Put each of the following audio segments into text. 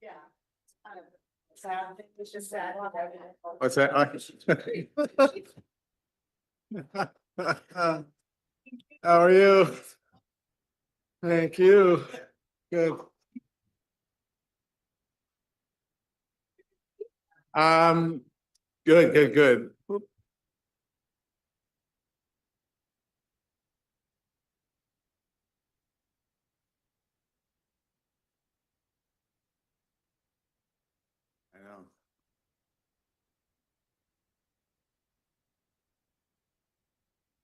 Yeah. So I think it's just that. What's that? How are you? Thank you. Good. Um, good. Oop. I know.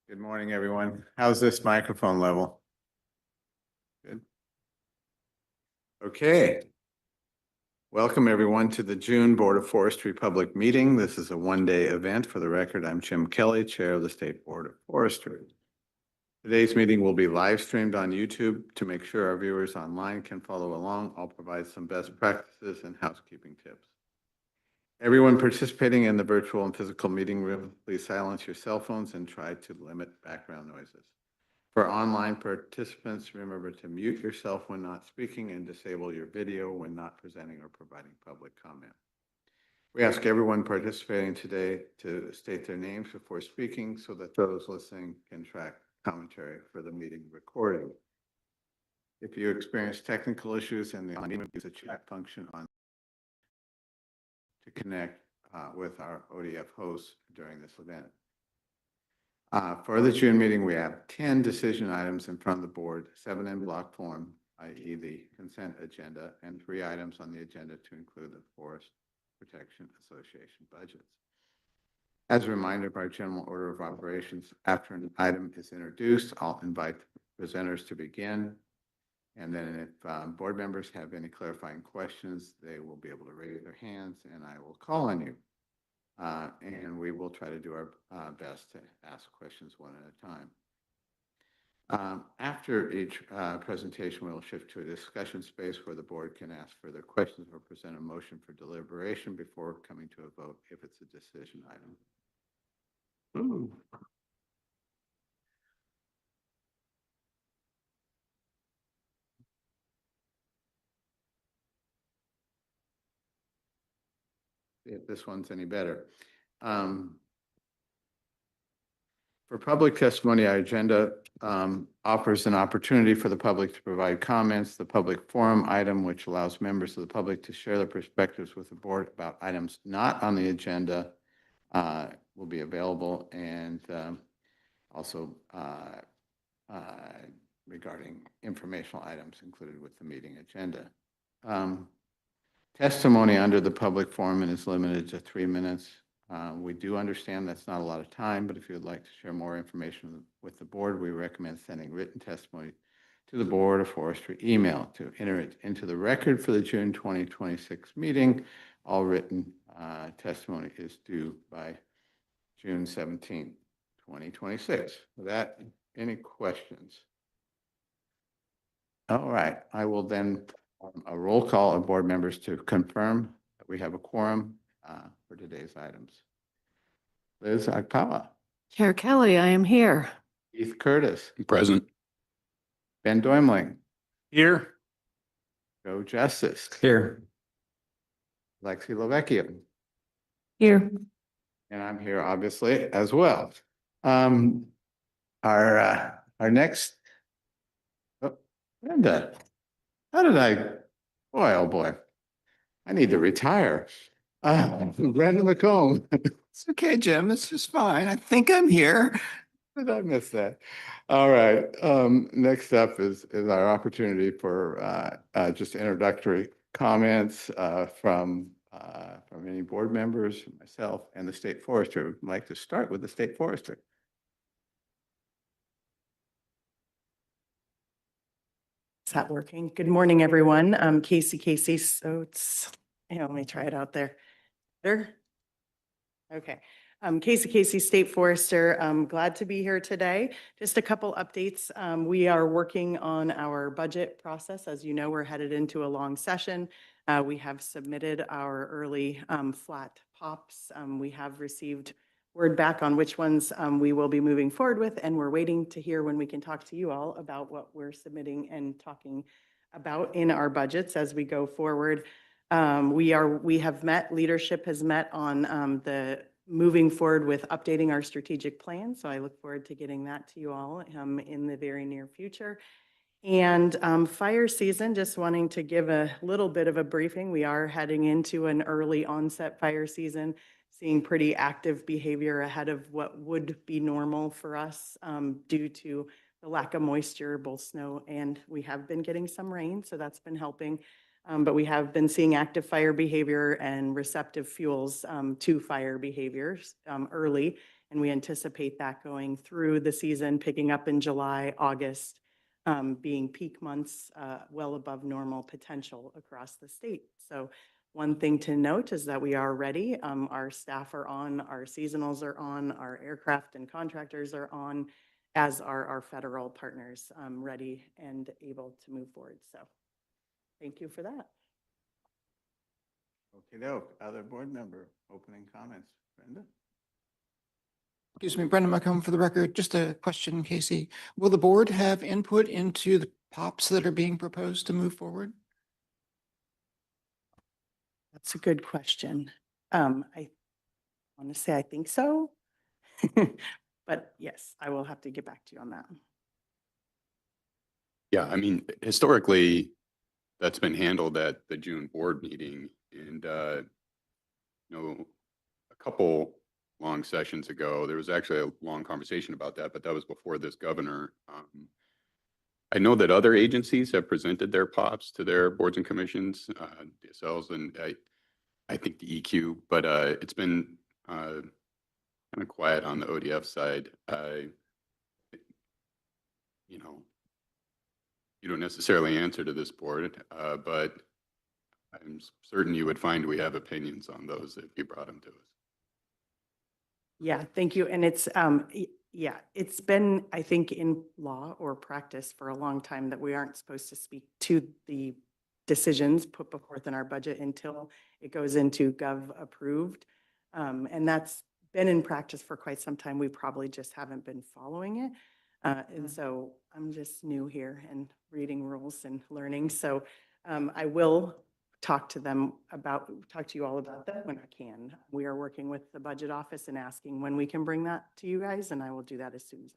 Good morning, everyone. How's this microphone level? Good. Okay. Welcome, everyone, to the June Board of Forestry public meeting. This is a one-day event. For the record, I'm Jim Kelly, Chair of the State Board of Forestry. Today's meeting will be live streamed on YouTube. To make sure our viewers online can follow along, I'll provide some best practices and housekeeping tips. Everyone participating in the virtual and physical meeting room, please silence your cell phones and try to limit background noises. For online participants, remember to mute yourself when not speaking and disable your video when not presenting or providing public comment. We ask everyone participating today to state their names before speaking so that those listening can track commentary for the meeting recording. If you experience technical issues in the meeting, use the chat function on to connect with our ODF hosts during this event. For the June meeting, we have 10 decision items in front of the board, 7 in block form, i.e. the consent agenda, and 3 items on the agenda to include the Forest Protection Association budgets. As a reminder of our general order of operations, after an item is introduced, I'll invite presenters to begin. And then if board members have any clarifying questions, they will be able to raise their hands and I will call on you. And we will try to do our best to ask questions one at a time. After each presentation, we'll shift to a discussion space where the board can ask further questions or present a motion for deliberation before coming to a vote if it's a decision item. Ooh. If this one's any better. For public testimony, our agenda offers an opportunity for the public to provide comments. The public forum item, which allows members of the public to share their perspectives with the board about items not on the agenda, will be available, and also regarding informational items included with the meeting agenda. Testimony under the public forum is limited to 3 minutes. We do understand that's not a lot of time, but if you would like to share more information with the board, we recommend sending written testimony to the Board of Forestry email to enter it into the record for the June 2026 meeting. All written testimony is due by June 17, 2026. With that, any questions? All right, I will then a roll call of board members to confirm that we have a quorum for today's items. Liz Agpawa. Chair Kelly, I am here. Keith Curtis. Present. Ben Doimling. Here. Joe Justice. Here. Lexi Lovecchio. Here. And I'm here obviously as well. Our next, Brenda, how did boy, oh boy, I need to retire. Brenda McComb. It's okay, Jim. This is fine. I think I'm here. Did I miss that? All right. Next up is our opportunity for just introductory comments from any board members, myself, and the state forester. I'd like to start with the state forester. Is that working? Good morning, everyone. I'm Casey. So it's, let me try it out there. There. Okay. Casey, State Forester. I'm glad to be here today. Just a couple updates. We are working on our budget process. As you know, we're headed into a long session. We have submitted our early flat pops. We have received word back on which ones we will be moving forward with, and we're waiting to hear when we can talk to you all about what we're submitting and talking about in our budgets as we go forward. Leadership has met on the moving forward with updating our strategic plan. So I look forward to getting that to you all in the very near future. And fire season, just wanting to give a little bit of a briefing. We are heading into an early onset fire season, seeing pretty active behavior ahead of what would be normal for us due to the lack of moisture, both snow, and we have been getting some rain, so that's been helping. But we have been seeing active fire behavior and receptive fuels to fire behaviors early, and we anticipate that going through the season, picking up in July, August, being peak months well above normal potential across the state. So one thing to note is that we are ready. Our staff are on, our seasonals are on, our aircraft and contractors are on, as are our federal partners, ready and able to move forward. So thank you for that. Okey-doke. Other board member opening comments. Brenda? Excuse me, Brendan McComb for the record. Just a question, Casey. Will the board have input into the POPs that are being proposed to move forward? That's a good question. I want to say I think so. But yes, I will have to get back to you on that. Yeah, I mean, historically, that's been handled at the June board meeting. And, a couple long sessions ago, there was actually a long conversation about that, but that was before this governor. I know that other agencies have presented their POPs to their boards and commissions, DSLs, and I think the EQ, but it's been kind of quiet on the ODF side. You don't necessarily answer to this board, but I'm certain you would find we have opinions on those if you brought them to us. Yeah, thank you. And it's, yeah, it's been, I think, in law or practice for a long time that we aren't supposed to speak to the decisions put forth in our budget until it goes into gov approved. And that's been in practice for quite some time. We probably just haven't been following it. And so I'm just new here and reading rules and learning. So I will talk to you all about that when I can. We are working with the budget office and asking when we can bring that to you guys, and I will do that as soon as I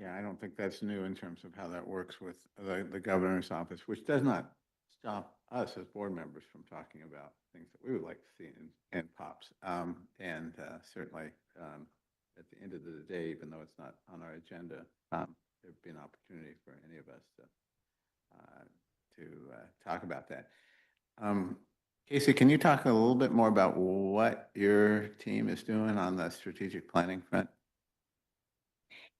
can. Yeah, I don't think that's new in terms of how that works with the governor's office, which does not stop us as board members from talking about things that we would like to see in POPs. Certainly at the end of the day, even though it's not on our agenda, there'd be an opportunity for any of us to talk about that. Casey, can you talk a little bit more about what your team is doing on the strategic planning front?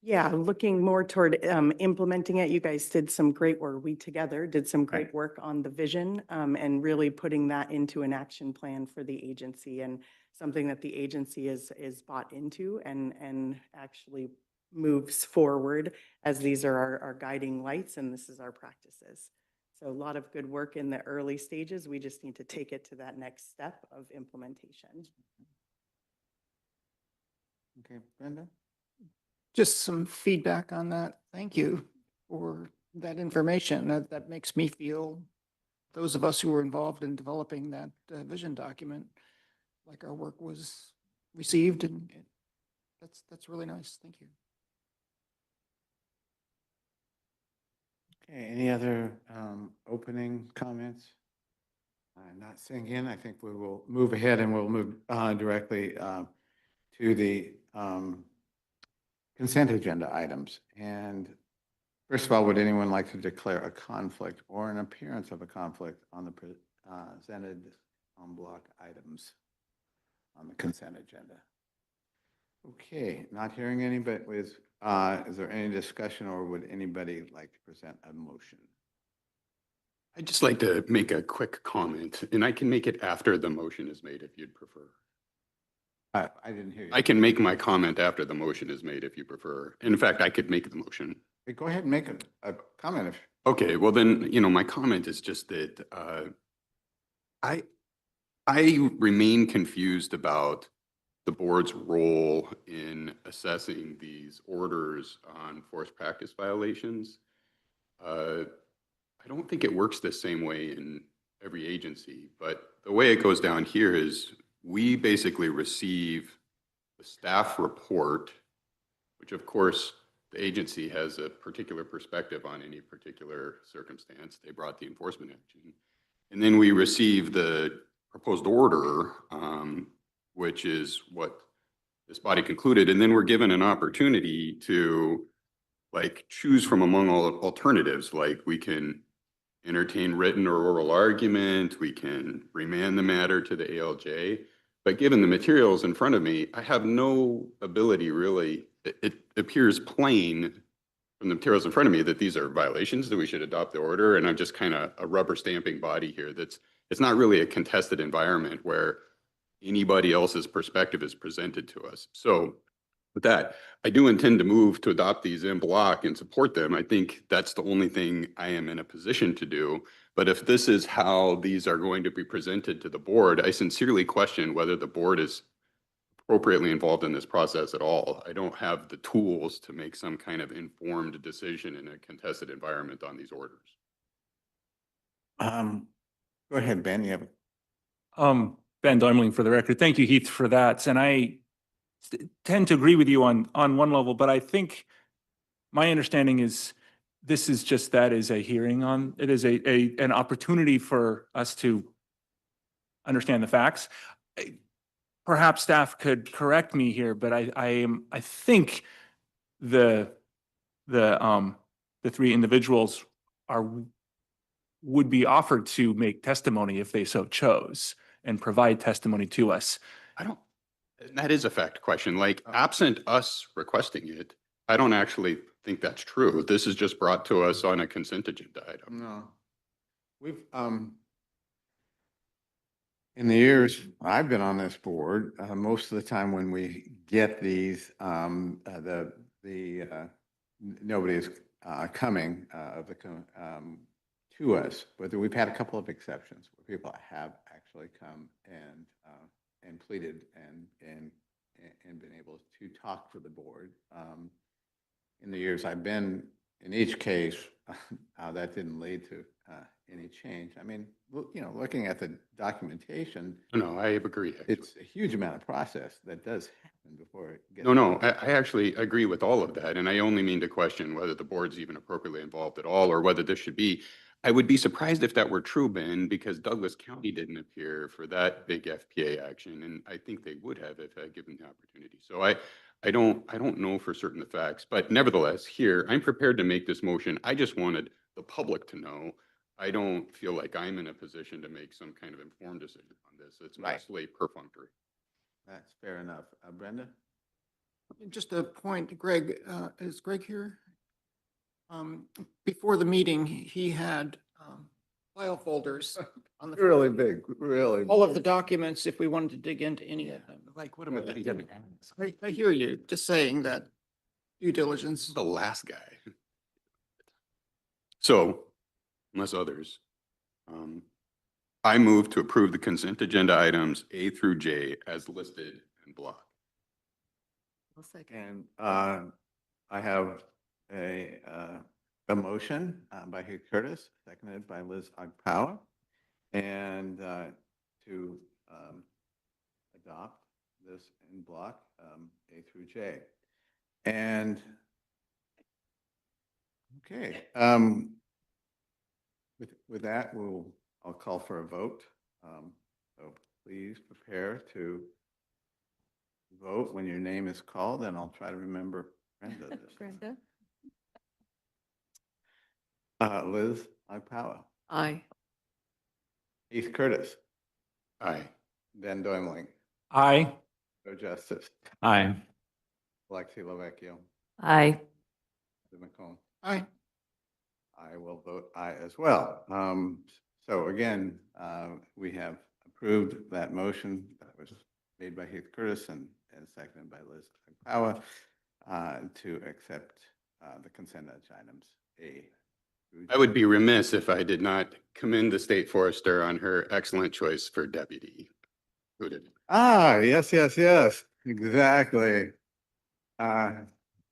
Yeah, looking more toward implementing it. You guys did some great work. We together did some great work on the vision and really putting that into an action plan for the agency, and something that the agency is bought into and actually moves forward, as these are our guiding lights and this is our practices. So a lot of good work in the early stages. We just need to take it to that next step of implementation. Okay, Brenda? Just some feedback on that. Thank you for that information. That makes me feel, those of us who were involved in developing that vision document, like our work was received, and that's really nice. Thank you. Okay, any other opening comments? Not seeing in, I think we will move ahead and we'll move directly to the consent agenda items. And first of all, would anyone like to declare a conflict or an appearance of a conflict on the presented en bloc items on the consent agenda? Okay, not hearing any, but is there any discussion, or would anybody like to present a motion? I'd just like to make a quick comment, and I can make it after the motion is made if you'd prefer. I didn't hear you. I can make my comment after the motion is made if you prefer. In fact, I could make the motion. Hey, go ahead and make a comment. Okay, well then, my comment is just that I remain confused about the board's role in assessing these orders on forced practice violations. I don't think it works the same way in every agency, but the way it goes down here is we basically receive the staff report, which of course the agency has a particular perspective on any particular circumstance. They brought the enforcement action. And then we receive the proposed order, which is what this body concluded. And then we're given an opportunity to like choose from among all alternatives. Like we can entertain written or oral argument, we can remand the matter to the ALJ. But given the materials in front of me, I have no ability really. It appears plain from the materials in front of me that these are violations, that we should adopt the order. And I'm just kind of a rubber stamping body here. It's not really a contested environment where anybody else's perspective is presented to us. So with that, I do intend to move to adopt these en bloc and support them. I think that's the only thing I am in a position to do. But if this is how these are going to be presented to the board, I sincerely question whether the board is appropriately involved in this process at all. I don't have the tools to make some kind of informed decision in a contested environment on these orders. Go ahead, Ben, you have. Ben Darmling for the record. Thank you, Heath, for that. And I tend to agree with you on one level, but I think my understanding is this is just that is a hearing on, it is an opportunity for us to understand the facts. Perhaps staff could correct me here, but I think the three individuals would be offered to make testimony if they so chose and provide testimony to us. That is a fact question. Like absent us requesting it, I don't actually think that's true. This is just brought to us on a consent agenda item. No. We've, in the years I've been on this board, most of the time when we get these, nobody is coming to us, but we've had a couple of exceptions where people have actually come and pleaded and been able to talk to the board. In the years I've been in each case, that didn't lead to any change. I mean, looking at the documentation. No, I agree. Actually. It's a huge amount of process that does happen before it gets. No, I actually agree with all of that. And I only mean to question whether the board's even appropriately involved at all or whether this should be. I would be surprised if that were true, Ben, because Douglas County didn't appear for that big FPA action. And I think they would have if given the opportunity. So I don't know for certain the facts, but nevertheless, here, I'm prepared to make this motion. I just wanted the public to know. I don't feel like I'm in a position to make some kind of informed decision on this. It's mostly perfunctory. That's fair enough. Brenda? Just a point, Greg, is Greg here? Before the meeting, he had file folders on the. Really big, really. All of the documents, if we wanted to dig into any of them. Like, what am I? I hear you, just saying that due diligence. The last guy. So, unless others, I move to approve the consent agenda items A through J as listed in block. And I have a motion by Heath Curtis, seconded by Liz Ogpower, and to adopt this in block A through J. And okay, with that, I'll call for a vote. So please prepare to vote when your name is called, and I'll try to remember Brenda this time. Brenda? Liz Ogpower, Aye. Heath Curtis, Aye. Ben Doimling, Aye. Joe Justice, Aye. Alexi Lovecchio, Aye. McComb. Aye. I will vote aye as well. So again, we have approved that motion that was made by Heath Curtis and seconded by Liz Ogpower to accept the consent items A. I would be remiss if I did not commend the state forester on her excellent choice for deputy. Who did? Ah, yes, exactly.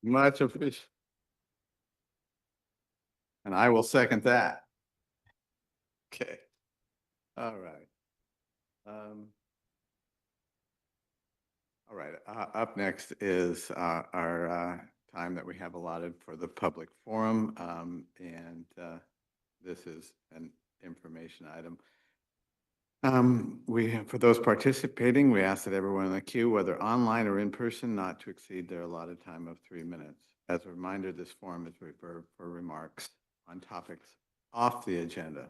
Much appreciated. And I will second that. Okay. All right. All right, up next is our time that we have allotted for the public forum. And this is an information item. For those participating, we ask that everyone in the queue, whether online or in person, not to exceed their allotted time of 3 minutes. As a reminder, this forum is reserved for remarks on topics off the agenda.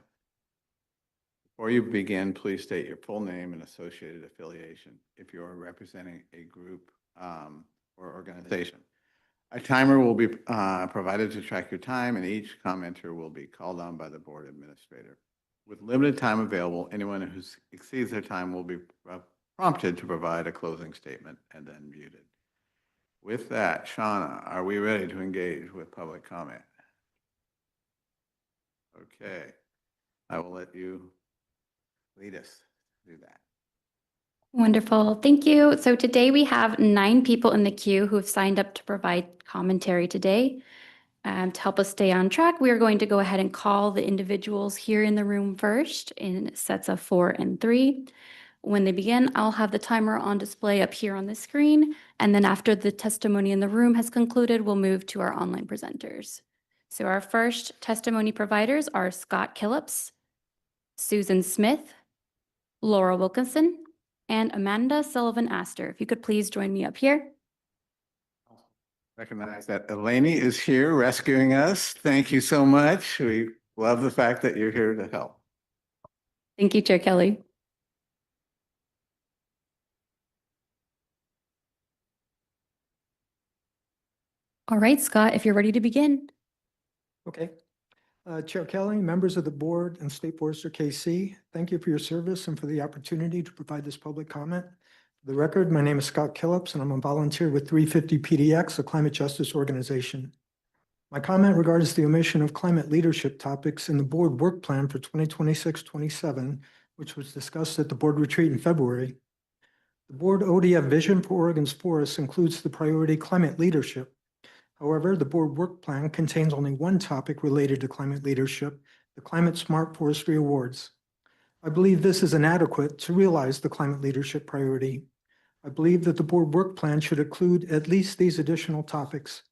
Before you begin, please state your full name and associated affiliation if you are representing a group or organization. A timer will be provided to track your time, and each commenter will be called on by the board administrator. With limited time available, anyone who exceeds their time will be prompted to provide a closing statement and then muted. With that, Shauna, are we ready to engage with public comment? Okay, I will let you lead us through that. Wonderful. Thank you. So today we have 9 people in the queue who have signed up to provide commentary today. To help us stay on track, we are going to go ahead and call the individuals here in the room first in sets of 4 and 3. When they begin, I'll have the timer on display up here on the screen. And then after the testimony in the room has concluded, we'll move to our online presenters. So our first testimony providers are Scott Killips, Susan Smith, Laura Wilkinson, and Amanda Sullivan Astor. If you could please join me up here. Recognize that Eleni is here rescuing us. Thank you so much. We love the fact that you're here to help. Thank you, Chair Kelly. All right, Scott, if you're ready to begin. Okay. Chair Kelly, members of the board, and State Forester KC, thank you for your service and for the opportunity to provide this public comment. For the record, my name is Scott Killips, and I'm a volunteer with 350 PDX, a climate justice organization. My comment regards the omission of climate leadership topics in the board work plan for 2026-27, which was discussed at the board retreat in February. The board ODF vision for Oregon's forests includes the priority climate leadership. However, the board work plan contains only one topic related to climate leadership, the Climate Smart Forestry Awards. I believe this is inadequate to realize the climate leadership priority. I believe that the board work plan should include at least these additional topics: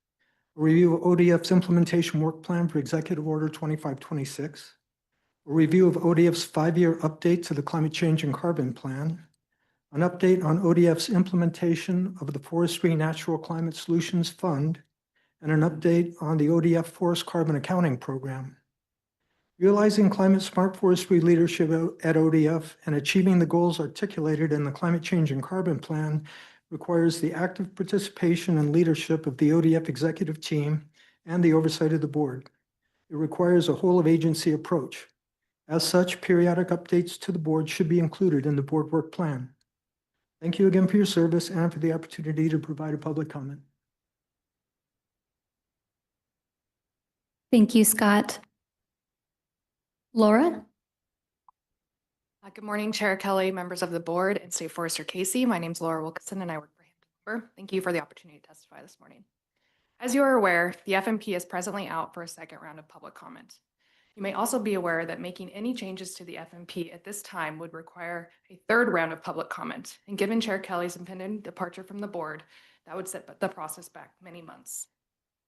a review of ODF's implementation work plan for Executive Order 2526, a review of ODF's 5-year update to the Climate Change and Carbon Plan, an update on ODF's implementation of the Forestry Natural Climate Solutions Fund, and an update on the ODF Forest Carbon Accounting Program. Realizing climate smart forestry leadership at ODF and achieving the goals articulated in the Climate Change and Carbon Plan requires the active participation and leadership of the ODF executive team and the oversight of the board. It requires a whole-of-agency approach. As such, periodic updates to the board should be included in the board work plan. Thank you again for your service and for the opportunity to provide a public comment. Thank you, Scott. Laura? Good morning, Chair Kelly, members of the board, and State Forester Casey. My name is Laura Wilkinson, and I work for Hamilton. Thank you for the opportunity to testify this morning. As you are aware, the FMP is presently out for a second round of public comment. You may also be aware that making any changes to the FMP at this time would require a 3rd round of public comment, and given Chair Kelly's impending departure from the board, that would set the process back many months.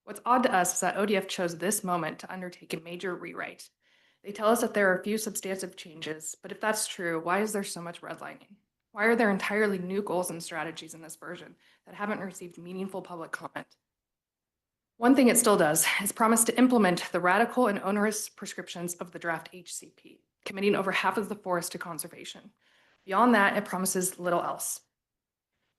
What's odd to us is that ODF chose this moment to undertake a major rewrite. They tell us that there are a few substantive changes, but if that's true, why is there so much redlining? Why are there entirely new goals and strategies in this version that haven't received meaningful public comment? One thing it still does is promise to implement the radical and onerous prescriptions of the draft HCP, committing over half of the forest to conservation. Beyond that, it promises little else.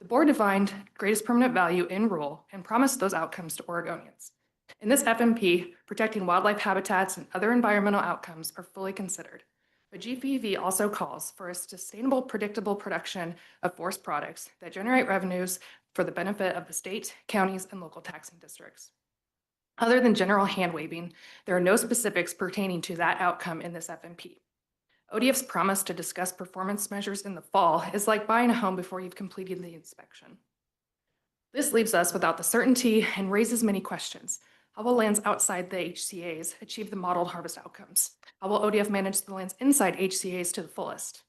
The board defined greatest permanent value in rule and promised those outcomes to Oregonians. In this FMP, protecting wildlife habitats and other environmental outcomes are fully considered. But GPV also calls for a sustainable, predictable production of forest products that generate revenues for the benefit of the state, counties, and local taxing districts. Other than general hand-waving, there are no specifics pertaining to that outcome in this FMP. ODF's promise to discuss performance measures in the fall is like buying a home before you've completed the inspection. This leaves us without the certainty and raises many questions. How will lands outside the HCAs achieve the modeled harvest outcomes? How will ODF manage the lands inside HCAs to the fullest?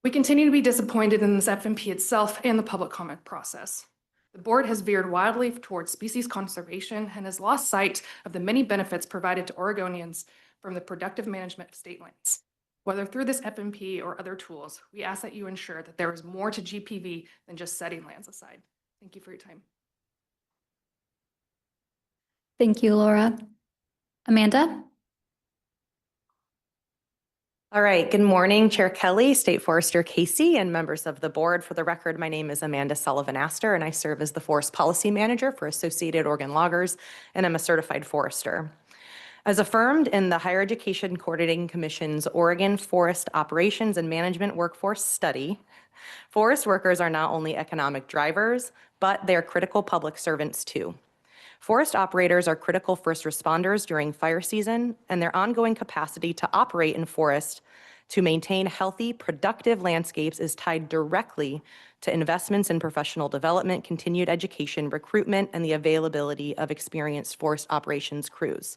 We continue to be disappointed in this FMP itself and the public comment process. The board has veered wildly towards species conservation and has lost sight of the many benefits provided to Oregonians from the productive management of state lands. Whether through this FMP or other tools, we ask that you ensure that there is more to GPV than just setting lands aside. Thank you for your time. Thank you, Laura. Amanda? All right, good morning, Chair Kelly, State Forester Casey, and members of the board. For the record, my name is Amanda Sullivan-Astor, and I serve as the Forest Policy Manager for Associated Oregon Loggers, and I'm a certified forester. As affirmed in the Higher Education Coordinating Commission's Oregon Forest Operations and Management Workforce Study, forest workers are not only economic drivers, but they're critical public servants too. Forest operators are critical first responders during fire season, and their ongoing capacity to operate in forest to maintain healthy, productive landscapes is tied directly to investments in professional development, continued education, recruitment, and the availability of experienced forest operations crews.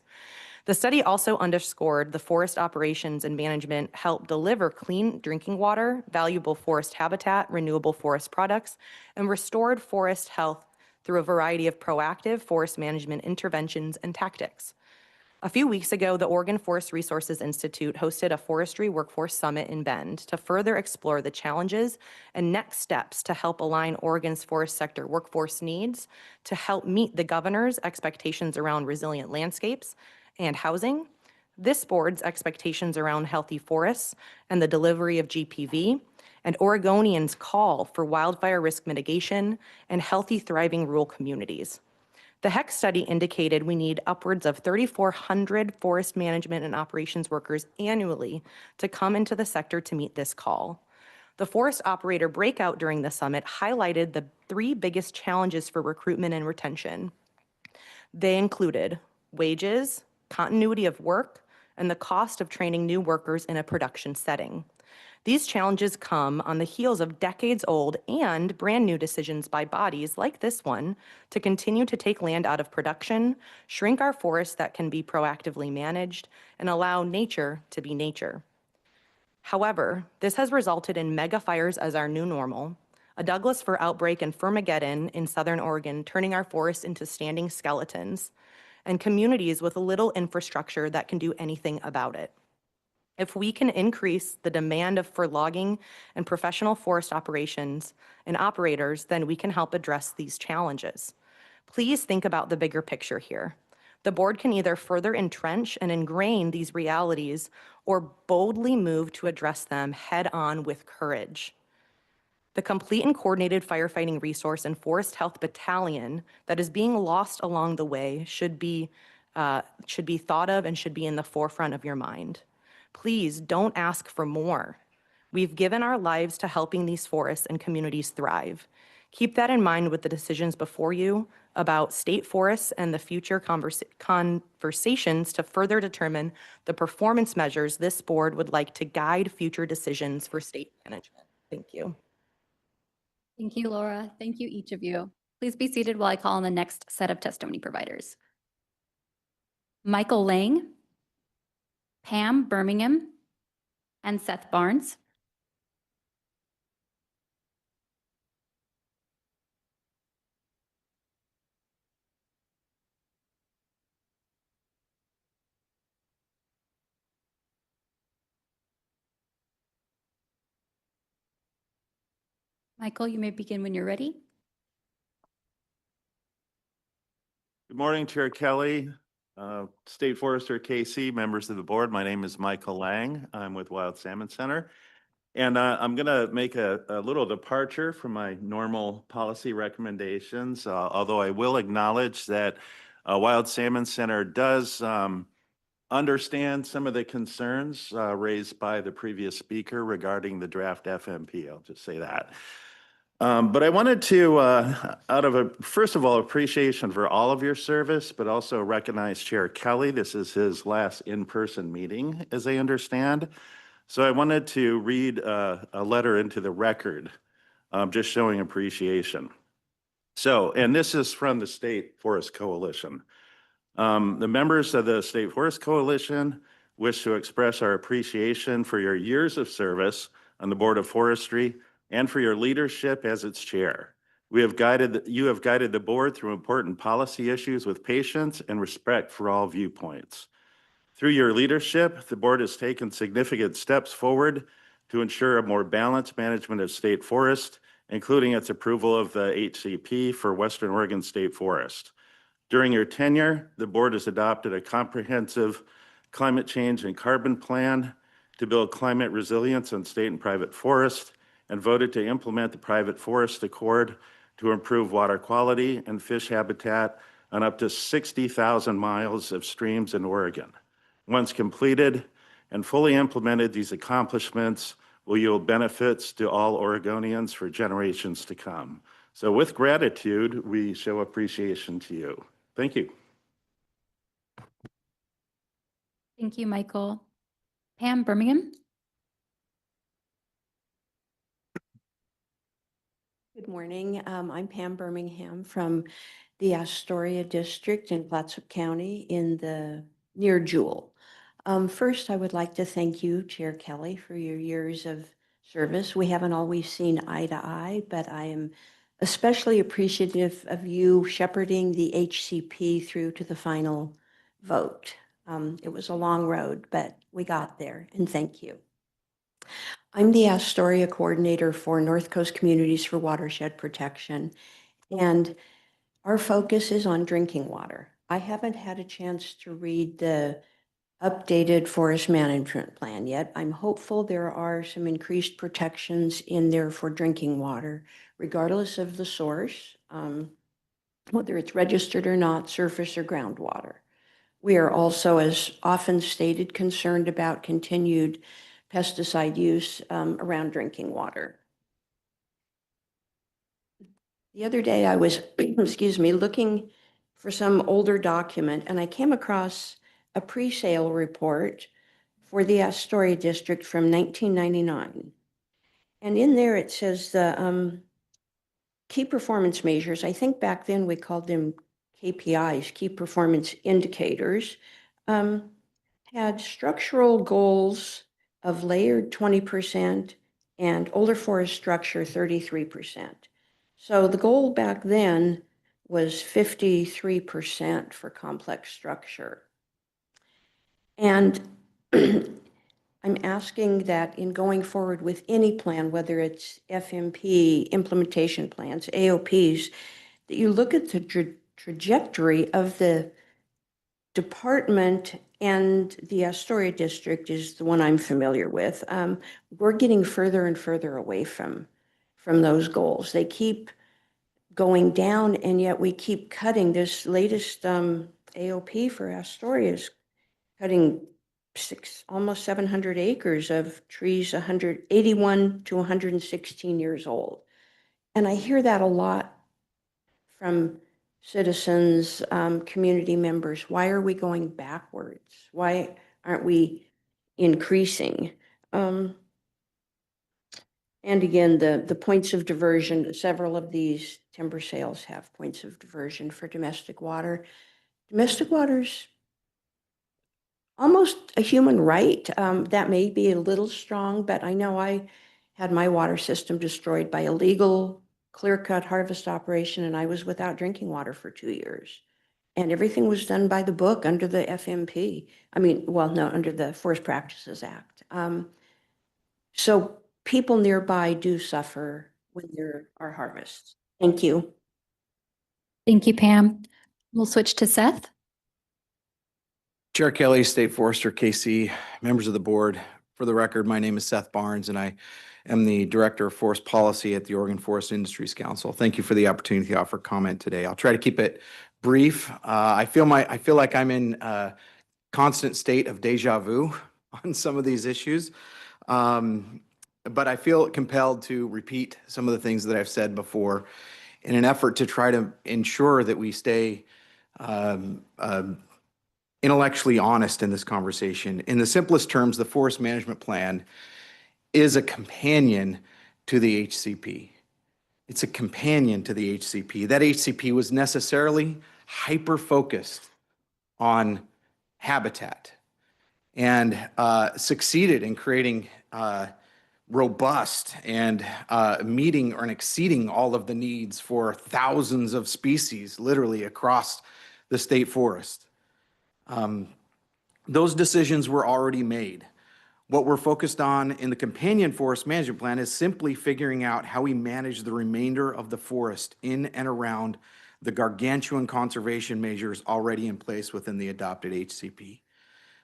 The study also underscored the forest operations and management help deliver clean drinking water, valuable forest habitat, renewable forest products, and restored forest health through a variety of proactive forest management interventions and tactics. A few weeks ago, the Oregon Forest Resources Institute hosted a forestry workforce summit in Bend to further explore the challenges and next steps to help align Oregon's forest sector workforce needs to help meet the governor's expectations around resilient landscapes and housing, this board's expectations around healthy forests and the delivery of GPV, and Oregonians' call for wildfire risk mitigation and healthy, thriving rural communities. The HEC study indicated we need upwards of 3,400 forest management and operations workers annually to come into the sector to meet this call. The forest operator breakout during the summit highlighted the 3 biggest challenges for recruitment and retention. They included wages, continuity of work, and the cost of training new workers in a production setting. These challenges come on the heels of decades-old and brand-new decisions by bodies like this one to continue to take land out of production, shrink our forests that can be proactively managed, and allow nature to be nature. However, this has resulted in mega fires as our new normal, a Douglas fir outbreak in Firmageddon in Southern Oregon turning our forests into standing skeletons, and communities with little infrastructure that can do anything about it. If we can increase the demand for logging and professional forest operations and operators, then we can help address these challenges. Please think about the bigger picture here. The board can either further entrench and ingrain these realities or boldly move to address them head on with courage. The complete and coordinated firefighting resource and forest health battalion that is being lost along the way should be thought of and should be in the forefront of your mind. Please don't ask for more. We've given our lives to helping these forests and communities thrive. Keep that in mind with the decisions before you about state forests and the future conversations to further determine the performance measures this board would like to guide future decisions for state management. Thank you. Thank you, Laura. Thank you, each of you. Please be seated while I call on the next set of testimony providers. Michael Lang, Pam Birmingham, and Seth Barnes. Michael, you may begin when you're ready. Good morning, Chair Kelly, State Forester KC, members of the board. My name is Michael Lang. I'm with Wild Salmon Center. And I'm going to make a little departure from my normal policy recommendations, although I will acknowledge that Wild Salmon Center does understand some of the concerns raised by the previous speaker regarding the draft FMP. I'll just say that. But I wanted to, first of all, appreciation for all of your service, but also recognize Chair Kelly. This is his last in-person meeting, as I understand. So I wanted to read a letter into the record, just showing appreciation. So, and this is from the State Forest Coalition. The members of the State Forest Coalition wish to express our appreciation for your years of service on the Board of Forestry and for your leadership as its chair. You have guided the board through important policy issues with patience and respect for all viewpoints. Through your leadership, the board has taken significant steps forward to ensure a more balanced management of state forest, including its approval of the HCP for Western Oregon State Forest. During your tenure, the board has adopted a comprehensive climate change and carbon plan to build climate resilience on state and private forests, and voted to implement the Private Forest Accord to improve water quality and fish habitat on up to 60,000 miles of streams in Oregon. Once completed and fully implemented, these accomplishments will yield benefits to all Oregonians for generations to come. So with gratitude, we show appreciation to you. Thank you. Thank you, Michael. Pam Birmingham. Good morning. I'm Pam Birmingham from the Astoria District in Clatsop County in the near Jewel. First, I would like to thank you, Chair Kelly, for your years of service. We haven't always seen eye to eye, but I am especially appreciative of you shepherding the HCP through to the final vote. It was a long road, but we got there, and thank you. I'm the Astoria Coordinator for North Coast Communities for Watershed Protection, and our focus is on drinking water. I haven't had a chance to read the updated forest management plan yet. I'm hopeful there are some increased protections in there for drinking water, regardless of the source, whether it's registered or not, surface or groundwater. We are also, as often stated, concerned about continued pesticide use around drinking water. The other day I was, excuse me, looking for some older document, and I came across a pre-sale report for the Astoria District from 1999. And in there it says the key performance measures, I think back then we called them KPIs, key performance indicators, had structural goals of layered 20% and older forest structure 33%. So the goal back then was 53% for complex structure. And I'm asking that in going forward with any plan, whether it's FMP, implementation plans, AOPs, that you look at the trajectory of the department, and the Astoria District is the one I'm familiar with. We're getting further and further away from those goals. They keep going down, and yet we keep cutting. This latest AOP for Astoria is cutting almost 700 acres of trees, 181 to 116 years old. And I hear that a lot from citizens, community members. Why are we going backwards? Why aren't we increasing? And again, the points of diversion, several of these timber sales have points of diversion for domestic water. Domestic water's almost a human right. That may be a little strong, but I know I had my water system destroyed by illegal clear-cut harvest operation, and I was without drinking water for 2 years. And everything was done by the book under the FMP. I mean, well, no, under the Forest Practices Act. So people nearby do suffer when there are harvests. Thank you. Thank you, Pam. We'll switch to Seth. Chair Kelly, State Forester, KC, members of the board. For the record, my name is Seth Barnes, and I am the Director of Forest Policy at the Oregon Forest Industries Council. Thank you for the opportunity to offer comment today. I'll try to keep it brief. I feel like I'm in a constant state of deja vu on some of these issues, but I feel compelled to repeat some of the things that I've said before in an effort to try to ensure that we stay intellectually honest in this conversation. In the simplest terms, the Forest Management Plan is a companion to the HCP. It's a companion to the HCP. That HCP was necessarily hyper-focused on habitat and succeeded in creating robust and meeting or exceeding all of the needs for thousands of species, literally across the state forest. Those decisions were already made. What we're focused on in the companion forest management plan is simply figuring out how we manage the remainder of the forest in and around the gargantuan conservation measures already in place within the adopted HCP.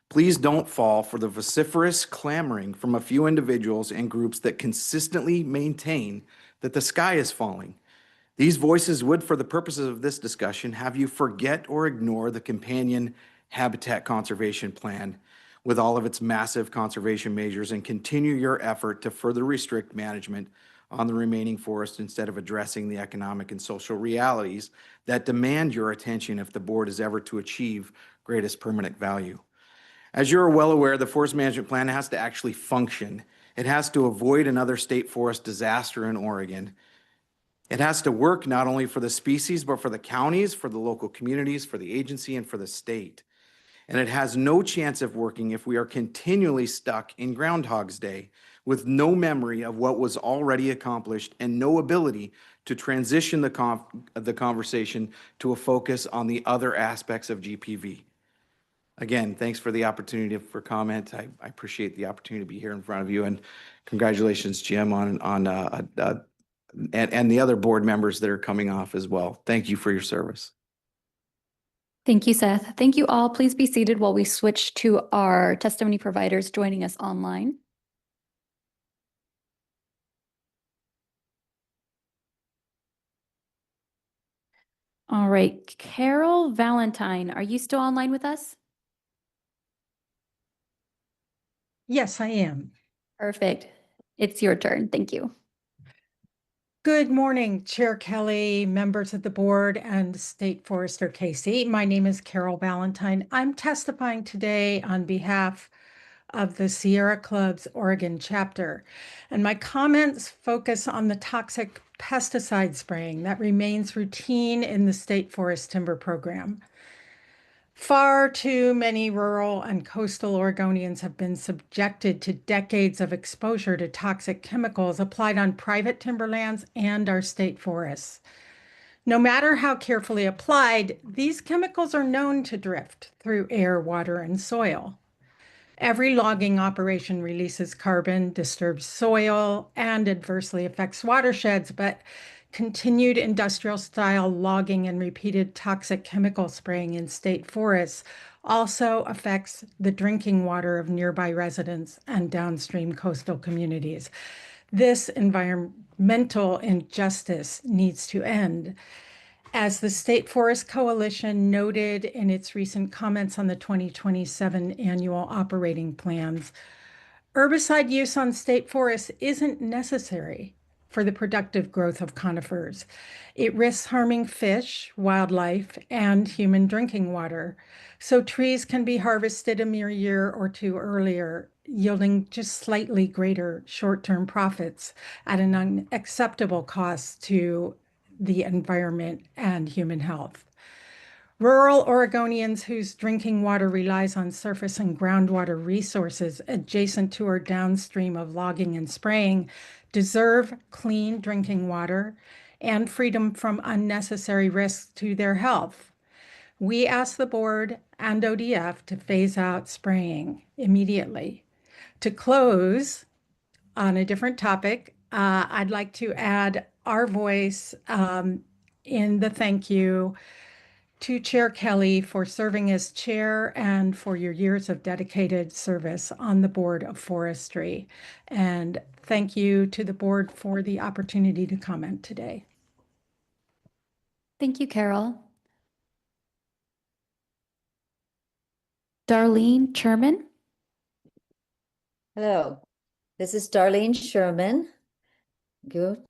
Please don't fall for the vociferous clamoring from a few individuals and groups that consistently maintain that the sky is falling. These voices would, for the purposes of this discussion, have you forget or ignore the companion habitat conservation plan with all of its massive conservation measures and continue your effort to further restrict management on the remaining forest instead of addressing the economic and social realities that demand your attention if the board is ever to achieve greatest permanent value. As you're well aware, the forest management plan has to actually function. It has to avoid another state forest disaster in Oregon. It has to work not only for the species, but for the counties, for the local communities, for the agency, and for the state. And it has no chance of working if we are continually stuck in Groundhog's Day with no memory of what was already accomplished and no ability to transition the conversation to a focus on the other aspects of GPV. Again, thanks for the opportunity for comment. I appreciate the opportunity to be here in front of you, and congratulations, Jim, and the other board members that are coming off as well. Thank you for your service. Thank you, Seth. Thank you all. Please be seated while we switch to our testimony providers joining us online. All right, Carol Valentine, are you still online with us? Yes, I am. Perfect. It's your turn. Thank you. Good morning, Chair Kelly, members of the board, and State Forester Casey. My name is Carol Valentine. I'm testifying today on behalf of the Sierra Club's Oregon chapter, and my comments focus on the toxic pesticide spraying that remains routine in the state forest timber program. Far too many rural and coastal Oregonians have been subjected to decades of exposure to toxic chemicals applied on private timberlands and our state forests. No matter how carefully applied, these chemicals are known to drift through air, water, and soil. Every logging operation releases carbon, disturbs soil, and adversely affects watersheds, but continued industrial-style logging and repeated toxic chemical spraying in state forests also affects the drinking water of nearby residents and downstream coastal communities. This environmental injustice needs to end. As the State Forest Coalition noted in its recent comments on the 2027 annual operating plans, herbicide use on state forests isn't necessary for the productive growth of conifers. It risks harming fish, wildlife, and human drinking water. So trees can be harvested a mere year or two earlier, yielding just slightly greater short-term profits at an unacceptable cost to the environment and human health. Rural Oregonians whose drinking water relies on surface and groundwater resources adjacent to or downstream of logging and spraying deserve clean drinking water and freedom from unnecessary risks to their health. We ask the board and ODF to phase out spraying immediately. To close, on a different topic, I'd like to add our voice in the thank you to Chair Kelly for serving as chair and for your years of dedicated service on the Board of Forestry. And thank you to the board for the opportunity to comment today. Thank you, Carol. Darlene Sherman. Hello, this is Darlene Sherman,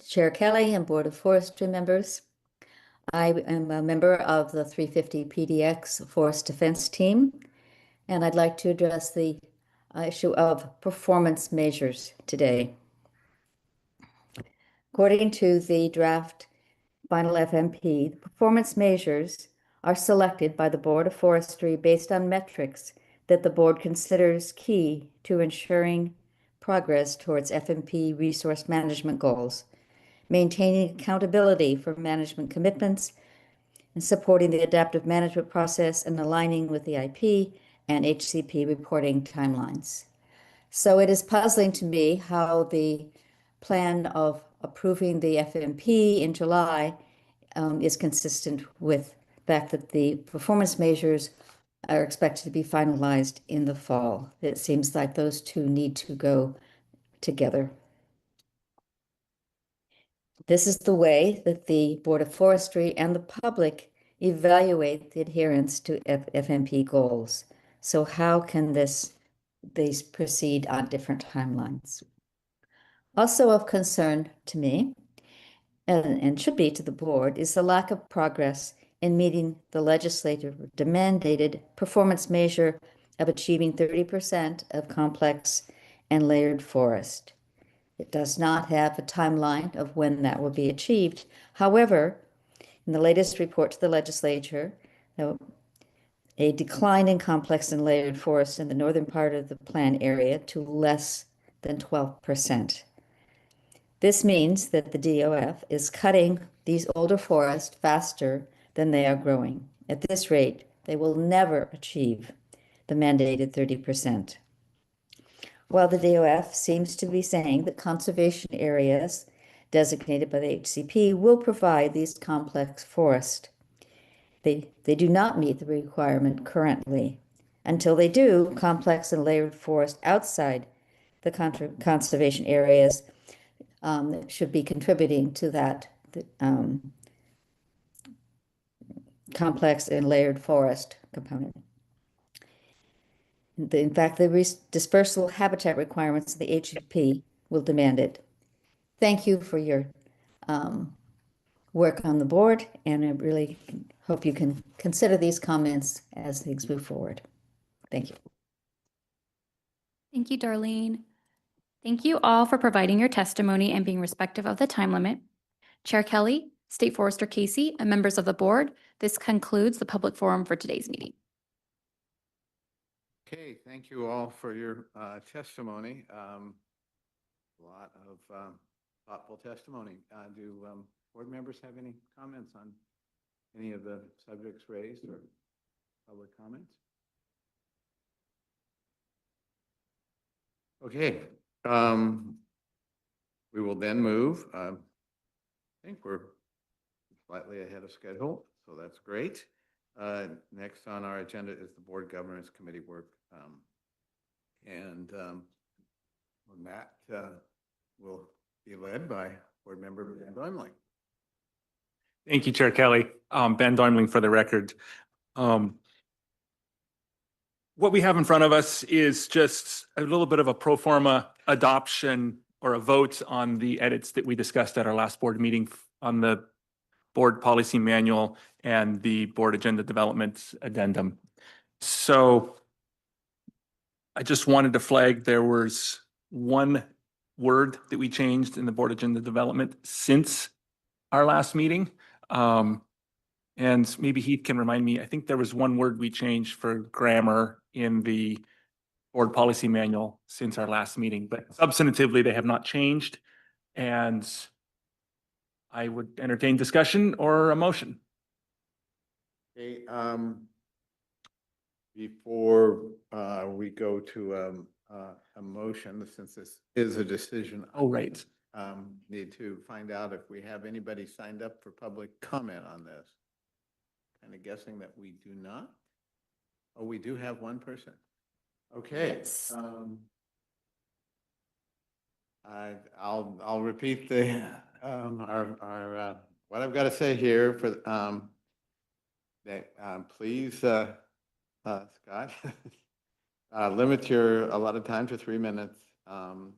Chair Kelly and Board of Forestry members. I am a member of the 350 PDX Forest Defense Team, and I'd like to address the issue of performance measures today. According to the draft final FMP, the performance measures are selected by the Board of Forestry based on metrics that the board considers key to ensuring progress towards FMP resource management goals, maintaining accountability for management commitments, and supporting the adaptive management process and aligning with the IP and HCP reporting timelines. So it is puzzling to me how the plan of approving the FMP in July is consistent with the fact that the performance measures are expected to be finalized in the fall. It seems like those two need to go together. This is the way that the Board of Forestry and the public evaluate the adherence to FMP goals. So how can these proceed on different timelines? Also of concern to me, and should be to the board, is the lack of progress in meeting the legislative mandated performance measure of achieving 30% of complex and layered forest. It does not have a timeline of when that will be achieved. However, in the latest report to the legislature, a decline in complex and layered forests in the northern part of the plan area to less than 12%. This means that the DOF is cutting these older forests faster than they are growing. At this rate, they will never achieve the mandated 30%. While the DOF seems to be saying that conservation areas designated by the HCP will provide these complex forests, they do not meet the requirement currently. Until they do, complex and layered forest outside the conservation areas should be contributing to that complex and layered forest component. In fact, the dispersal habitat requirements of the HCP will demand it. Thank you for your work on the board, and I really hope you can consider these comments as things move forward. Thank you. Thank you, Darlene. Thank you all for providing your testimony and being respectful of the time limit. Chair Kelly, State Forester Casey, and members of the board, this concludes the public forum for today's meeting. Okay, thank you all for your testimony. A lot of thoughtful testimony. Do board members have any comments on any of the subjects raised or public comments? Okay, we will then move. I think we're slightly ahead of schedule, so that's great. Next on our agenda is the Board Governance Committee work. And that will be led by Board Member Ben Doimling. Thank you, Chair Kelly. Ben Doimling for the record. What we have in front of us is just a little bit of a pro forma adoption or a vote on the edits that we discussed at our last board meeting on the board policy manual and the board agenda development addendum. So I just wanted to flag there was one word that we changed in the board agenda development since our last meeting. And maybe Heath can remind me, I think there was one word we changed for grammar in the board policy manual since our last meeting, but substantively they have not changed. And I would entertain discussion or a motion. Okay, before we go to a motion, since this is a decision. Oh, right. Need to find out if we have anybody signed up for public comment on this. Kind of guessing that we do not. Oh, we do have one person. Okay. Yes. I'll repeat the what I've got to say here for that. Please, Scott, limit your allotted time to 3 minutes, and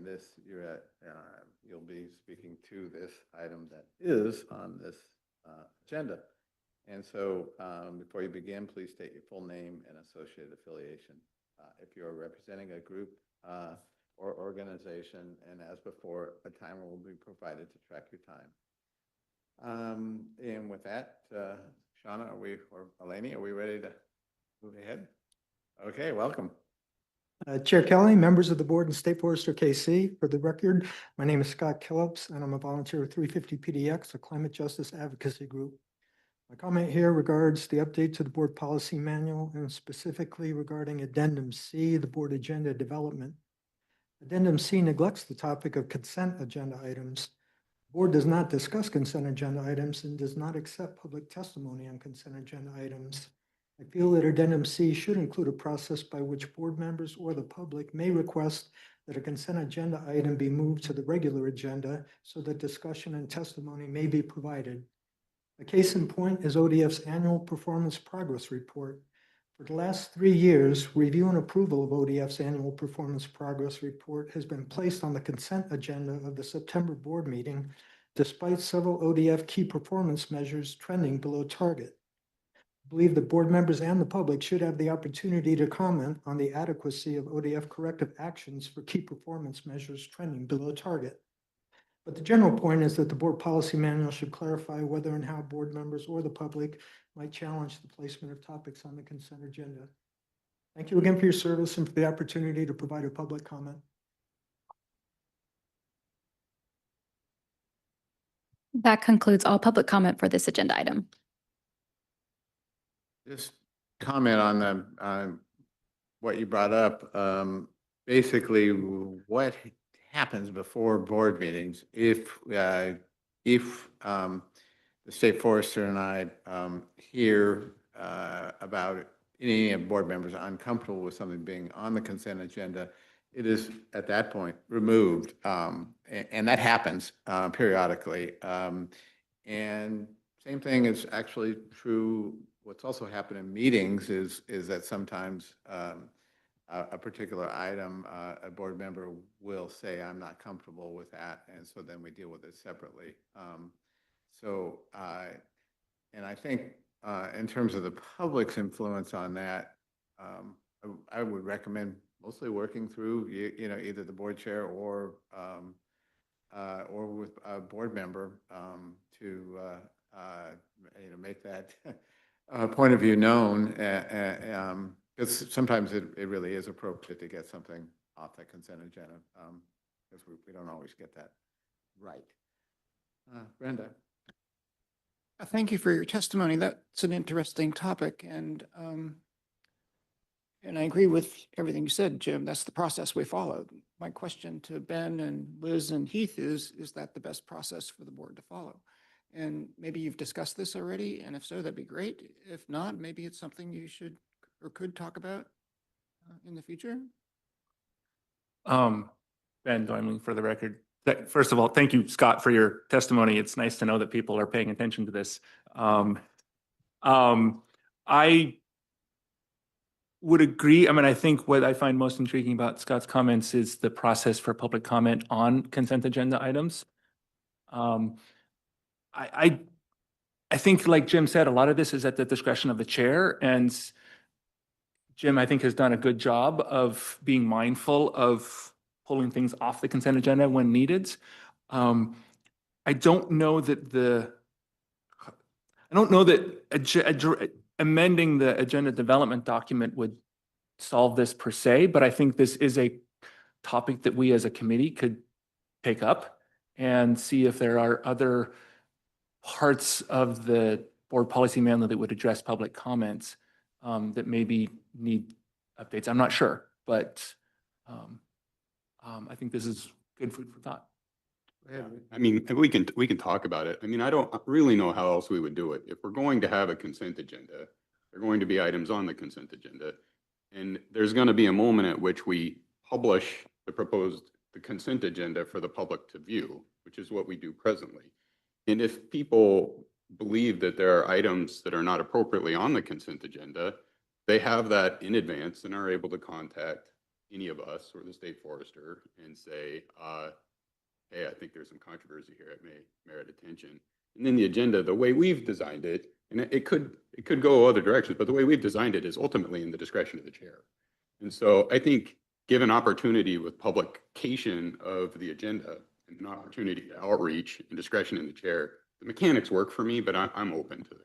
this you'll be speaking to this item that is on this agenda. And so before you begin, please state your full name and associated affiliation. If you're representing a group or organization, and as before, a timer will be provided to track your time. And with that, Shauna, or Eleni, are we ready to move ahead? Okay, welcome. Chair Kelly, members of the board and State Forester KC, for the record, my name is Scott Killups and I'm a volunteer with 350 PDX, a climate justice advocacy group. My comment here regards the update to the board policy manual and specifically regarding Addendum C, the board agenda development. Addendum C neglects the topic of consent agenda items. The board does not discuss consent agenda items and does not accept public testimony on consent agenda items. I feel that Addendum C should include a process by which board members or the public may request that a consent agenda item be moved to the regular agenda so that discussion and testimony may be provided. A case in point is ODF's annual performance progress report. For the last 3 years, review and approval of ODF's annual performance progress report has been placed on the consent agenda of the September board meeting, despite several ODF key performance measures trending below target. I believe the board members and the public should have the opportunity to comment on the adequacy of ODF corrective actions for key performance measures trending below target. But the general point is that the board policy manual should clarify whether and how board members or the public might challenge the placement of topics on the consent agenda. Thank you again for your service and for the opportunity to provide a public comment. That concludes all public comment for this agenda item. Just comment on what you brought up. Basically, what happens before board meetings if the state forester and I hear about any of board members are uncomfortable with something being on the consent agenda, it is at that point removed, and that happens periodically. And same thing is actually true. What's also happened in meetings is that sometimes a particular item, a board member will say, I'm not comfortable with that. And so then we deal with it separately. And I think in terms of the public's influence on that, I would recommend mostly working through, either the board chair or with a board member to make that point of view known. Because sometimes it really is appropriate to get something off that consent agenda, because we don't always get that right. Brenda. Thank you for your testimony. That's an interesting topic, and I agree with everything you said, Jim. That's the process we followed. My question to Ben and Liz and Heath is that the best process for the board to follow? And maybe you've discussed this already, and if so, that'd be great. If not, maybe it's something you should or could talk about in the future. Ben Doimling for the record. First of all, thank you, Scott, for your testimony. It's nice to know that people are paying attention to this. I would agree. I mean, I think what I find most intriguing about Scott's comments is the process for public comment on consent agenda items. I think, like Jim said, a lot of this is at the discretion of the chair, and Jim, I think, has done a good job of being mindful of pulling things off the consent agenda when needed. I don't know that amending the agenda development document would solve this per se, but I think this is a topic that we as a committee could take up and see if there are other parts of the board policy manual that would address public comments that maybe need updates. I'm not sure, but I think this is good food for thought. I mean, we can talk about it. I mean, I don't really know how else we would do it. If we're going to have a consent agenda, there are going to be items on the consent agenda, and there's going to be a moment at which we publish the consent agenda for the public to view, which is what we do presently. And if people believe that there are items that are not appropriately on the consent agenda, they have that in advance and are able to contact any of us or the state forester and say, hey, I think there's some controversy here. It may merit attention. And then the agenda, the way we've designed it, and it could go other directions, but the way we've designed it is ultimately in the discretion of the chair. And so I think given opportunity with publication of the agenda and an opportunity to outreach and discretion in the chair, the mechanics work for me, but I'm open to it.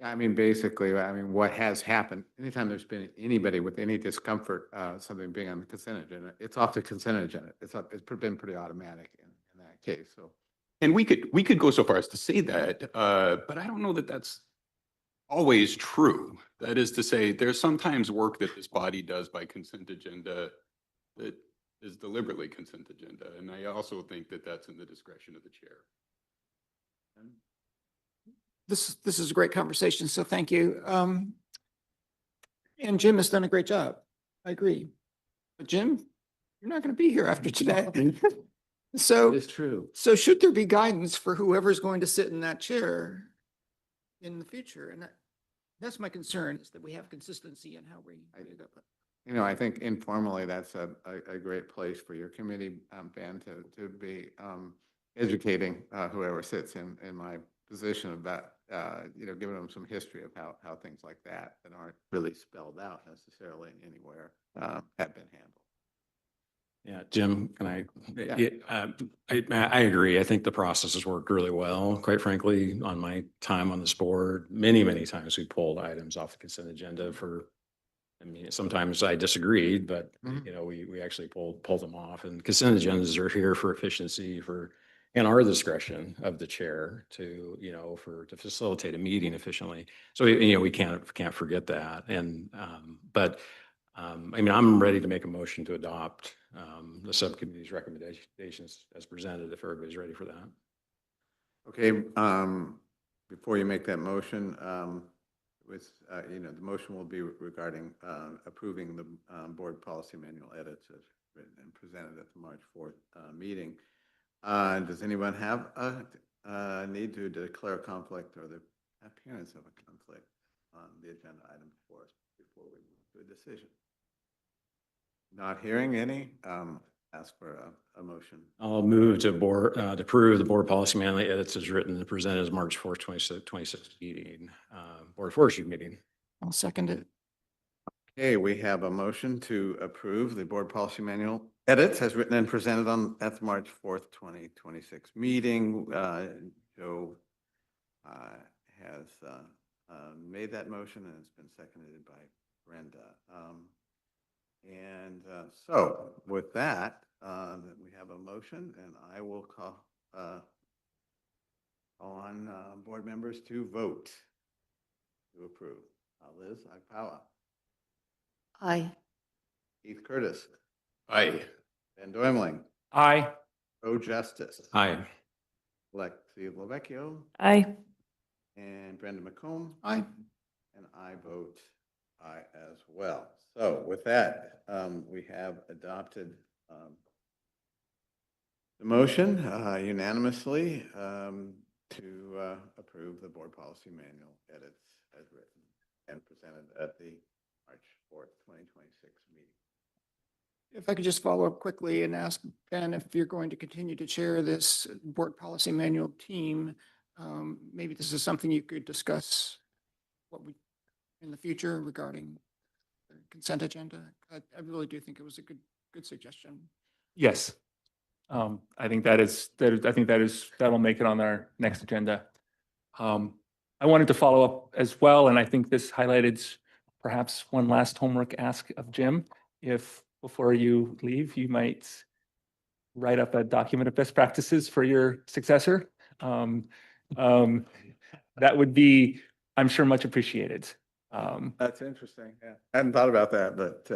I mean, basically, I mean, what has happened, anytime there's been anybody with any discomfort, something being on the consent agenda, it's off the consent agenda. It's been pretty automatic in that case, so. And we could go so far as to say that, but I don't know that that's always true. That is to say, there's sometimes work that this body does by consent agenda that is deliberately consent agenda. And I also think that that's in the discretion of the chair. This is a great conversation, so thank you. And Jim has done a great job. I agree. But Jim, you're not going to be here after today. So It's true. So should there be guidance for whoever's going to sit in that chair in the future? And that's my concern, is that we have consistency in how we do that. You know, I think informally, that's a great place for your committee, Ben, to be educating whoever sits in my position about, you know, giving them some history of how things like that aren't really spelled out necessarily anywhere have been handled. Yeah, Jim, can I? Yeah. I agree. I think the process has worked really well. Quite frankly, on my time on this board, many times we pulled items off the consent agenda for, I mean, sometimes I disagreed, but you know, we actually pulled them off, and consent agendas are here for efficiency, and our discretion of the chair to, you know, to facilitate a meeting efficiently. So, you know, we can't forget that. And, I mean, I'm ready to make a motion to adopt the subcommittee's recommendations as presented, if everybody's ready for that. Okay, before you make that motion, you know, the motion will be regarding approving the board policy manual edits as written and presented at the March 4th meeting. Does anyone have a need to declare a conflict or the appearance of a conflict on the agenda item for us before we move to a decision? Not hearing any, ask for a motion. I'll move to approve the board policy manual edits as written and presented as March 4th, 2026 meeting, Board of Forestry meeting. I'll second it. Okay, we have a motion to approve the board policy manual edits as written and presented at the March 4th, 2026 meeting. Joe has made that motion, and it's been seconded by Brenda. So with that, we have a motion, and I will call on board members to vote to approve. Liz Agpawa. Aye. Keith Curtis. Aye. Ben Doimling. Aye. Joe Justice. Aye. Lexi Lovecchio. Aye. And Brenda McComb. Aye. And I vote aye as well. So with that, we have adopted the motion unanimously to approve the board policy manual edits as written and presented at the March 4th, 2026 meeting. If I could just follow up quickly and ask Ben if you're going to continue to chair this board policy manual team, maybe this is something you could discuss in the future regarding the consent agenda. I really do think it was a good suggestion. Yes. I think that'll make it on our next agenda. I wanted to follow up as well, and I think this highlighted perhaps one last homework ask of Jim. If before you leave, you might write up a document of best practices for your successor. That would be, I'm sure, much appreciated. That's interesting. Yeah, I hadn't thought about that, but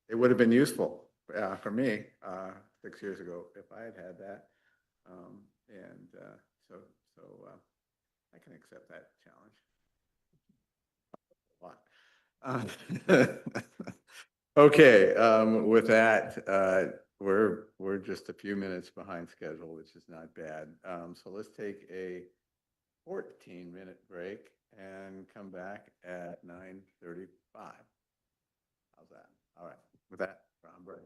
it would have been useful for me 6 years ago if I had had that, so I can accept that challenge. Okay, with that, we're just a few minutes behind schedule, which is not bad. So let's take a 14-minute break and come back at 9:35. How's that? All right. With that, Ron break.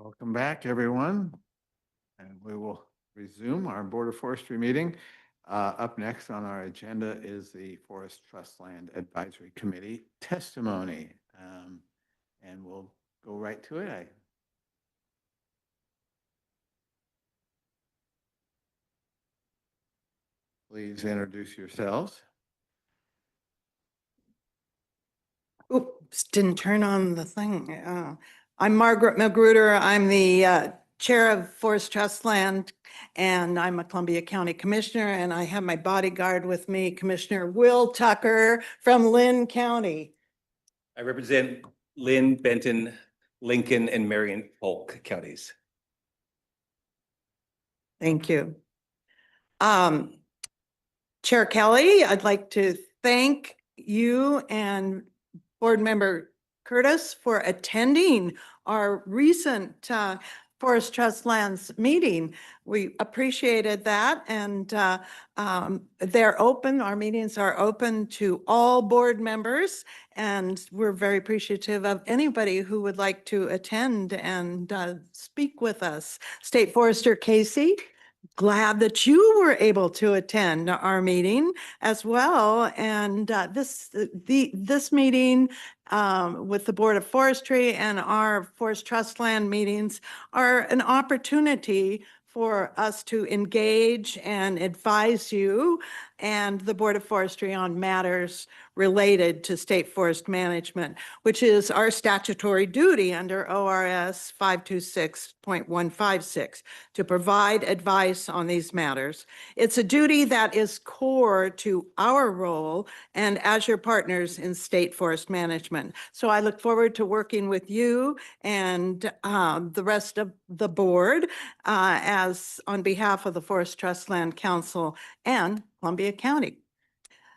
Welcome back, everyone. And we will resume our Board of Forestry meeting. Up next on our agenda is the Forest Trust Land Advisory Committee testimony. And we'll go right to it. Please introduce yourselves. Oops, didn't turn on the thing. I'm Margaret Magruder. I'm the Chair of Forest Trust Land, and I'm a Columbia County Commissioner, and I have my bodyguard with me, Commissioner Will Tucker from Lynn County. I represent Lynn, Benton, Lincoln, and Marion Polk counties. Thank you. Chair Kelly, I'd like to thank you and Board Member Curtis for attending our recent Forest Trust Lands meeting. We appreciated that, and they're open. Our meetings are open to all board members, and we're very appreciative of anybody who would like to attend and speak with us. State Forester Casey, glad that you were able to attend our meeting as well. And this meeting with the Board of Forestry and our Forest Trust Land meetings are an opportunity for us to engage and advise you and the Board of Forestry on matters related to state forest management, which is our statutory duty under ORS 526.156 to provide advice on these matters. It's a duty that is core to our role and as your partners in state forest management. So I look forward to working with you and the rest of the board as on behalf of the Forest Trust Land Council and Columbia County.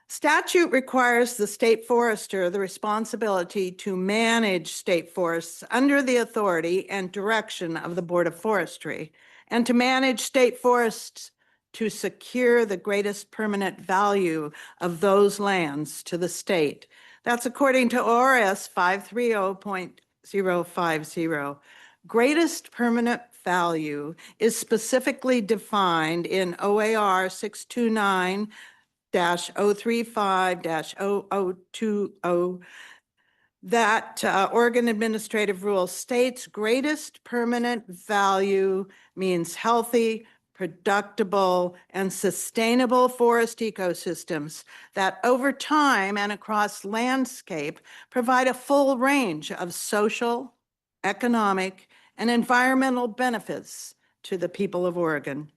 Statute requires the state forester the responsibility to manage state forests under the authority and direction of the Board of Forestry, and to manage state forests to secure the greatest permanent value of those lands to the state. That's according to ORS 530.050. Greatest permanent value is specifically defined in OAR 629-035-0020. That Oregon Administrative Rule states greatest permanent value means healthy, productible, and sustainable forest ecosystems that over time and across landscape provide a full range of social, economic, and environmental benefits to the people of Oregon.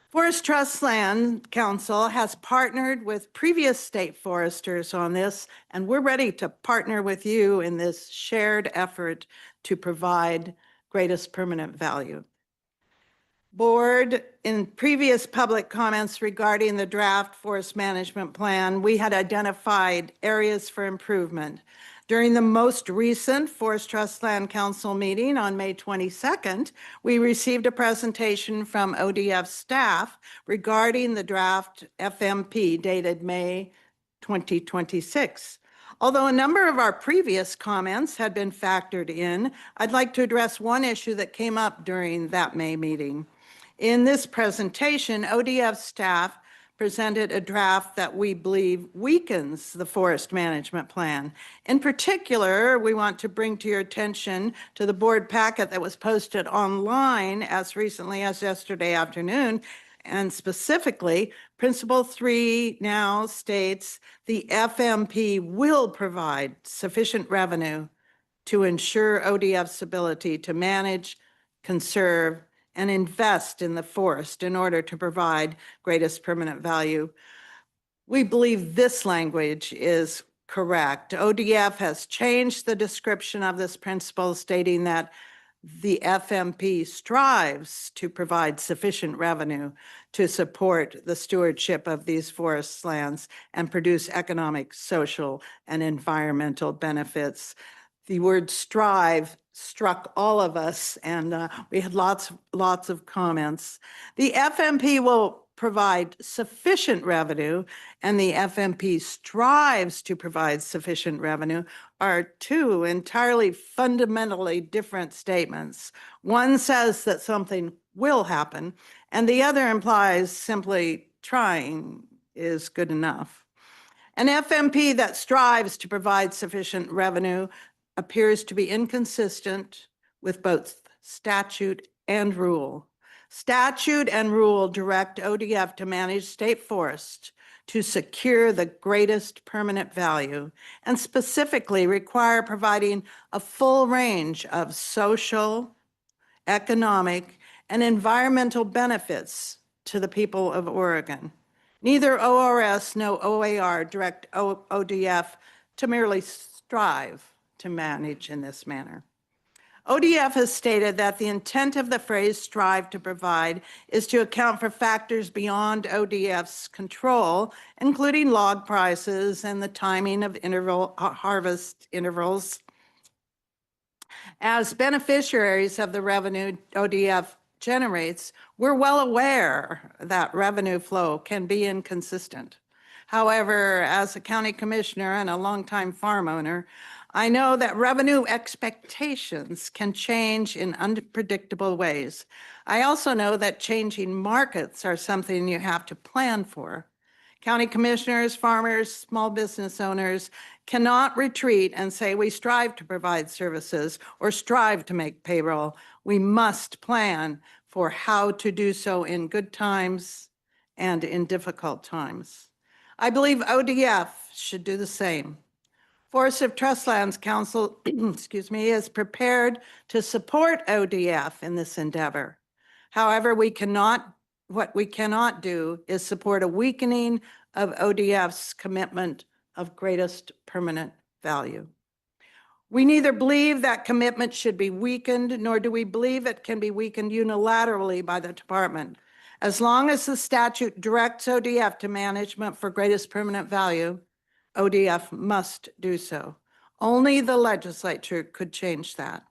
Forest Trust Land Council has partnered with previous state foresters on this, and we're ready to partner with you in this shared effort to provide greatest permanent value. Board, in previous public comments regarding the draft forest management plan, we had identified areas for improvement. During the most recent Forest Trust Land Council meeting on May 22nd, we received a presentation from ODF staff regarding the draft FMP dated May 2026. Although a number of our previous comments had been factored in, I'd like to address one issue that came up during that May meeting. In this presentation, ODF staff presented a draft that we believe weakens the forest management plan. In particular, we want to bring to your attention to the board packet that was posted online as recently as yesterday afternoon. And specifically, Principle 3 now states the FMP will provide sufficient revenue to ensure ODF's ability to manage, conserve, and invest in the forest in order to provide greatest permanent value. We believe this language is correct. ODF has changed the description of this principle, stating that the FMP strives to provide sufficient revenue to support the stewardship of these forest lands and produce economic, social, and environmental benefits. The word strive struck all of us, and we had lots of comments. The FMP will provide sufficient revenue and the FMP strives to provide sufficient revenue are two entirely fundamentally different statements. One says that something will happen, and the other implies simply trying is good enough. An FMP that strives to provide sufficient revenue appears to be inconsistent with both statute and rule. Statute and rule direct ODF to manage state forests to secure the greatest permanent value, and specifically require providing a full range of social, economic, and environmental benefits to the people of Oregon. Neither ORS nor OAR direct ODF to merely strive to manage in this manner. ODF has stated that the intent of the phrase strive to provide is to account for factors beyond ODF's control, including log prices and the timing of harvest intervals. As beneficiaries of the revenue ODF generates, we're well aware that revenue flow can be inconsistent. However, as a county commissioner and a longtime farm owner, I know that revenue expectations can change in unpredictable ways. I also know that changing markets are something you have to plan for. County commissioners, farmers, small business owners cannot retreat and say we strive to provide services or strive to make payroll. We must plan for how to do so in good times and in difficult times. I believe ODF should do the same. Forest of Trustlands Council, is prepared to support ODF in this endeavor. However, what we cannot do is support a weakening of ODF's commitment of greatest permanent value. We neither believe that commitment should be weakened, nor do we believe it can be weakened unilaterally by the department. As long as the statute directs ODF to management for greatest permanent value, ODF must do so. Only the legislature could change that.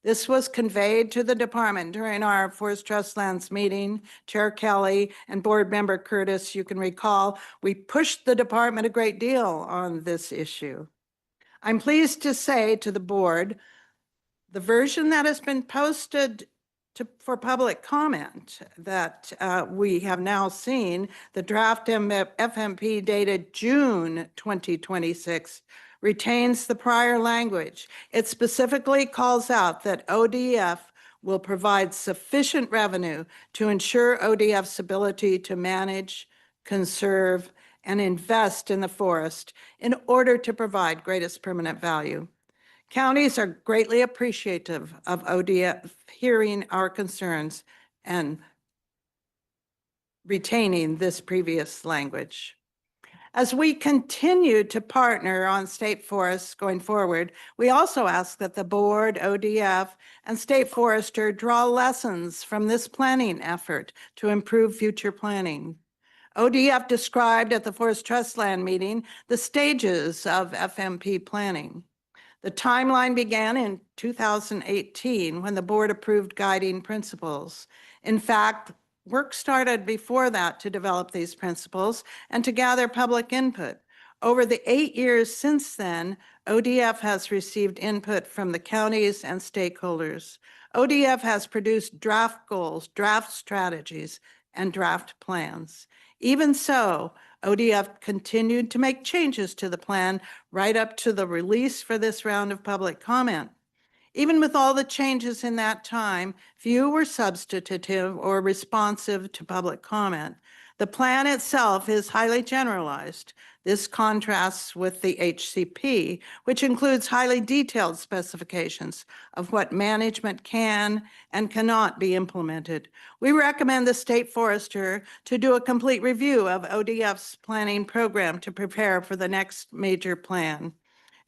This was conveyed to the department during our Forest Trustlands meeting. Chair Kelly and Board Member Curtis, you can recall, we pushed the department a great deal on this issue. I'm pleased to say to the board, the version that has been posted for public comment that we have now seen, the draft FMP dated June 2026, retains the prior language. It specifically calls out that ODF will provide sufficient revenue to ensure ODF's ability to manage, conserve, and invest in the forest in order to provide greatest permanent value. Counties are greatly appreciative of ODF hearing our concerns and retaining this previous language. As we continue to partner on state forests going forward, we also ask that the board, ODF, and state forester draw lessons from this planning effort to improve future planning. ODF described at the Forest Trust Land meeting the stages of FMP planning. The timeline began in 2018 when the board approved guiding principles. In fact, work started before that to develop these principles and to gather public input. Over the 8 years since then, ODF has received input from the counties and stakeholders. ODF has produced draft goals, draft strategies, and draft plans. Even so, ODF continued to make changes to the plan right up to the release for this round of public comment. Even with all the changes in that time, few were substantive or responsive to public comment. The plan itself is highly generalized. This contrasts with the HCP, which includes highly detailed specifications of what management can and cannot be implemented. We recommend the state forester to do a complete review of ODF's planning program to prepare for the next major plan.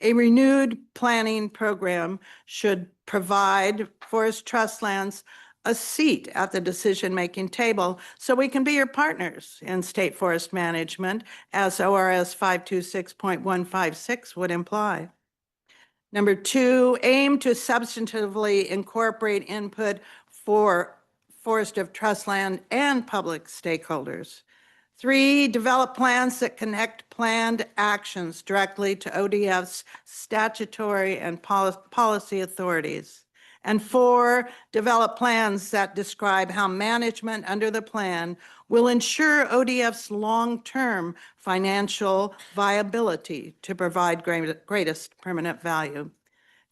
A renewed planning program should provide Forest Trust Lands a seat at the decision-making table so we can be your partners in state forest management, as ORS 526.156 would imply. Number 2, aim to substantively incorporate input forest of trust land and public stakeholders. 3, develop plans that connect planned actions directly to ODF's statutory and policy authorities. And 4, develop plans that describe how management under the plan will ensure ODF's long-term financial viability to provide greatest permanent value.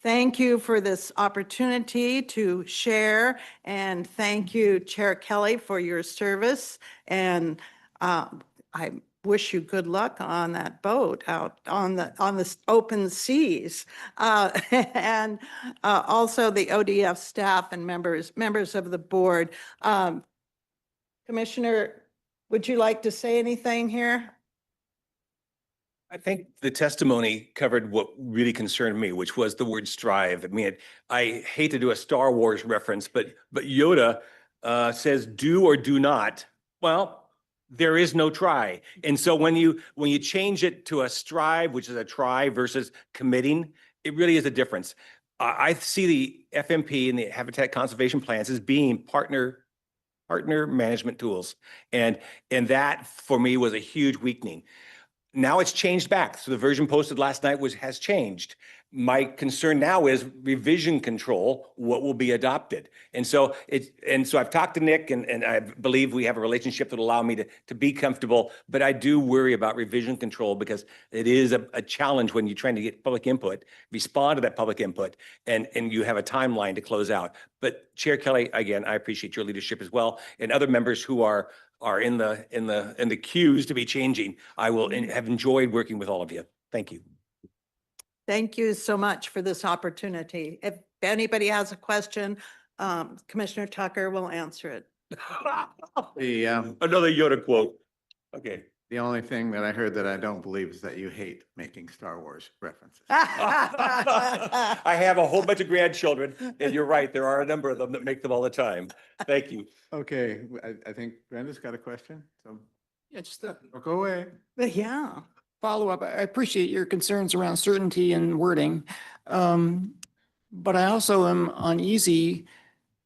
Thank you for this opportunity to share, and thank you, Chair Kelly, for your service. And I wish you good luck on that boat out on the open seas, and also the ODF staff and members of the board. Commissioner, would you like to say anything here? I think the testimony covered what really concerned me, which was the word strive. I mean, I hate to do a Star Wars reference, but Yoda says do or do not. Well, there is no try. And so when you change it to a strive, which is a try versus committing, it really is a difference. I see the FMP and the habitat conservation plans as being partner management tools. And that for me was a huge weakening. Now it's changed back. So the version posted last night has changed. My concern now is revision control, what will be adopted. And so I've talked to Nick, and I believe we have a relationship that will allow me to be comfortable, but I do worry about revision control because it is a challenge when you're trying to get public input, respond to that public input, and you have a timeline to close out. But Chair Kelly, again, I appreciate your leadership as well, and other members who are in the queues to be changing. I will have enjoyed working with all of you. Thank you. Thank you so much for this opportunity. If anybody has a question, Commissioner Tucker will answer it. Another Yoda quote. Okay. The only thing that I heard that I don't believe is that you hate making Star Wars references. I have a whole bunch of grandchildren, and you're right, there are a number of them that make them all the time. Thank you. Okay, I think Brenda's got a question. So Yeah, just go away. Yeah. follow up. I appreciate your concerns around certainty and wording. But I also am uneasy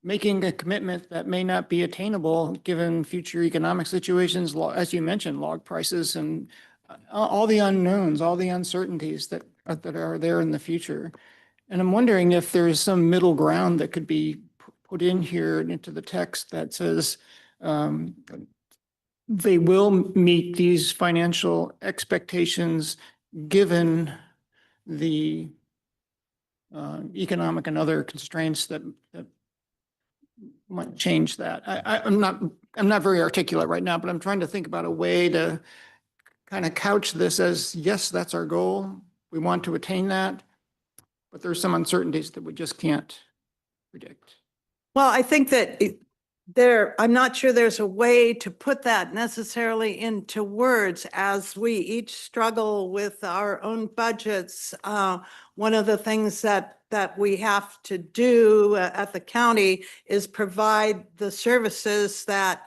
making a commitment that may not be attainable given future economic situations, as you mentioned, log prices and all the unknowns, all the uncertainties that are there in the future. And I'm wondering if there's some middle ground that could be put in here into the text that says they will meet these financial expectations given the economic and other constraints that might change that. I'm not very articulate right now, but I'm trying to think about a way to kind of couch this as, yes, that's our goal. We want to attain that, but there's some uncertainties that we just can't predict. Well, I think that I'm not sure there's a way to put that necessarily into words as we each struggle with our own budgets. One of the things that we have to do at the county is provide the services that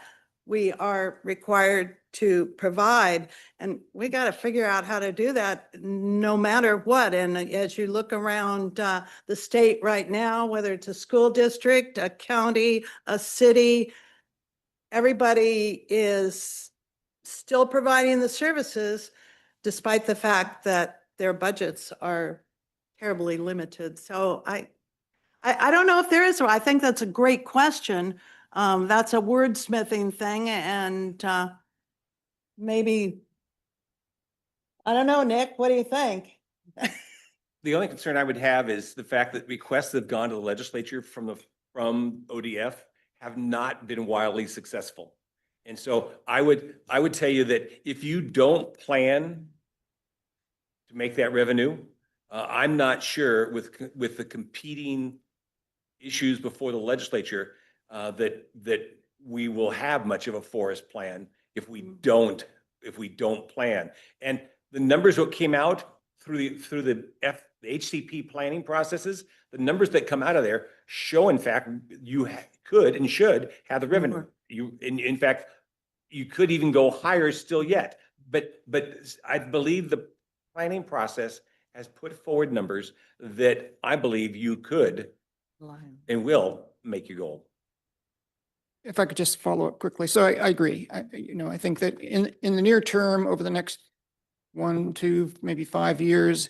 we are required to provide. And we got to figure out how to do that no matter what. And as you look around the state right now, whether it's a school district, a county, a city, everybody is still providing the services despite the fact that their budgets are terribly limited. So I don't know if there is. I think that's a great question. That's a wordsmithing thing, and maybe, I don't know, Nick, what do you think? The only concern I would have is the fact that requests that have gone to the legislature from ODF have not been wildly successful. And so I would tell you that if you don't plan to make that revenue, I'm not sure with the competing issues before the legislature that we will have much of a forest plan if we don't plan. And the numbers that came out through the HCP planning processes, the numbers that come out of there show, in fact, you could and should have the revenue. In fact, you could even go higher still yet. But I believe the planning process has put forward numbers that I believe you could and will make your goal. If I could just follow up quickly. So I agree. I think that in the near term, over the next 1, 2, maybe 5 years,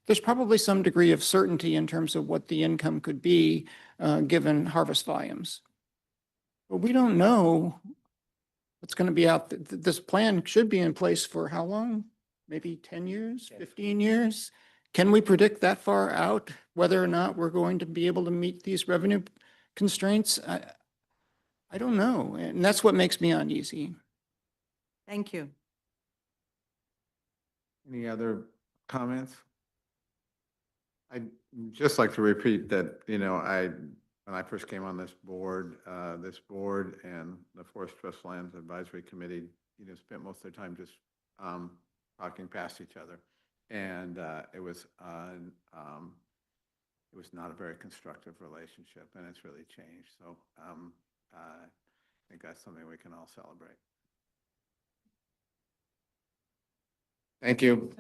there's probably some degree of certainty in terms of what the income could be, given harvest volumes. But we don't know what's going to be out. This plan should be in place for how long? Maybe 10 years, 15 years? Can we predict that far out whether or not we're going to be able to meet these revenue constraints? I don't know. And that's what makes me uneasy. Thank you. Any other comments? I'd just like to repeat that, when I first came on this board and the Forest Trust Lands Advisory Committee, spent most of their time just talking past each other. And it was not a very constructive relationship, and it's really changed. So I think that's something we can all celebrate. Thank you.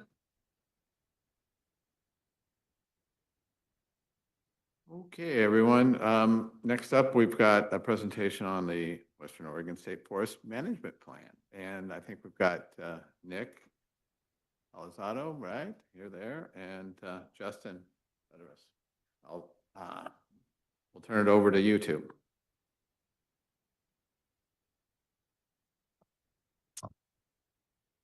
Okay, everyone. Next up, we've got a presentation on the Western Oregon State Forest Management Plan. And I think we've got Nick Alizado, right? You're there. And Justin. We'll turn it over to you two.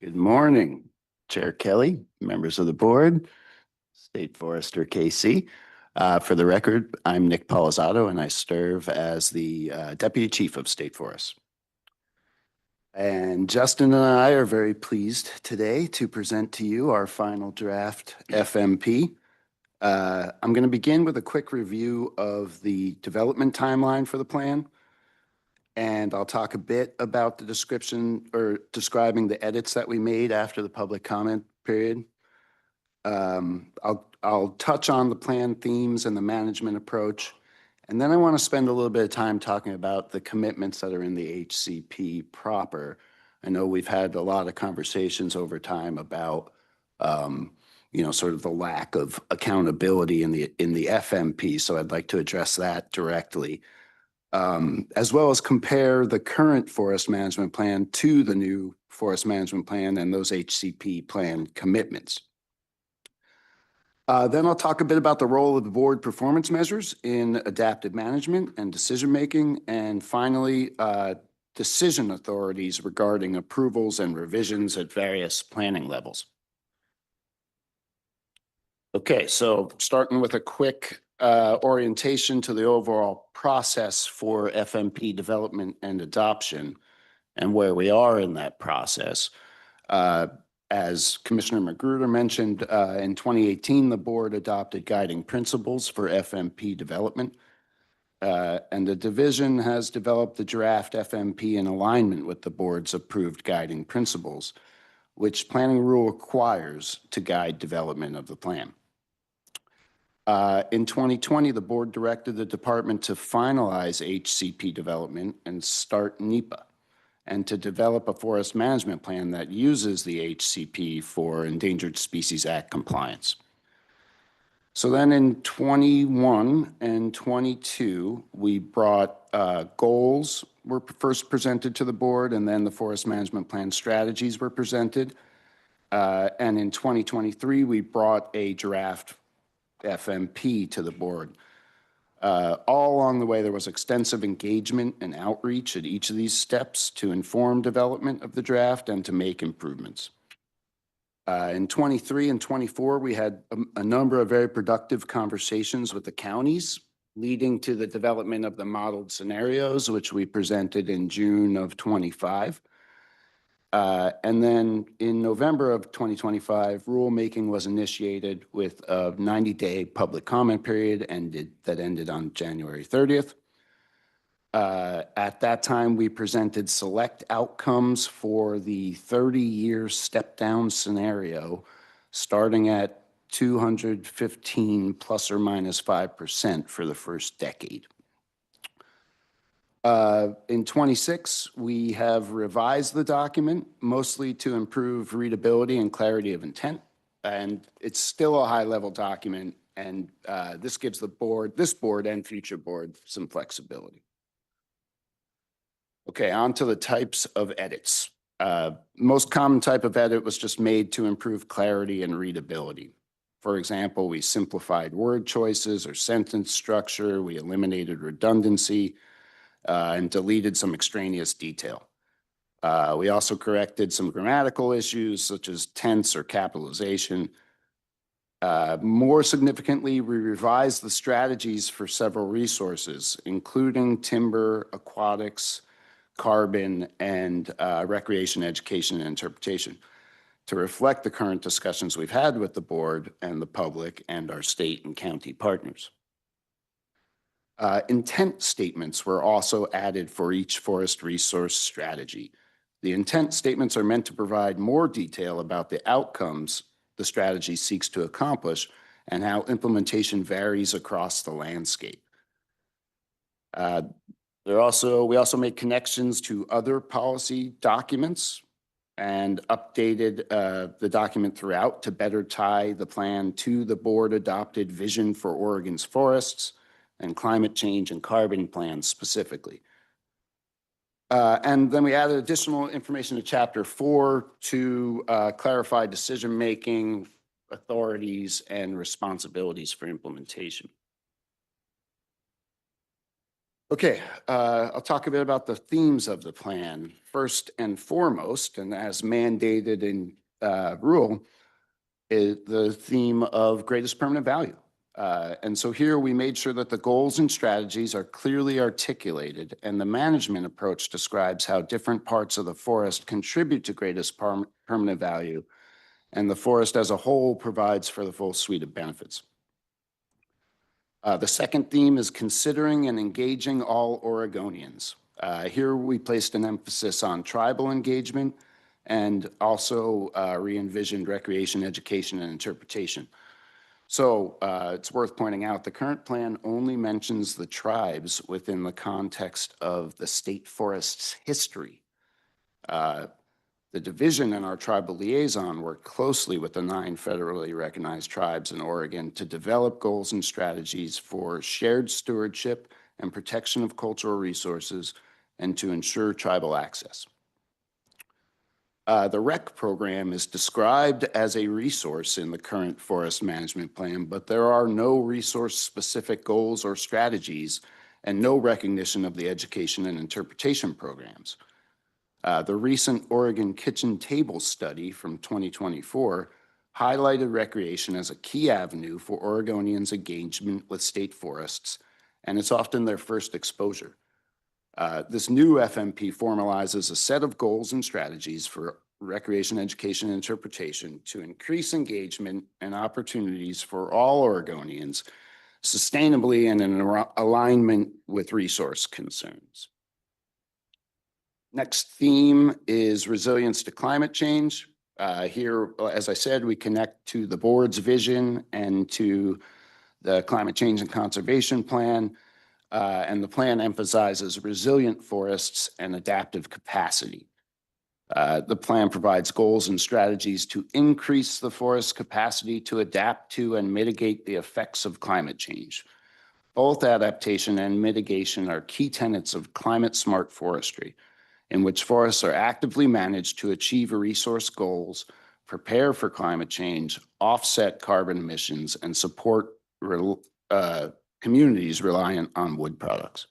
Good morning, Chair Kelly, members of the board, State Forester KC. For the record, I'm Nick Palisato, and I serve as the Deputy Chief of State Forests. And Justin and I are very pleased today to present to you our final draft FMP. I'm going to begin with a quick review of the development timeline for the plan. And I'll talk a bit about the description or describing the edits that we made after the public comment period. I'll touch on the plan themes and the management approach. And then I want to spend a little bit of time talking about the commitments that are in the HCP proper. I know we've had a lot of conversations over time about, sort of the lack of accountability in the FMP. So I'd like to address that directly. As well as compare the current forest management plan to the new forest management plan and those HCP plan commitments. Then I'll talk a bit about the role of the board performance measures in adaptive management and decision-making. And finally, decision authorities regarding approvals and revisions at various planning levels. Okay, so starting with a quick orientation to the overall process for FMP development and adoption and where we are in that process. As Commissioner Magruder mentioned, in 2018, the board adopted guiding principles for FMP development. And the division has developed the draft FMP in alignment with the board's approved guiding principles, which planning rule requires to guide development of the plan. In 2020, the board directed the department to finalize HCP development and start NEPA, and to develop a forest management plan that uses the HCP for Endangered Species Act compliance. So then in 21 and 22, we brought goals were first presented to the board, and then the forest management plan strategies were presented. And in 2023, we brought a draft FMP to the board. All along the way, there was extensive engagement and outreach at each of these steps to inform development of the draft and to make improvements. In 23 and 24, we had a number of very productive conversations with the counties, leading to the development of the modeled scenarios, which we presented in June of 25. And then in November of 2025, rulemaking was initiated with a 90-day public comment period that ended on January 30th. At that time, we presented select outcomes for the 30-year step-down scenario, starting at 215 plus or minus 5% for the first decade. In 26, we have revised the document mostly to improve readability and clarity of intent. And it's still a high-level document, and this gives this board and future board some flexibility. Okay, on to the types of edits. Most common type of edit was just made to improve clarity and readability. For example, we simplified word choices or sentence structure, we eliminated redundancy, and deleted some extraneous detail. We also corrected some grammatical issues such as tense or capitalization. More significantly, we revised the strategies for several resources, including timber, aquatics, carbon, and recreation, education, and interpretation, to reflect the current discussions we've had with the board and the public and our state and county partners. Intent statements were also added for each forest resource strategy. The intent statements are meant to provide more detail about the outcomes the strategy seeks to accomplish and how implementation varies across the landscape. We also made connections to other policy documents and updated the document throughout to better tie the plan to the board adopted vision for Oregon's forests and climate change and carbon plans specifically. And then we added additional information to Chapter 4 to clarify decision-making authorities and responsibilities for implementation. Okay, I'll talk a bit about the themes of the plan. First and foremost, and as mandated in rule, is the theme of greatest permanent value. And so here we made sure that the goals and strategies are clearly articulated, and the management approach describes how different parts of the forest contribute to greatest permanent value, and the forest as a whole provides for the full suite of benefits. The second theme is considering and engaging all Oregonians. Here we placed an emphasis on tribal engagement and also re-envisioned recreation, education, and interpretation. So it's worth pointing out the current plan only mentions the tribes within the context of the state forest's history. The division and our tribal liaison worked closely with the 9 federally recognized tribes in Oregon to develop goals and strategies for shared stewardship and protection of cultural resources and to ensure tribal access. The REC program is described as a resource in the current forest management plan, but there are no resource-specific goals or strategies and no recognition of the education and interpretation programs. The recent Oregon Kitchen Table study from 2024 highlighted recreation as a key avenue for Oregonians' engagement with state forests, and it's often their first exposure. This new FMP formalizes a set of goals and strategies for recreation, education, and interpretation to increase engagement and opportunities for all Oregonians sustainably and in alignment with resource concerns. Next theme is resilience to climate change. Here, as I said, we connect to the board's vision and to the climate change and conservation plan. And the plan emphasizes resilient forests and adaptive capacity. The plan provides goals and strategies to increase the forest's capacity to adapt to and mitigate the effects of climate change. Both adaptation and mitigation are key tenets of climate-smart forestry, in which forests are actively managed to achieve resource goals, prepare for climate change, offset carbon emissions, and support communities reliant on wood products.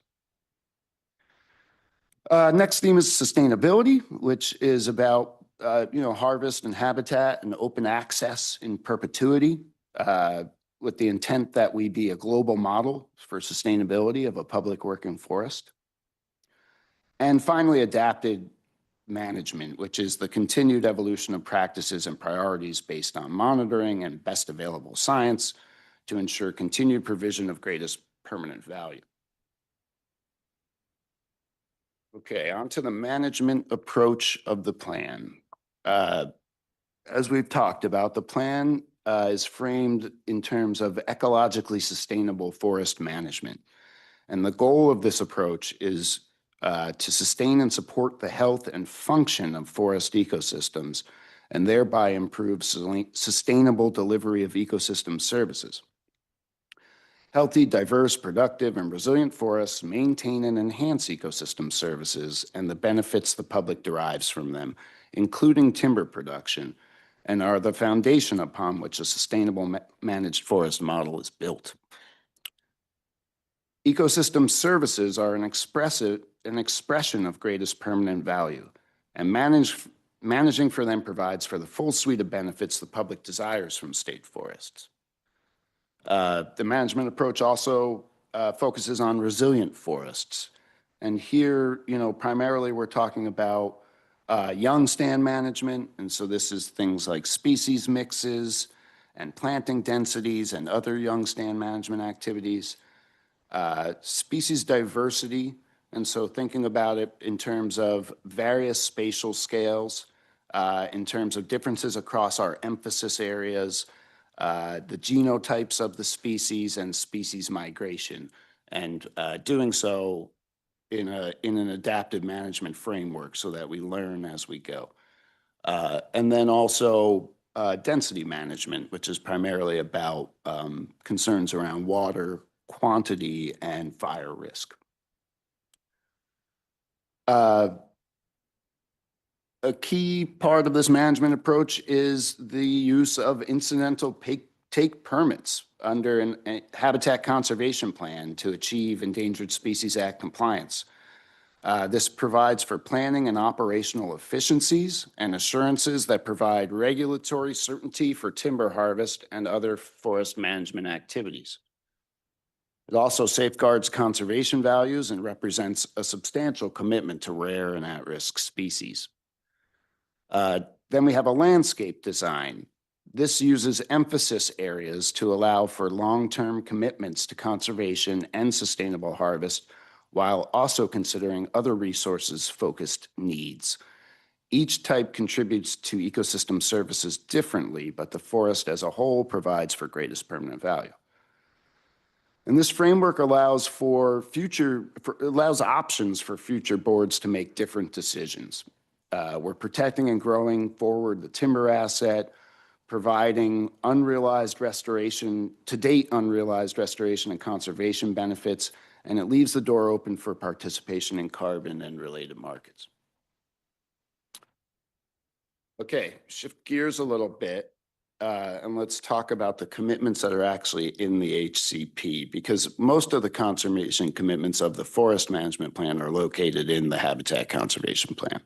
Next theme is sustainability, which is about harvest and habitat and open access in perpetuity, with the intent that we be a global model for sustainability of a public working forest. And finally, adapted management, which is the continued evolution of practices and priorities based on monitoring and best available science to ensure continued provision of greatest permanent value. Okay, on to the management approach of the plan. As we've talked about, the plan is framed in terms of ecologically sustainable forest management. And the goal of this approach is to sustain and support the health and function of forest ecosystems and thereby improve sustainable delivery of ecosystem services. Healthy, diverse, productive, and resilient forests maintain and enhance ecosystem services and the benefits the public derives from them, including timber production, and are the foundation upon which a sustainable managed forest model is built. Ecosystem services are an expression of greatest permanent value, and managing for them provides for the full suite of benefits the public desires from state forests. The management approach also focuses on resilient forests. And here, primarily we're talking about young stand management. And so this is things like species mixes and planting densities and other young stand management activities. Species diversity. And so thinking about it in terms of various spatial scales, in terms of differences across our emphasis areas, the genotypes of the species and species migration, and doing so in an adaptive management framework so that we learn as we go. And then also density management, which is primarily about concerns around water quantity and fire risk. A key part of this management approach is the use of incidental take permits under a habitat conservation plan to achieve Endangered Species Act compliance. This provides for planning and operational efficiencies and assurances that provide regulatory certainty for timber harvest and other forest management activities. It also safeguards conservation values and represents a substantial commitment to rare and at-risk species. Then we have a landscape design. This uses emphasis areas to allow for long-term commitments to conservation and sustainable harvest, while also considering other resources-focused needs. Each type contributes to ecosystem services differently, but the forest as a whole provides for greatest permanent value. And this framework allows options for future boards to make different decisions. We're protecting and growing forward the timber asset, providing unrealized restoration, to date unrealized restoration and conservation benefits, and it leaves the door open for participation in carbon and related markets. Okay, shift gears a little bit, and let's talk about the commitments that are actually in the HCP, because most of the conservation commitments of the Forest Management Plan are located in the Habitat Conservation Plan.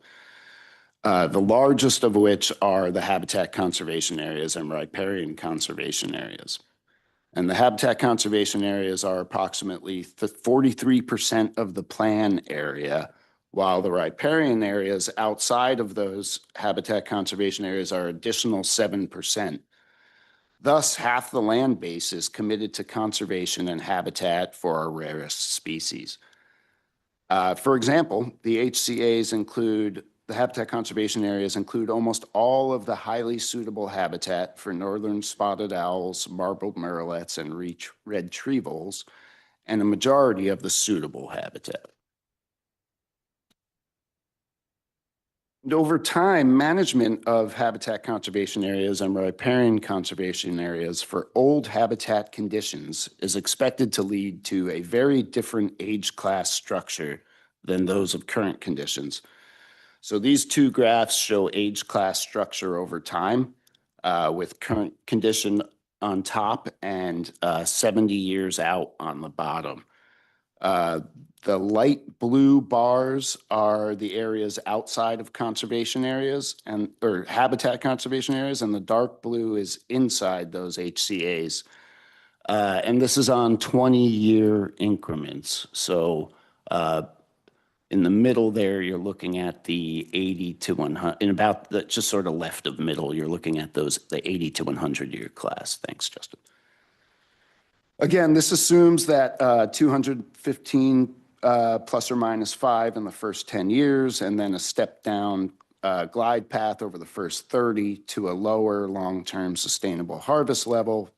The largest of which are the habitat conservation areas and riparian conservation areas. And the habitat conservation areas are approximately 43% of the plan area, while the riparian areas outside of those habitat conservation areas are additional 7%. Thus, half the land base is committed to conservation and habitat for our rarest species. For example, the habitat conservation areas include almost all of the highly suitable habitat for northern spotted owls, marbled murrelets, and red tree voles, and a majority of the suitable habitat. And over time, management of habitat conservation areas and riparian conservation areas for old habitat conditions is expected to lead to a very different age class structure than those of current conditions. So these two graphs show age class structure over time, with current condition on top and 70 years out on the bottom. The light blue bars are the areas outside of conservation areas or habitat conservation areas, and the dark blue is inside those HCAs. And this is on 20-year increments. So in the middle there, you're looking at the 80 to 100, and about just sort of left of middle, you're looking at the 80 to 100-year class. Thanks, Justin. Again, this assumes that 215 plus or minus 5 in the first 10 years, and then a step down glide path over the first 30 to a lower long-term sustainable harvest level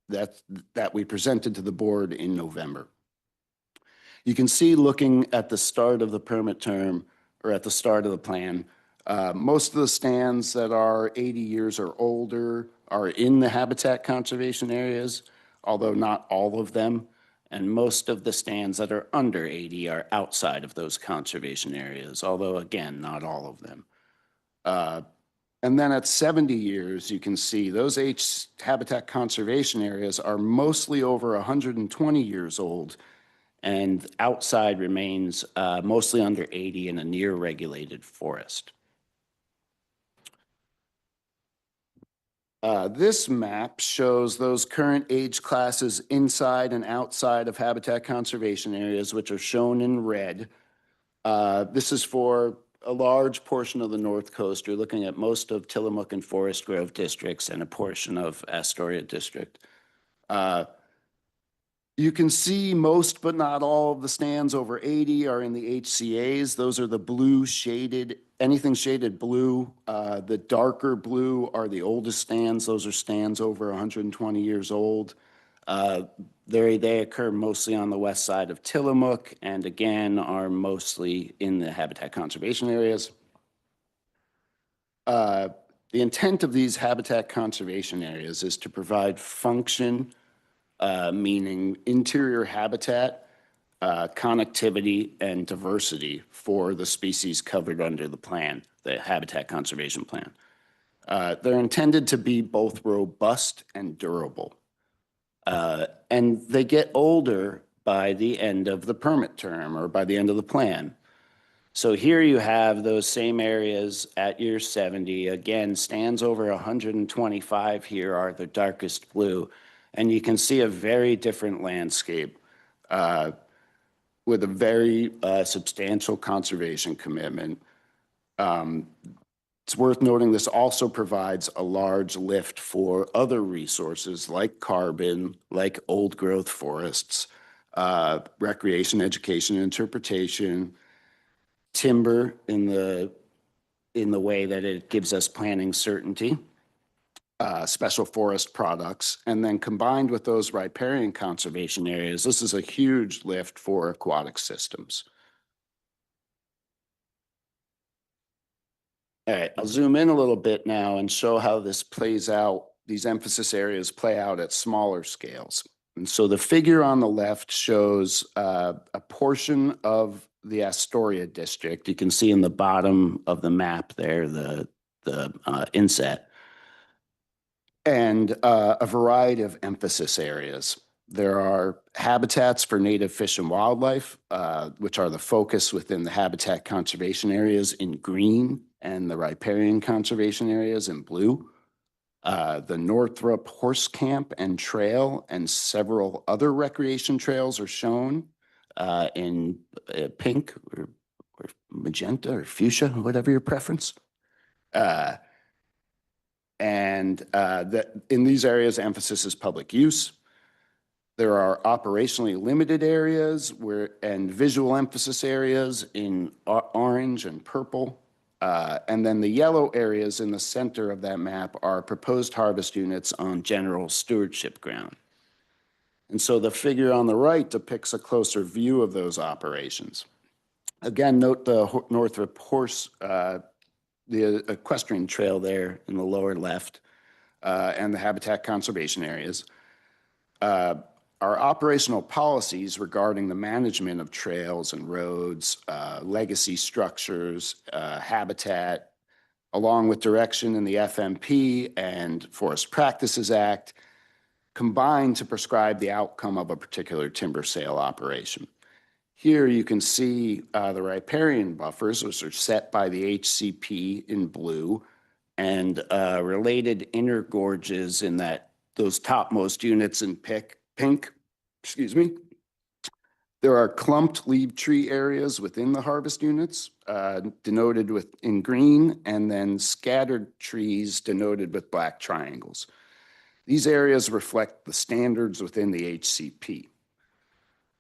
that we presented to the board in November. You can see, looking at the start of the permit term or at the start of the plan, most of the stands that are 80 years or older are in the habitat conservation areas, although not all of them. And most of the stands that are under 80 are outside of those conservation areas, although again, not all of them. And then at 70 years, you can see those habitat conservation areas are mostly over 120 years old, and outside remains mostly under 80 in a near regulated forest. This map shows those current age classes inside and outside of habitat conservation areas, which are shown in red. This is for a large portion of the North Coast. You're looking at most of Tillamook and Forest Grove districts and a portion of Astoria district. You can see most, but not all of the stands over 80 are in the HCAs. Those are the blue shaded, anything shaded blue. The darker blue are the oldest stands. Those are stands over 120 years old. They occur mostly on the west side of Tillamook and again are mostly in the habitat conservation areas. The intent of these habitat conservation areas is to provide function, meaning interior habitat, connectivity, and diversity for the species covered under the plan, the Habitat Conservation Plan. They're intended to be both robust and durable. And they get older by the end of the permit term or by the end of the plan. So here you have those same areas at year 70. Again, stands over 125 here are the darkest blue. And you can see a very different landscape with a very substantial conservation commitment. It's worth noting this also provides a large lift for other resources like carbon, like old growth forests, recreation, education, interpretation, timber in the way that it gives us planning certainty, special forest products, and then combined with those riparian conservation areas, this is a huge lift for aquatic systems. All right, I'll zoom in a little bit now and show how this plays out. These emphasis areas play out at smaller scales. And so the figure on the left shows a portion of the Astoria district. You can see in the bottom of the map there, the inset, and a variety of emphasis areas. There are habitats for native fish and wildlife, which are the focus within the habitat conservation areas in green and the riparian conservation areas in blue. The Northrop Horse Camp and Trail and several other recreation trails are shown in pink or magenta or fuchsia, whatever your preference. In these areas, emphasis is public use. There are operationally limited areas and visual emphasis areas in orange and purple. And then the yellow areas in the center of that map are proposed harvest units on general stewardship ground. And so the figure on the right depicts a closer view of those operations. Again, note the Northrop Horse, the equestrian trail there in the lower left, and the habitat conservation areas. Our operational policies regarding the management of trails and roads, legacy structures, habitat, along with direction in the FMP and Forest Practices Act, combine to prescribe the outcome of a particular timber sale operation. Here you can see the riparian buffers, which are set by the HCP in blue, and related inner gorges in those topmost units in pink, excuse me. There are clumped leaf tree areas within the harvest units, denoted in green, and then scattered trees denoted with black triangles. These areas reflect the standards within the HCP.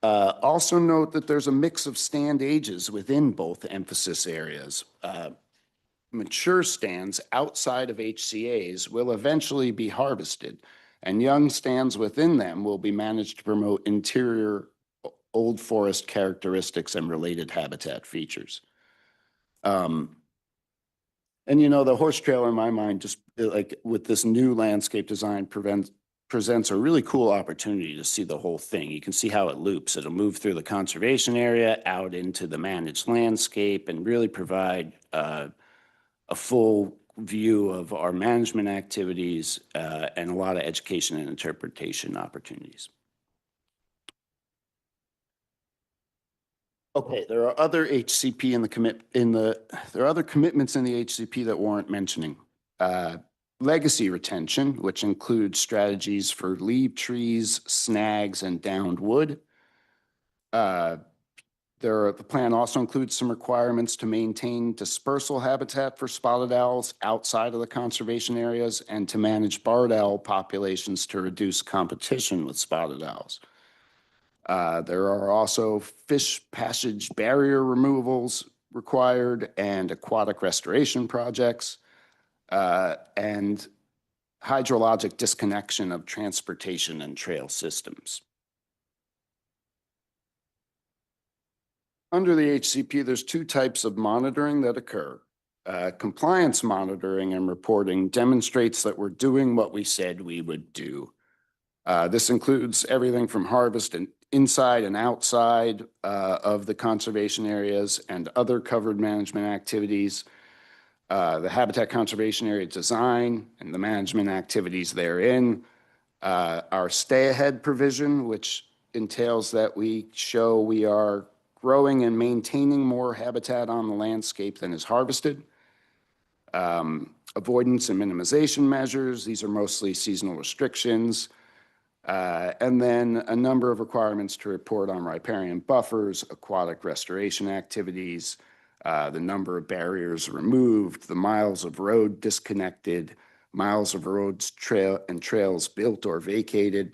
Also note that there's a mix of stand ages within both emphasis areas. Mature stands outside of HCAs will eventually be harvested, and young stands within them will be managed to promote interior old forest characteristics and related habitat features. And the horse trail in my mind, just like with this new landscape design, presents a really cool opportunity to see the whole thing. You can see how it loops. It'll move through the conservation area out into the managed landscape and really provide a full view of our management activities and a lot of education and interpretation opportunities. Okay, there are other HCP there are other commitments in the HCP that warrant mentioning. Legacy retention, which includes strategies for leave trees, snags, and downed wood. The plan also includes some requirements to maintain dispersal habitat for spotted owls outside of the conservation areas and to manage barred owl populations to reduce competition with spotted owls. There are also fish passage barrier removals required and aquatic restoration projects and hydrologic disconnection of transportation and trail systems. Under the HCP, there's two types of monitoring that occur. Compliance monitoring and reporting demonstrates that we're doing what we said we would do. This includes everything from harvest and inside and outside of the conservation areas and other covered management activities, the habitat conservation area design and the management activities therein, our stay ahead provision, which entails that we show we are growing and maintaining more habitat on the landscape than is harvested. Avoidance and minimization measures, these are mostly seasonal restrictions. And then a number of requirements to report on riparian buffers, aquatic restoration activities, the number of barriers removed, the miles of road disconnected, miles of roads trails built or vacated.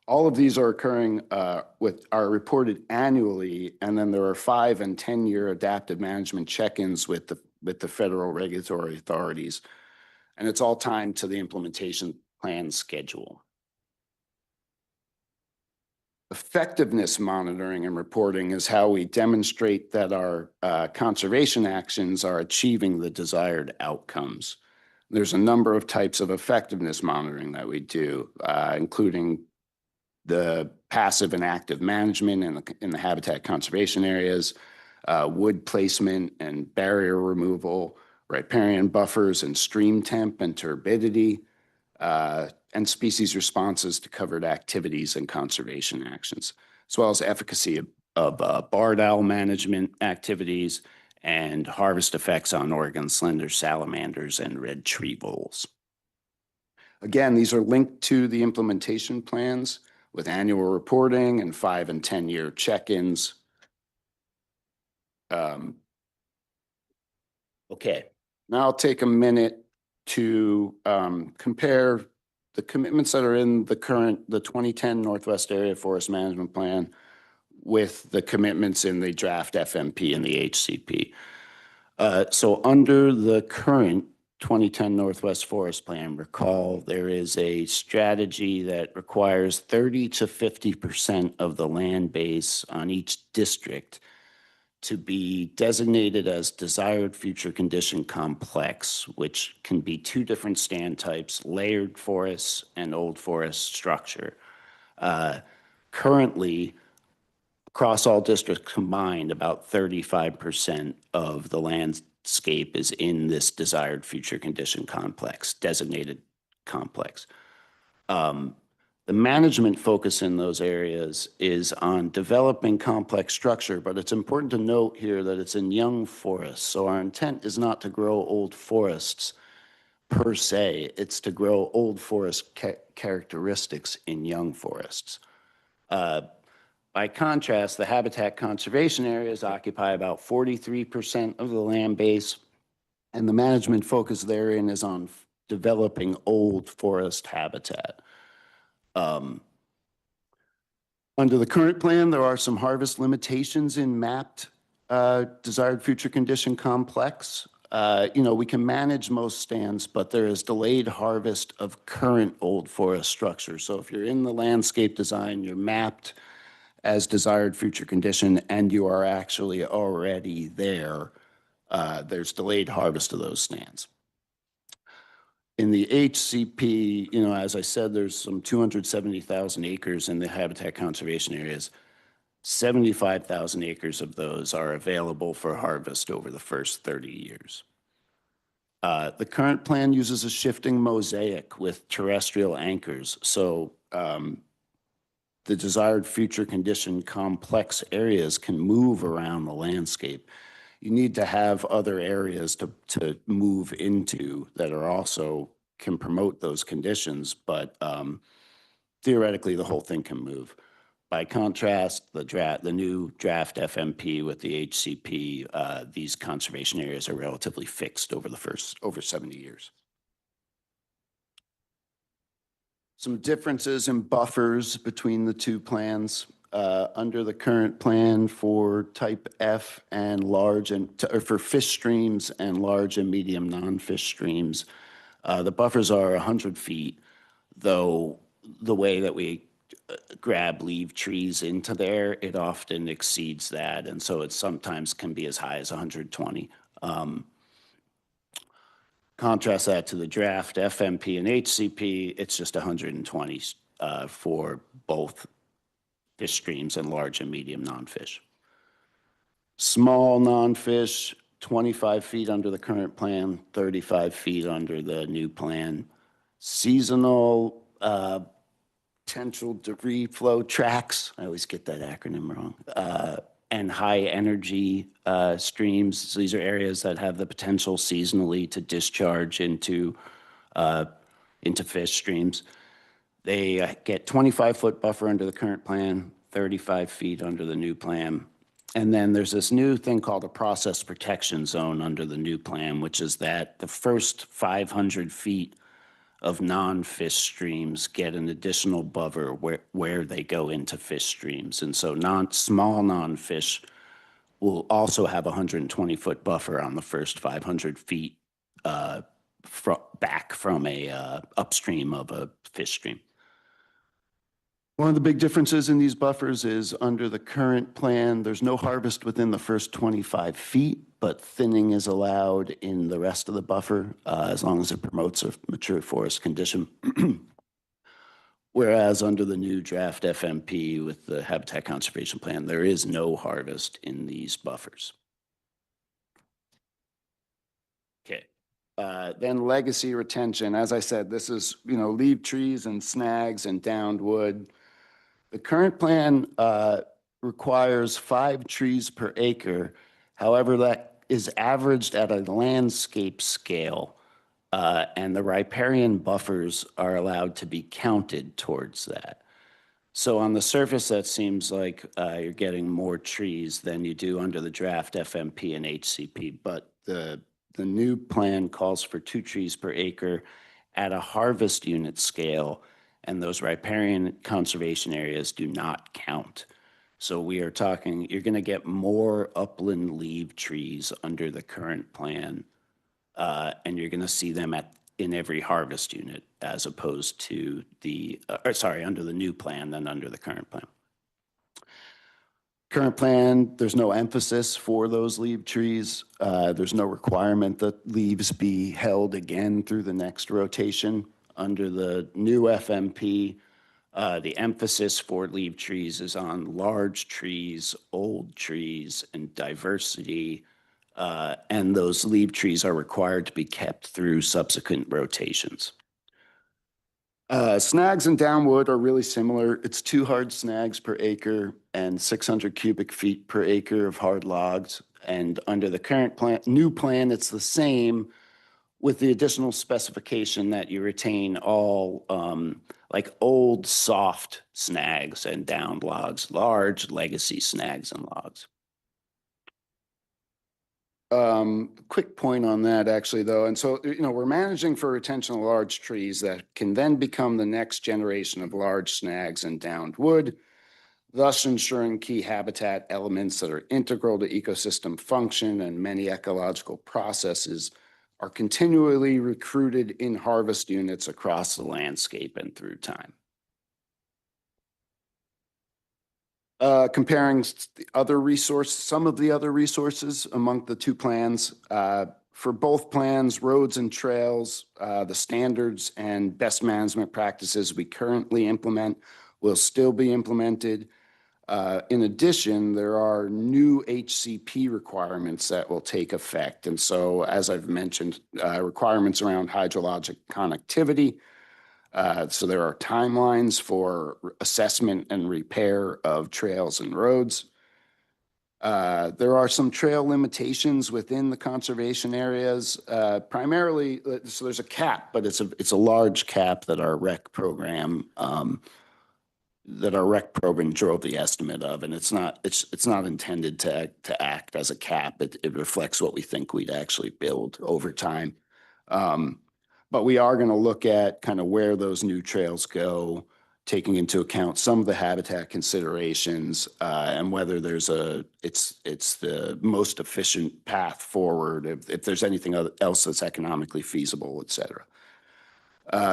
All of these are occurring are reported annually, and then there are 5- and 10-year adaptive management check-ins with the federal regulatory authorities, and it's all timed to the implementation plan schedule. Effectiveness monitoring and reporting is how we demonstrate that our conservation actions are achieving the desired outcomes. There's a number of types of effectiveness monitoring that we do, including the passive and active management in the habitat conservation areas, wood placement and barrier removal, riparian buffers and stream temp and turbidity, and species responses to covered activities and conservation actions, as well as efficacy of barred owl management activities and harvest effects on Oregon slender salamanders and red tree voles. Again, these are linked to the implementation plans with annual reporting and 5- and 10-year check-ins. Okay, now I'll take a minute to compare the commitments that are in the 2010 Northwest Area Forest Management Plan with the commitments in the draft FMP and the HCP. So under the current 2010 Northwest Forest Plan, recall there is a strategy that requires 30 to 50% of the land base on each district to be designated as desired future condition complex, which can be two different stand types, layered forests and old forest structure. Currently, across all districts combined, about 35% of the landscape is in this desired future condition complex, designated complex. The management focus in those areas is on developing complex structure, but it's important to note here that it's in young forests. So our intent is not to grow old forests per se, it's to grow old forest characteristics in young forests. By contrast, the habitat conservation areas occupy about 43% of the land base, and the management focus therein is on developing old forest habitat. Under the current plan, there are some harvest limitations in mapped desired future condition complex. We can manage most stands, but there is delayed harvest of current old forest structures. So if you're in the landscape design, you're mapped as desired future condition, and you are actually already there, there's delayed harvest of those stands. In the HCP, you know, as I said, there's some 270,000 acres in the habitat conservation areas. 75,000 acres of those are available for harvest over the first 30 years. The current plan uses a shifting mosaic with terrestrial anchors. So the desired future condition complex areas can move around the landscape. You need to have other areas to move into that are also can promote those conditions, but theoretically the whole thing can move. By contrast, the new draft FMP with the HCP, these conservation areas are relatively fixed over over 70 years. Some differences in buffers between the two plans. Under the current plan for type F and large or for fish streams and large and medium non-fish streams, the buffers are 100 feet, though the way that we leave trees into there, it often exceeds that. And so it sometimes can be as high as 120. Contrast that to the draft FMP and HCP, it's just 120 for both fish streams and large and medium non-fish. Small non-fish, 25 feet under the current plan, 35 feet under the new plan. Seasonal potential debris flow tracks, I always get that acronym wrong, and high energy streams. So these are areas that have the potential seasonally to discharge into fish streams. They get 25-foot buffer under the current plan, 35 feet under the new plan. And then there's this new thing called a process protection zone under the new plan, which is that the first 500 feet of non-fish streams get an additional buffer where they go into fish streams. And so small non-fish will also have a 120-foot buffer on the first 500 feet back from a upstream of a fish stream. One of the big differences in these buffers is under the current plan, there's no harvest within the first 25 feet, but thinning is allowed in the rest of the buffer as long as it promotes a mature forest condition. Whereas under the new draft FMP with the Habitat Conservation Plan, there is no harvest in these buffers. Okay. Then legacy retention. As I said, this is, leave trees and snags and downed wood. The current plan requires 5 trees per acre. However, that is averaged at a landscape scale, and the riparian buffers are allowed to be counted towards that. So on the surface, that seems like you're getting more trees than you do under the draft FMP and HCP, but the new plan calls for 2 trees per acre at a harvest unit scale, and those riparian conservation areas do not count. So we are talking, you're going to get more upland leaf trees under the current plan, and you're going to see them in every harvest unit as opposed to under the new plan than under the current plan. Current plan, there's no emphasis for those leaf trees. There's no requirement that leaves be held again through the next rotation. Under the new FMP, the emphasis for leaf trees is on large trees, old trees, and diversity. And those leaf trees are required to be kept through subsequent rotations. Snags and downwood are really similar. It's 2 hard snags per acre and 600 cubic feet per acre of hard logs. And under the current plan, new plan, it's the same with the additional specification that you retain all like old soft snags and downed logs, large legacy snags and logs. Quick point on that actually though. And so, we're managing for retention of large trees that can then become the next generation of large snags and downed wood, thus ensuring key habitat elements that are integral to ecosystem function and many ecological processes are continually recruited in harvest units across the landscape and through time. Comparing the other resources, some of the other resources among the two plans. For both plans, roads and trails, the standards and best management practices we currently implement will still be implemented. In addition, there are new HCP requirements that will take effect. And so, as I've mentioned, requirements around hydrologic connectivity. So there are timelines for assessment and repair of trails and roads. There are some trail limitations within the conservation areas, primarily, so there's a cap, but it's a large cap that our rec program drove the estimate of, and it's not intended to act as a cap. It reflects what we think we'd actually build over time. But we are going to look at kind of where those new trails go, taking into account some of the habitat considerations, and whether it's the most efficient path forward, if there's anything else that's economically feasible, et cetera.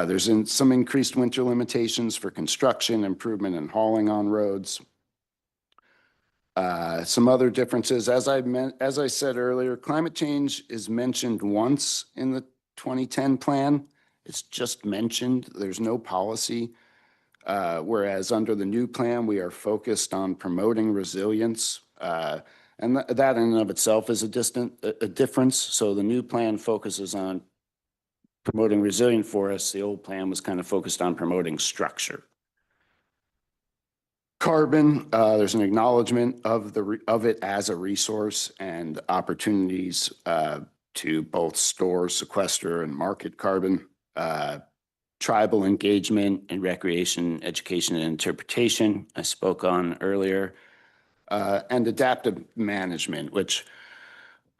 There's some increased winter limitations for construction, improvement, and hauling on roads. Some other differences, as I said earlier, climate change is mentioned once in the 2010 plan. It's just mentioned. There's no policy. Whereas under the new plan, we are focused on promoting resilience. And that in and of itself is a difference. So the new plan focuses on promoting resilient forests. The old plan was kind of focused on promoting structure. Carbon, there's an acknowledgement of it as a resource and opportunities to both store, sequester, and market carbon. Tribal engagement and recreation, education, and interpretation, I spoke on earlier. And adaptive management, which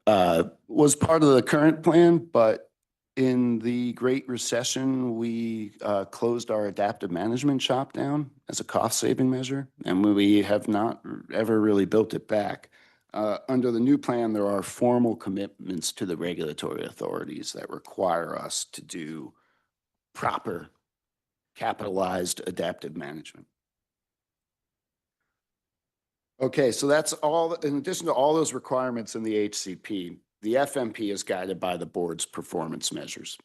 was part of the current plan, but in the Great Recession, we closed our adaptive management shop down as a cost-saving measure, and we have not ever really built it back. Under the new plan, there are formal commitments to the regulatory authorities that require us to do proper capitalized adaptive management. Okay, so that's all. In addition to all those requirements in the HCP, the FMP is guided by the board's performance measures.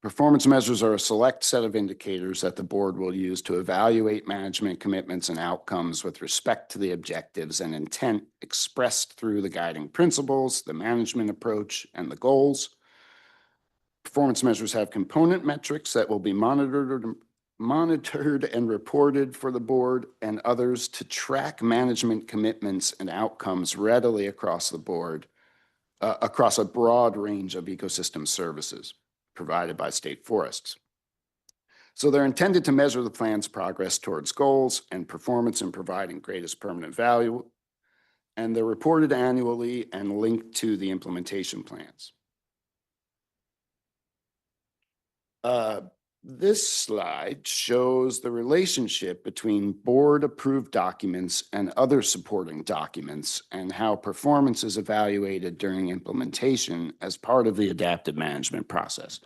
Performance measures are a select set of indicators that the board will use to evaluate management commitments and outcomes with respect to the objectives and intent expressed through the guiding principles, the management approach, and the goals. Performance measures have component metrics that will be monitored and reported for the board and others to track management commitments and outcomes readily across the board, across a broad range of ecosystem services provided by state forests. So they're intended to measure the plan's progress towards goals and performance in providing greatest permanent value, and they're reported annually and linked to the implementation plans. This slide shows the relationship between board-approved documents and other supporting documents and how performance is evaluated during implementation as part of the adaptive management process.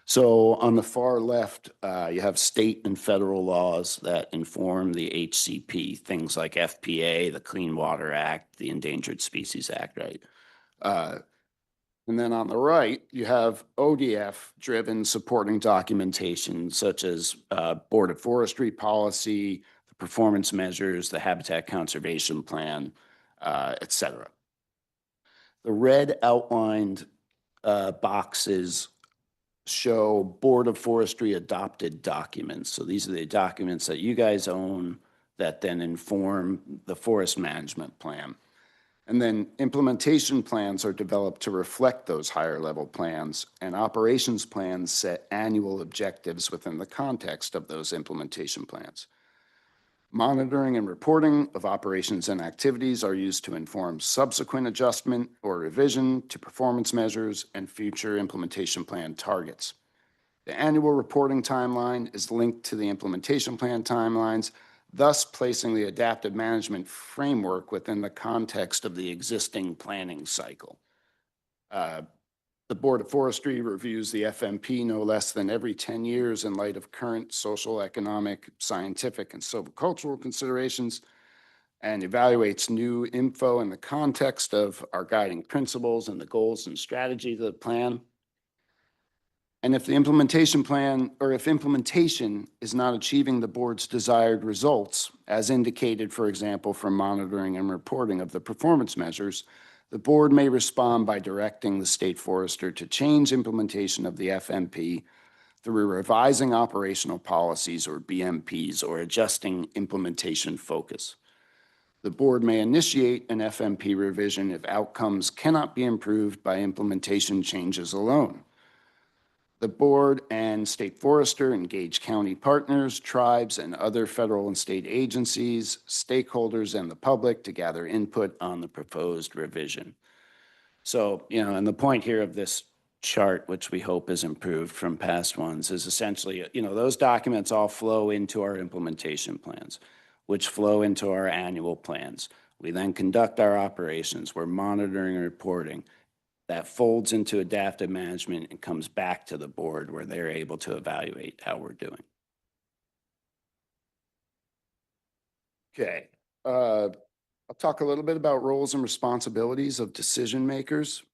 So on the far left, you have state and federal laws that inform the HCP, things like FPA, the Clean Water Act, the Endangered Species Act, right? And then on the right, you have ODF-driven supporting documentation, such as Board of Forestry policy, the performance measures, the habitat conservation plan, et cetera. The red outlined boxes show Board of Forestry adopted documents. So these are the documents that you guys own that then inform the forest management plan. And then implementation plans are developed to reflect those higher level plans, and operations plans set annual objectives within the context of those implementation plans. Monitoring and reporting of operations and activities are used to inform subsequent adjustment or revision to performance measures and future implementation plan targets. The annual reporting timeline is linked to the implementation plan timelines, thus placing the adaptive management framework within the context of the existing planning cycle. The Board of Forestry reviews the FMP no less than every 10 years in light of current social, economic, scientific, and silvicultural considerations. and evaluates new info in the context of our guiding principles and the goals and strategies of the plan. And if the implementation plan, or if implementation is not achieving the board's desired results, as indicated, for example, from monitoring and reporting of the performance measures, the board may respond by directing the state forester to change implementation of the FMP through revising operational policies or BMPs or adjusting implementation focus. The board may initiate an FMP revision if outcomes cannot be improved by implementation changes alone. The board and state forester engage county partners, tribes, and other federal and state agencies, stakeholders, and the public to gather input on the proposed revision. So, and the point here of this chart, which we hope is improved from past ones, is essentially, those documents all flow into our implementation plans, which flow into our annual plans. We then conduct our operations. We're monitoring and reporting. That folds into adaptive management and comes back to the board where they're able to evaluate how we're doing. Okay. I'll talk a little bit about roles and responsibilities of decision makers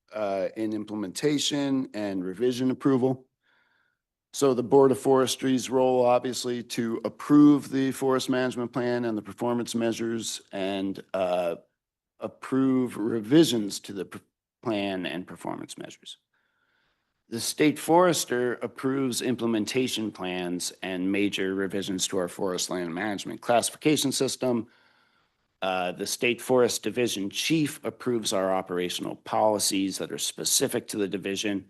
in implementation and revision approval. So the Board of Forestry's role, obviously, to approve the forest management plan and the performance measures and approve revisions to the plan and performance measures. The state forester approves implementation plans and major revisions to our forest land management classification system. The State Forest Division Chief approves our operational policies that are specific to the division.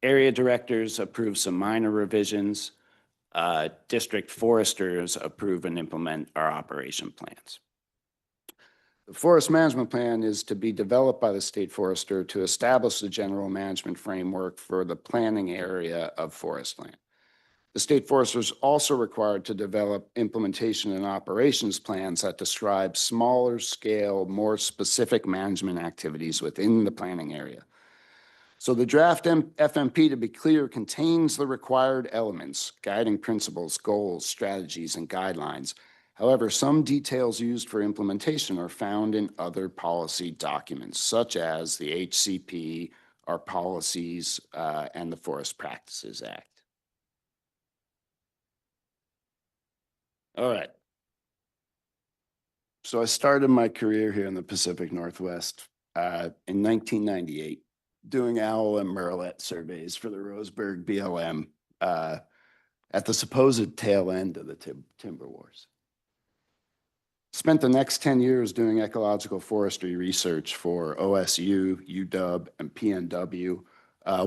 Area directors approve some minor revisions. District foresters approve and implement our operation plans. The forest management plan is to be developed by the state forester to establish the general management framework for the planning area of forest land. The state forester is also required to develop implementation and operations plans that describe smaller scale, more specific management activities within the planning area. So the draft FMP, to be clear, contains the required elements, guiding principles, goals, strategies, and guidelines. However, some details used for implementation are found in other policy documents, such as the HCP, our policies, and the Forest Practices Act. All right. So I started my career here in the Pacific Northwest in 1998, doing owl and murrelet surveys for the Roseburg BLM at the supposed tail end of the timber wars. Spent the next 10 years doing ecological forestry research for OSU, UW, and PNW,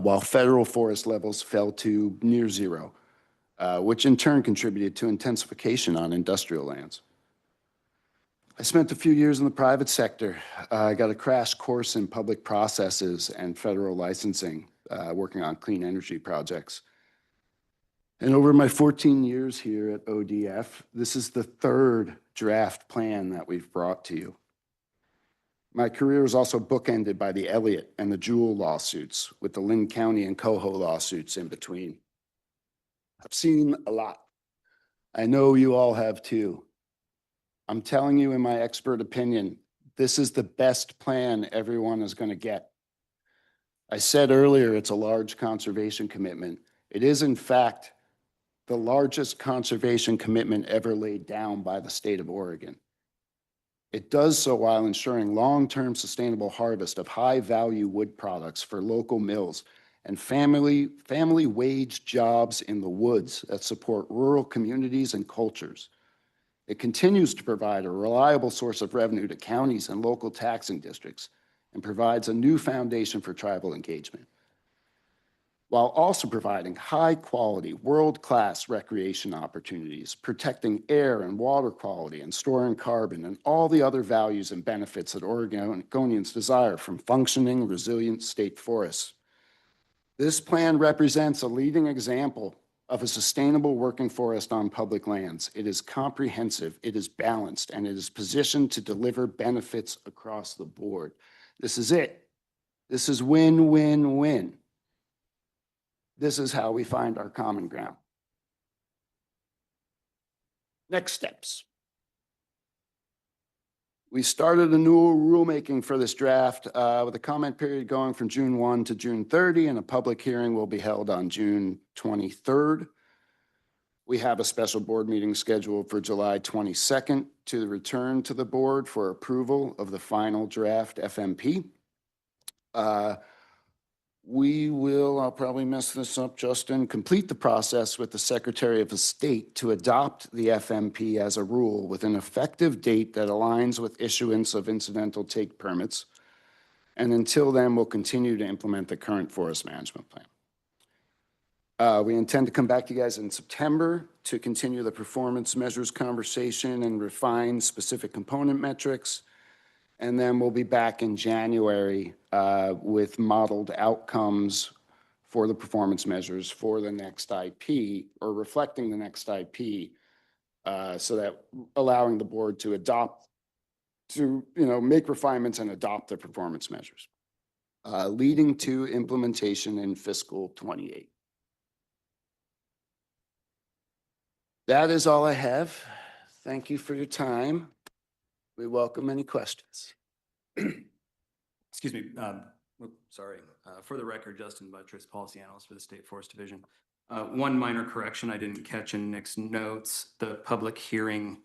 while federal forest levels fell to near zero, which in turn contributed to intensification on industrial lands. I spent a few years in the private sector. I got a crash course in public processes and federal licensing, working on clean energy projects. And over my 14 years here at ODF, this is the third draft plan that we've brought to you. My career is also bookended by the Elliott and the Jewell lawsuits, with the Lynn County and Coho lawsuits in between. I've seen a lot. I know you all have too. I'm telling you, in my expert opinion, this is the best plan everyone is going to get. I said earlier, it's a large conservation commitment. It is, in fact, the largest conservation commitment ever laid down by the state of Oregon. It does so while ensuring long-term sustainable harvest of high-value wood products for local mills and family wage jobs in the woods that support rural communities and cultures. It continues to provide a reliable source of revenue to counties and local taxing districts and provides a new foundation for tribal engagement, while also providing high-quality, world-class recreation opportunities, protecting air and water quality, and storing carbon, and all the other values and benefits that Oregonians desire from functioning, resilient state forests. This plan represents a leading example of a sustainable working forest on public lands. It is comprehensive, it is balanced, and it is positioned to deliver benefits across the board. This is it. This is win, win, win. This is how we find our common ground. Next steps. We started a new rulemaking for this draft with a comment period going from June 1 to June 30, and a public hearing will be held on June 23rd. We have a special board meeting scheduled for July 22nd to return to the board for approval of the final draft FMP. We will, I'll probably mess this up, Justin, complete the process with the Secretary of State to adopt the FMP as a rule with an effective date that aligns with issuance of incidental take permits. And until then, we'll continue to implement the current forest management plan. We intend to come back to you guys in September to continue the performance measures conversation and refine specific component metrics. And then we'll be back in January with modeled outcomes for the performance measures for the next IP, or reflecting the next IP, so that allowing the board to adopt, to make refinements and adopt the performance measures, leading to implementation in fiscal 28. That is all I have. Thank you for your time. We welcome any questions. Excuse me, sorry. For the record, Justin Buttress, Policy Analyst for the State Forest Division. One minor correction I didn't catch in Nick's notes. The public hearing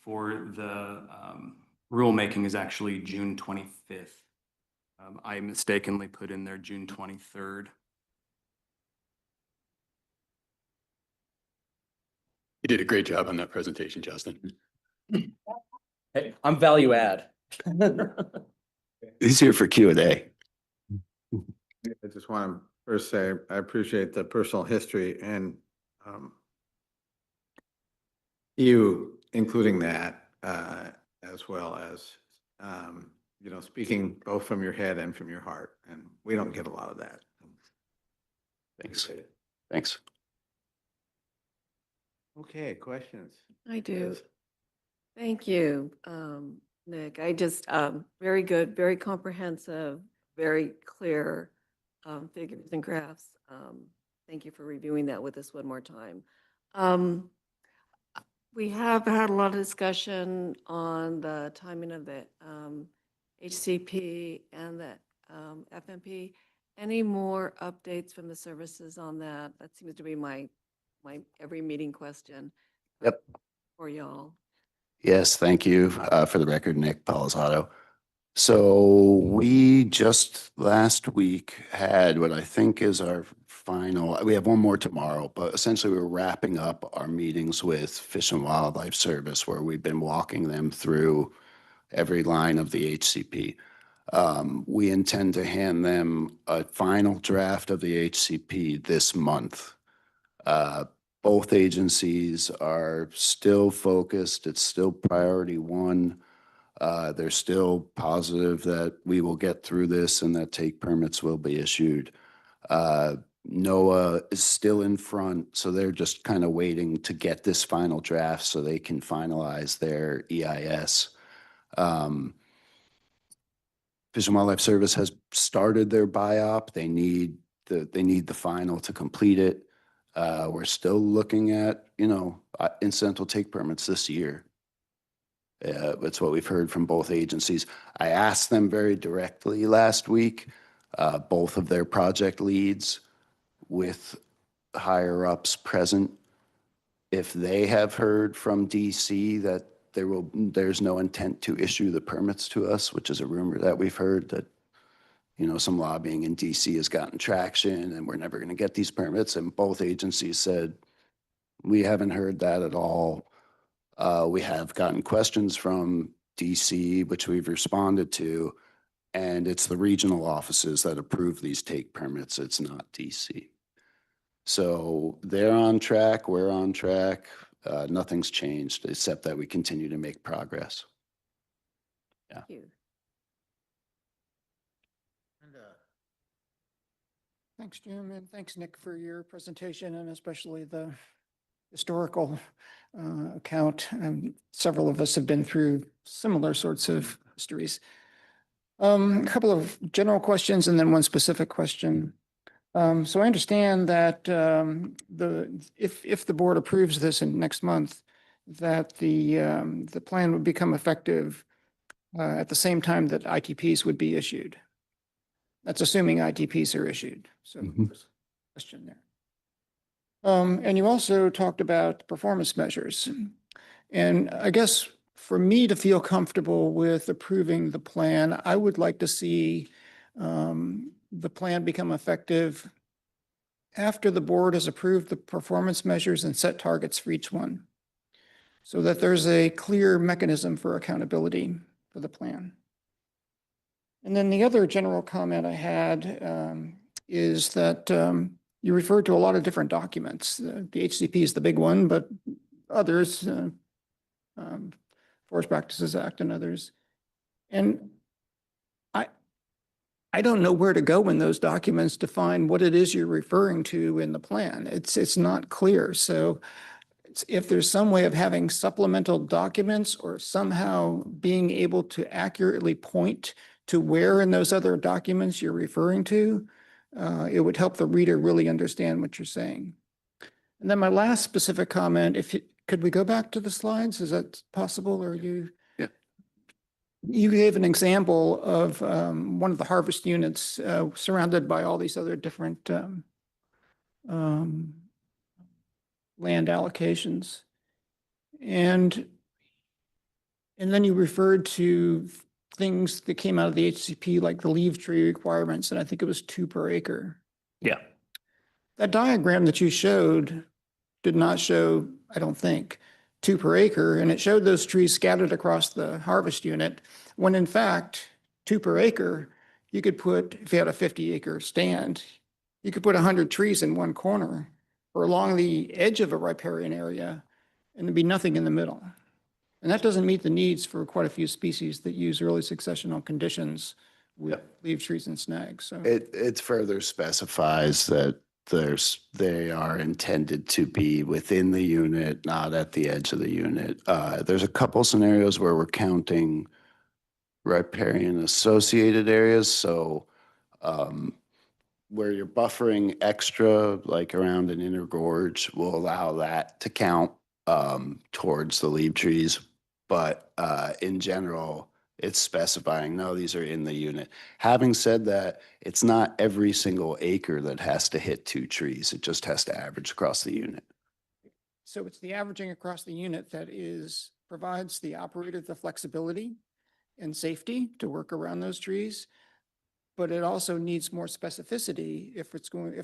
for the rulemaking is actually June 25th. I mistakenly put in there June 23rd. You did a great job on that presentation, Justin. Hey, I'm value add. He's here for Q&A. I just want to first say, I appreciate the personal history and you including that as well as, speaking both from your head and from your heart. And we don't get a lot of that. Thanks. Thanks. Okay, questions? I do. Thank you, Nick. I just, very good, very comprehensive, very clear figures and graphs. Thank you for reviewing that with us one more time. We have had a lot of discussion on the timing of the HCP and the FMP. Any more updates from the services on that? That seems to be my every meeting question. Yep. For y'all. Yes, thank you. For the record, Nick Palisato. So we just last week had what I think is our final, we have one more tomorrow, but essentially we're wrapping up our meetings with Fish and Wildlife Service, where we've been walking them through every line of the HCP. We intend to hand them a final draft of the HCP this month. Both agencies are still focused. It's still priority one. They're still positive that we will get through this and that take permits will be issued. NOAA is still in front, so they're just kind of waiting to get this final draft so they can finalize their EIS. Fish and Wildlife Service has started their BIOP. They need the final to complete it. We're still looking at, incidental take permits this year. That's what we've heard from both agencies. I asked them very directly last week, both of their project leads with higher ups present, if they have heard from DC that there's no intent to issue the permits to us, which is a rumor that we've heard that some lobbying in DC has gotten traction and we're never going to get these permits. And both agencies said, we haven't heard that at all. We have gotten questions from DC, which we've responded to, and it's the regional offices that approve these take permits. It's not DC. So they're on track. We're on track. Nothing's changed except that we continue to make progress. Yeah. Thank you. Thanks, Jim, and thanks, Nick, for your presentation and especially the historical account. Several of us have been through similar sorts of histories. A couple of general questions and then one specific question. So I understand that if the board approves this in next month, that the plan would become effective at the same time that ITPs would be issued. That's assuming ITPs are issued. So there's a question there. And you also talked about performance measures. And I guess for me to feel comfortable with approving the plan, I would like to see the plan become effective after the board has approved the performance measures and set targets for each one, so that there's a clear mechanism for accountability for the plan. And then the other general comment I had is that you referred to a lot of different documents. The HCP is the big one, but others, Forest Practices Act and others. And I don't know where to go in those documents to find what it is you're referring to in the plan. It's not clear. So if there's some way of having supplemental documents or somehow being able to accurately point to where in those other documents you're referring to, it would help the reader really understand what you're saying. And then my last specific comment, could we go back to the slides? Is that possible, or you? Yeah. You gave an example of one of the harvest units surrounded by all these other different land allocations. And then you referred to things that came out of the HCP, like the leaf tree requirements, and I think it was 2 per acre. Yeah. That diagram that you showed did not show, I don't think, 2 per acre, and it showed those trees scattered across the harvest unit, when in fact, 2 per acre, you could put, if you had a 50-acre stand, you could put 100 trees in one corner or along the edge of a riparian area, and there'd be nothing in the middle. And that doesn't meet the needs for quite a few species that use early successional conditions with leaf trees and snags. So It further specifies that they are intended to be within the unit, not at the edge of the unit. There's a couple scenarios where we're counting riparian associated areas. So where you're buffering extra, like around an inner gorge, will allow that to count towards the leaf trees. But in general, it's specifying, no, these are in the unit. Having said that, it's not every single acre that has to hit 2 trees. It just has to average across the unit. So it's the averaging across the unit that provides the operator the flexibility and safety to work around those trees. But it also needs more specificity if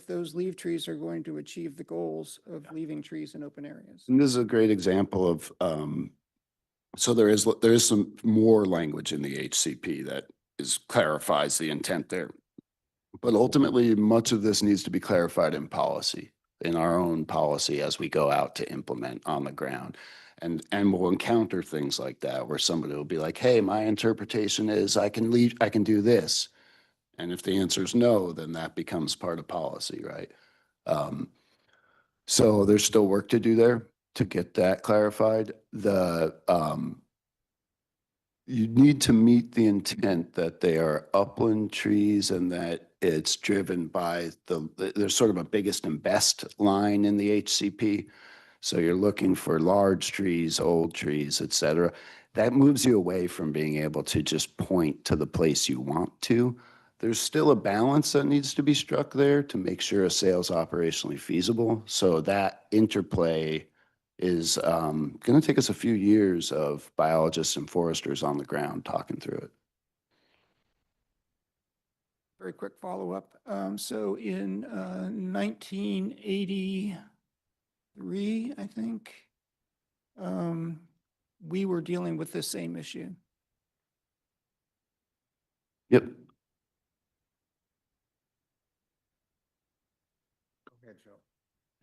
those leaf trees are going to achieve the goals of leaving trees in open areas. And this is a great example of, so there is some more language in the HCP that clarifies the intent there. But ultimately, much of this needs to be clarified in policy, in our own policy as we go out to implement on the ground. And we'll encounter things like that where somebody will be like, hey, my interpretation is I can do this. And if the answer is no, then that becomes part of policy, right? So there's still work to do there to get that clarified. You need to meet the intent that they are upland trees and that it's driven by there's sort of a biggest and best line in the HCP. So you're looking for large trees, old trees, et cetera. That moves you away from being able to just point to the place you want to. There's still a balance that needs to be struck there to make sure a sale is operationally feasible. So that interplay is going to take us a few years of biologists and foresters on the ground talking through it. Very quick follow-up. So in 1983, I think, we were dealing with this same issue. Yep.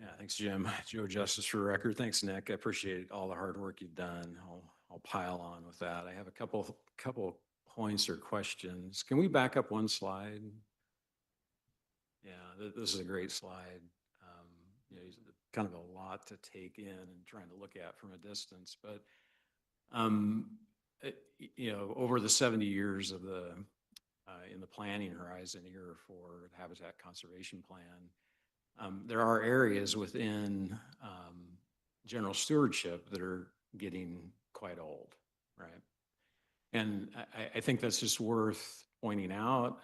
Yeah, thanks, Jim. Joe Justice for record. Thanks, Nick. I appreciate all the hard work you've done. I'll pile on with that. I have a couple points or questions. Can we back up one slide? Yeah, this is a great slide. Kind of a lot to take in and trying to look at from a distance, but over the 70 years of in the planning horizon here for the Habitat Conservation Plan, there are areas within general stewardship that are getting quite old, right? And I think that's just worth pointing out,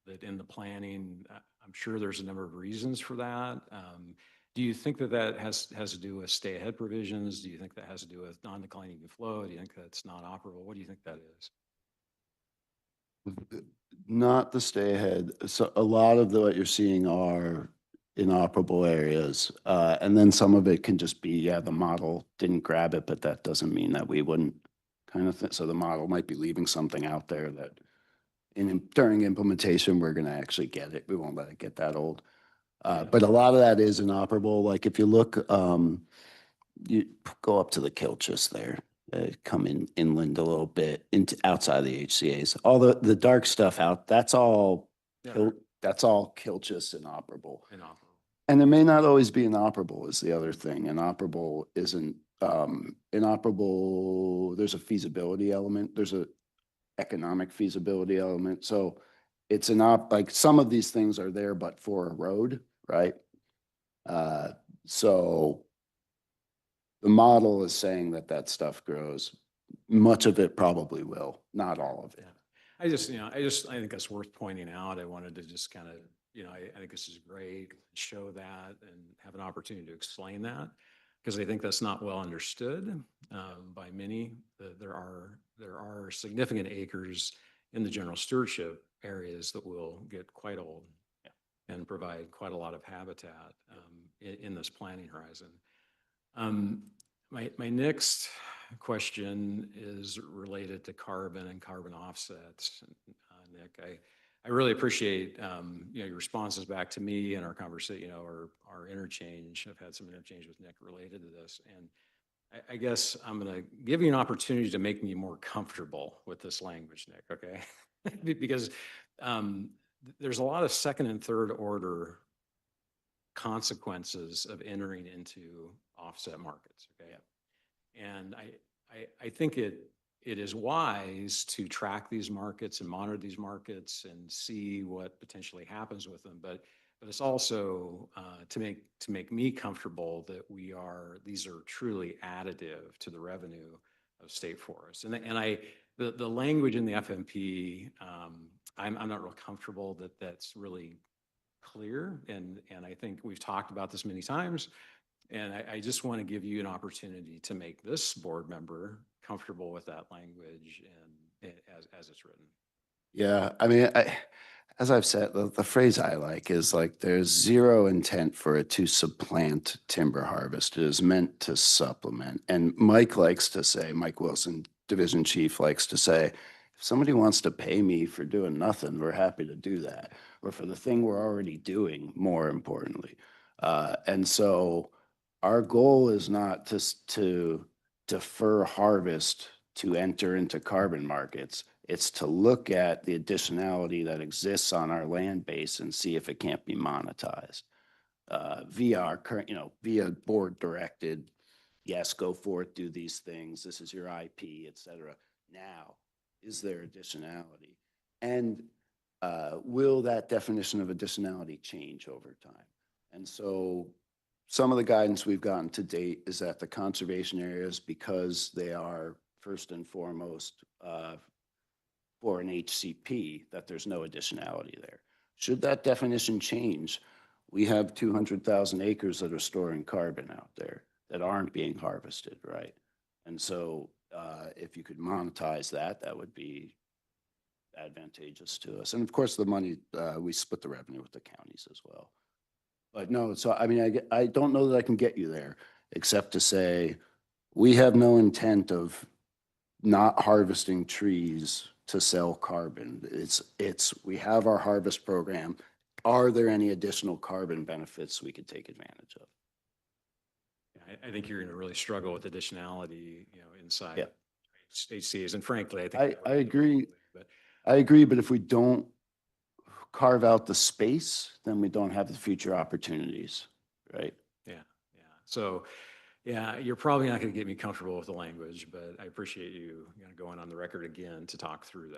that in the planning, I'm sure there's a number of reasons for that. Do you think that that has to do with stay ahead provisions? Do you think that has to do with non-declining flow? Do you think that's not operable? What do you think that is? Not the stay ahead. So a lot of what you're seeing are inoperable areas. And then some of it can just be, yeah, the model didn't grab it, but that doesn't mean that we wouldn't kind of think. So the model might be leaving something out there that during implementation, we're going to actually get it. We won't let it get that old. But a lot of that is inoperable. Like if you look, you go up to the Kilchis there, come inland a little bit into outside the HCAs. All the dark stuff out, that's all Kilchis inoperable. And it may not always be inoperable is the other thing. Inoperable isn't inoperable. There's a feasibility element. There's a economic feasibility element. So it's like some of these things are there, but for a road, right? So the model is saying that that stuff grows. Much of it probably will, not all of it. I think that's worth pointing out. I wanted to just kind of, I think this is great, show that and have an opportunity to explain that, because I think that's not well understood by many. There are significant acres in the general stewardship areas that will get quite old and provide quite a lot of habitat in this planning horizon. My next question is related to carbon and carbon offsets. Nick, I really appreciate your responses back to me and our conversation, our interchange. I've had some interchange with Nick related to this, and I guess I'm going to give you an opportunity to make me more comfortable with this language, Nick. Okay, because there's a lot of second and third order consequences of entering into offset markets. Okay. And I think it is wise to track these markets and monitor these markets and see what potentially happens with them. But it's also to make me comfortable that these are truly additive to the revenue of state forests. And the language in the FMP, I'm not real comfortable that that's really clear. And I think we've talked about this many times. And I just want to give you an opportunity to make this board member comfortable with that language and as it's written. Yeah, I mean, as I've said, the phrase I like is like there's zero intent for it to supplant timber harvest. It is meant to supplement. And Mike Wilson, Division Chief, likes to say, if somebody wants to pay me for doing nothing, we're happy to do that. Or for the thing we're already doing, more importantly. And so our goal is not to defer harvest to enter into carbon markets. It's to look at the additionality that exists on our land base and see if it can't be monetized via our current, via board directed. Yes, go forth, do these things. This is your IP, et cetera. Now, is there additionality? And will that definition of additionality change over time? And so some of the guidance we've gotten to date is that the conservation areas, because they are first and foremost for an HCP, that there's no additionality there. Should that definition change, we have 200,000 acres that are storing carbon out there that aren't being harvested, right? And so if you could monetize that, that would be advantageous to us. And of course, the money, we split the revenue with the counties as well. But no, so I mean, I don't know that I can get you there, except to say we have no intent of not harvesting trees to sell carbon. We have our harvest program. Are there any additional carbon benefits we could take advantage of? I think you're going to really struggle with additionality, inside HCAs. And frankly, I think I agree. I agree, but if we don't carve out the space, then we don't have the future opportunities, right? Yeah. So, you're probably not going to get me comfortable with the language, but I appreciate you going on the record again to talk through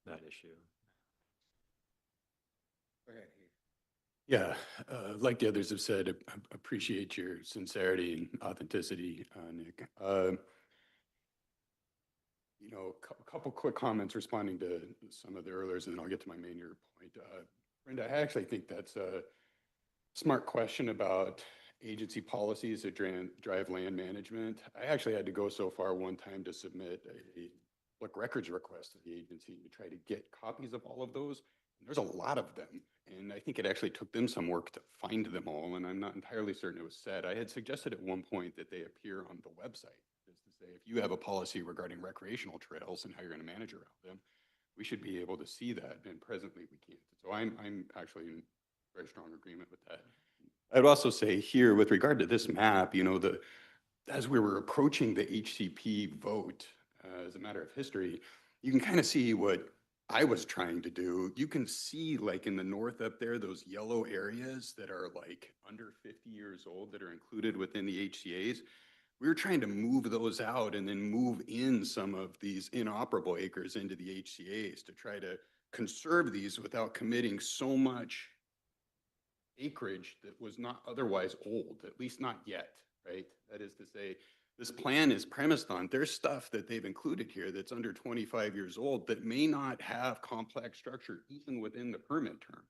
that issue. Okay. Yeah, like the others have said, appreciate your sincerity and authenticity, Nick. A couple quick comments responding to some of the earliers, and then I'll get to my main point. Brenda, I actually think that's a smart question about agency policies that drive land management. I actually had to go so far one time to submit a public records request to the agency to try to get copies of all of those. And there's a lot of them. And I think it actually took them some work to find them all. And I'm not entirely certain it was said. I had suggested at one point that they appear on the website. Just to say, if you have a policy regarding recreational trails and how you're going to manage around them, we should be able to see that. And presently we can't. So I'm actually in very strong agreement with that. I'd also say here, with regard to this map, as we were approaching the HCP vote, as a matter of history, you can kind of see what I was trying to do. You can see, like in the north up there, those yellow areas that are like under 50 years old that are included within the HCAs. We were trying to move those out and then move in some of these inoperable acres into the HCAs to try to conserve these without committing so much acreage that was not otherwise old, at least not yet, right? That is to say, this plan is premised on there's stuff that they've included here that's under 25 years old that may not have complex structure even within the permit term.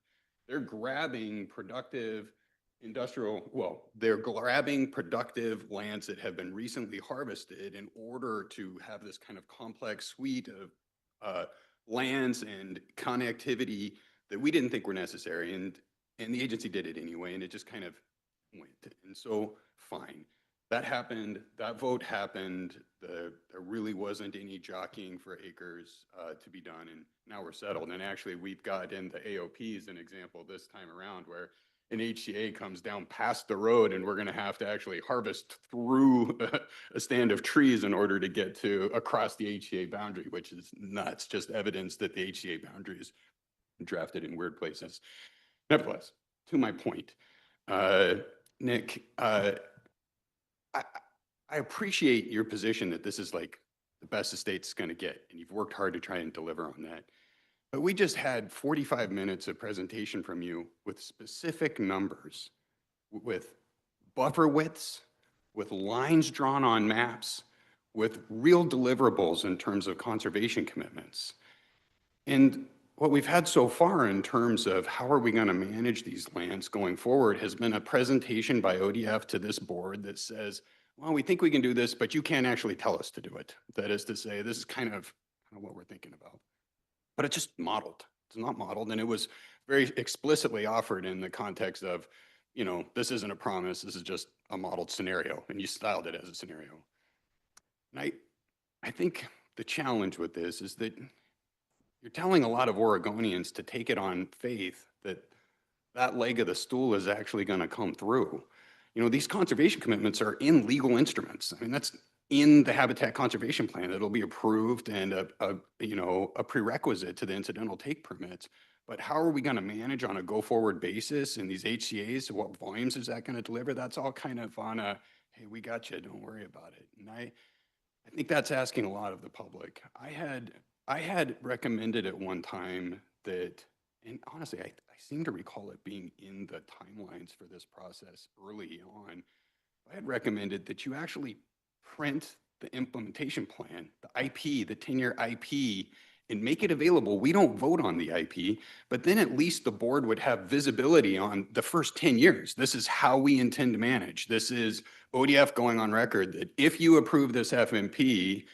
They're grabbing productive they're grabbing productive lands that have been recently harvested in order to have this kind of complex suite of lands and connectivity that we didn't think were necessary. And the agency did it anyway, and it just kind of went. And so, fine. That happened, that vote happened, there really wasn't any jockeying for acres to be done, and now we're settled. And actually, we've got in the AOPs an example this time around where an HCA comes down past the road and we're gonna have to actually harvest through a stand of trees in order to get to across the HCA boundary, which is nuts, just evidence that the HCA boundary is drafted in weird places. Nevertheless, to my point, Nick, I appreciate your position that this is like the best the state's going to get, and you've worked hard to try and deliver on that. But we just had 45 minutes of presentation from you with specific numbers, with buffer widths, with lines drawn on maps, with real deliverables in terms of conservation commitments. And what we've had so far in terms of how are we going to manage these lands going forward has been a presentation by ODF to this board that says, well, we think we can do this, but you can't actually tell us to do it. That is to say, this is kind of what we're thinking about. But it's just modeled. It's not modeled. And it was very explicitly offered in the context of, this isn't a promise. This is just a modeled scenario. And you styled it as a scenario. And I think the challenge with this is that you're telling a lot of Oregonians to take it on faith that that leg of the stool is actually going to come through. These conservation commitments are in legal instruments. I mean, that's in the Habitat Conservation Plan. It'll be approved and a prerequisite to the incidental take permits. But how are we going to manage on a go-forward basis in these HCAs? What volumes is that going to deliver? That's all kind of on a, hey, we got you, don't worry about it. And I think that's asking a lot of the public. I had recommended at one time that, and honestly, I seem to recall it being in the timelines for this process early on. I had recommended that you actually print the implementation plan, the IP, the 10-year IP, and make it available. We don't vote on the IP, but then at least the board would have visibility on the first 10 years. This is how we intend to manage. This is ODF going on record that if you approve this FMP,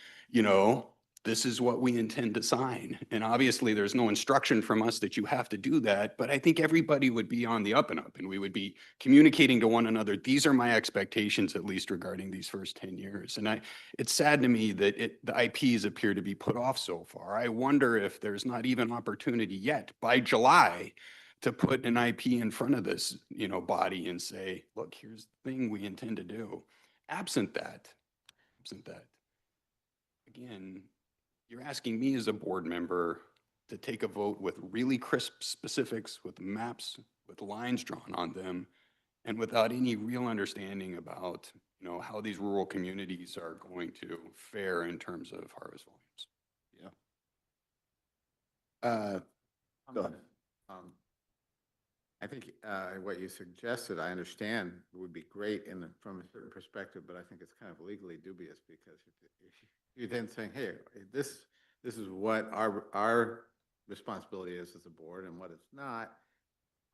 this is what we intend to sign. And obviously there's no instruction from us that you have to do that, but I think everybody would be on the up and up and we would be communicating to one another. These are my expectations, at least regarding these first 10 years. And it's sad to me that the IPs appear to be put off so far. I wonder if there's not even opportunity yet by July to put an IP in front of this, body and say, look, here's the thing we intend to do. Absent that, again, you're asking me as a board member to take a vote with really crisp specifics, with maps, with lines drawn on them, and without any real understanding about, how these rural communities are going to fare in terms of harvest volumes. Yeah. Go ahead. I think what you suggested, I understand, would be great from a certain perspective, but I think it's kind of legally dubious because if you're then saying, hey, this is what our responsibility is as a board and what it's not.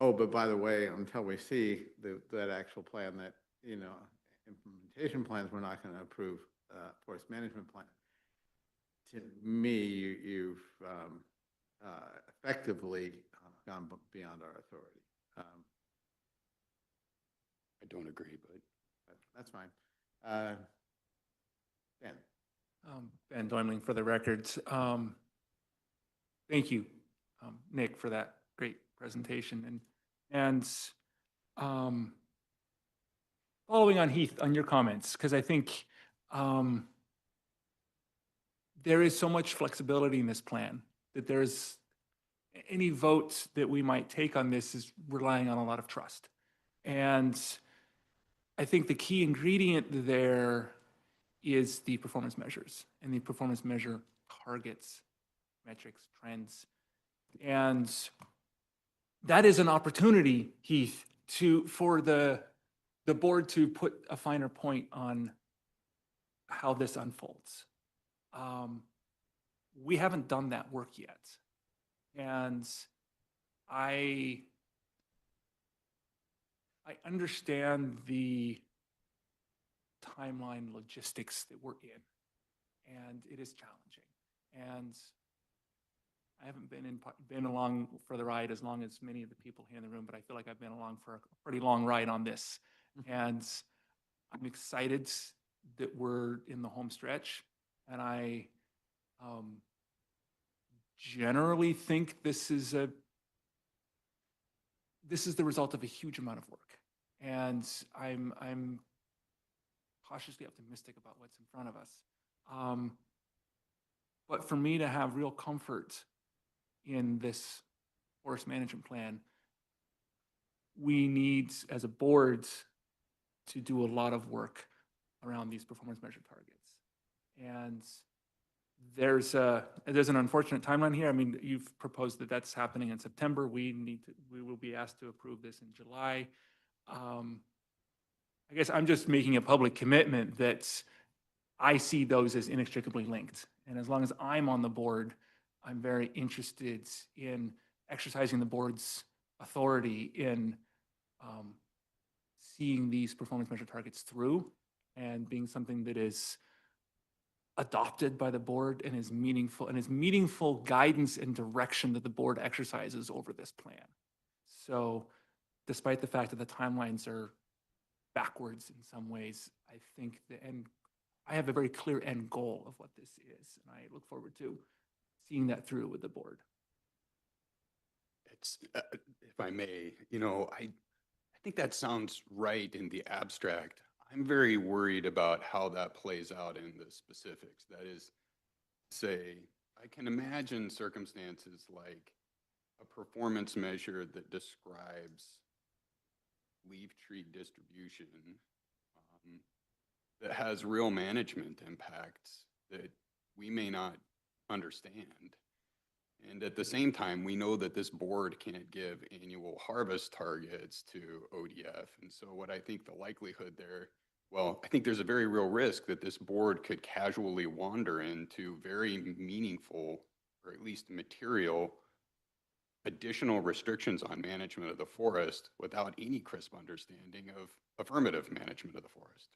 Oh, but by the way, until we see that actual plan, that, implementation plans, we're not going to approve forest management plan. To me, you've effectively gone beyond our authority. I don't agree, but that's fine. Ben. Ben Doimling for the record. Thank you, Nick, for that great presentation. And following on Heath, on your comments, because I think there is so much flexibility in this plan that there's any vote that we might take on this is relying on a lot of trust. And I think the key ingredient there is the performance measures and the performance measure targets, metrics, trends. And that is an opportunity, Heath, for the board to put a finer point on how this unfolds. We haven't done that work yet. And I understand the timeline logistics that we're in, and it is challenging. And I haven't been along for the ride as long as many of the people here in the room, but I feel like I've been along for a pretty long ride on this. And I'm excited that we're in the home stretch, and I generally think this is the result of a huge amount of work. And I'm cautiously optimistic about what's in front of us. But for me to have real comfort in this forest management plan, we need, as a board, to do a lot of work around these performance measure targets. And there's an unfortunate timeline here. I mean, you've proposed that that's happening in September. We will be asked to approve this in July. I guess I'm just making a public commitment that I see those as inextricably linked. And as long as I'm on the board, I'm very interested in exercising the board's authority in seeing these performance measure targets through and being something that is adopted by the board and is meaningful guidance and direction that the board exercises over this plan. So despite the fact that the timelines are backwards in some ways, I think I have a very clear end goal of what this is, and I look forward to seeing that through with the board. it's, if I may, I think that sounds right in the abstract. I'm very worried about how that plays out in the specifics. That is, say, I can imagine circumstances like a performance measure that describes leaf tree distribution that has real management impacts that we may not understand. And at the same time, we know that this board can't give annual harvest targets to ODF. And so what I think the likelihood there, well, I think there's a very real risk that this board could casually wander into very meaningful, or at least material, additional restrictions on management of the forest without any crisp understanding of affirmative management of the forest.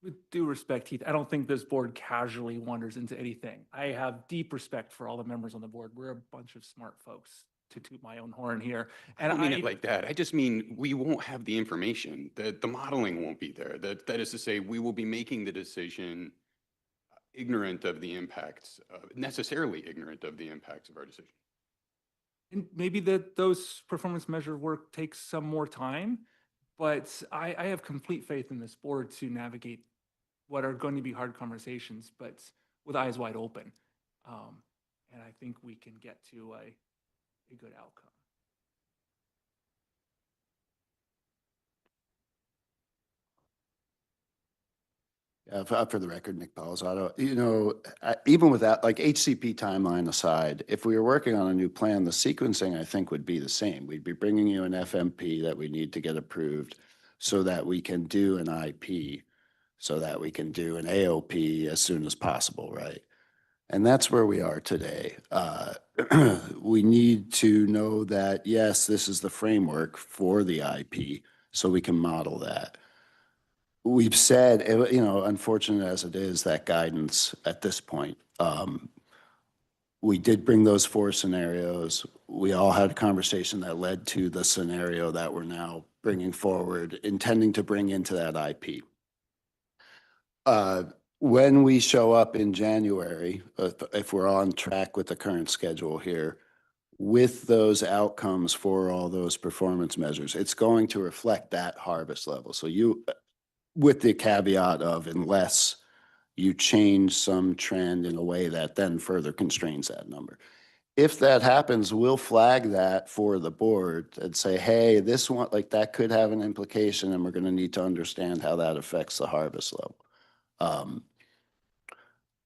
With due respect, Heath, I don't think this board casually wanders into anything. I have deep respect for all the members on the board. We're a bunch of smart folks, to toot my own horn here. And I don't mean it like that. I just mean we won't have the information, that the modeling won't be there. That is to say, we will be making the decision ignorant of the impacts, necessarily ignorant of the impacts of our decision. And maybe those performance measure work takes some more time, but I have complete faith in this board to navigate what are going to be hard conversations, but with eyes wide open. And I think we can get to a good outcome. For the record, Nick Palazzotto, even without, like, HCP timeline aside, if we were working on a new plan, the sequencing, I think, would be the same. We'd be bringing you an FMP that we need to get approved so that we can do an IP, so that we can do an AOP as soon as possible, right? And that's where we are today. We need to know that, yes, this is the framework for the IP, so we can model that. We've said, unfortunate as it is, that guidance at this point, we did bring those 4 scenarios. We all had a conversation that led to the scenario that we're now bringing forward, intending to bring into that IP. When we show up in January, if we're on track with the current schedule here, with those outcomes for all those performance measures, it's going to reflect that harvest level. So with the caveat of unless you change some trend in a way that then further constrains that number. If that happens, we'll flag that for the board and say, hey, this one, like, that could have an implication, and we're going to need to understand how that affects the harvest level.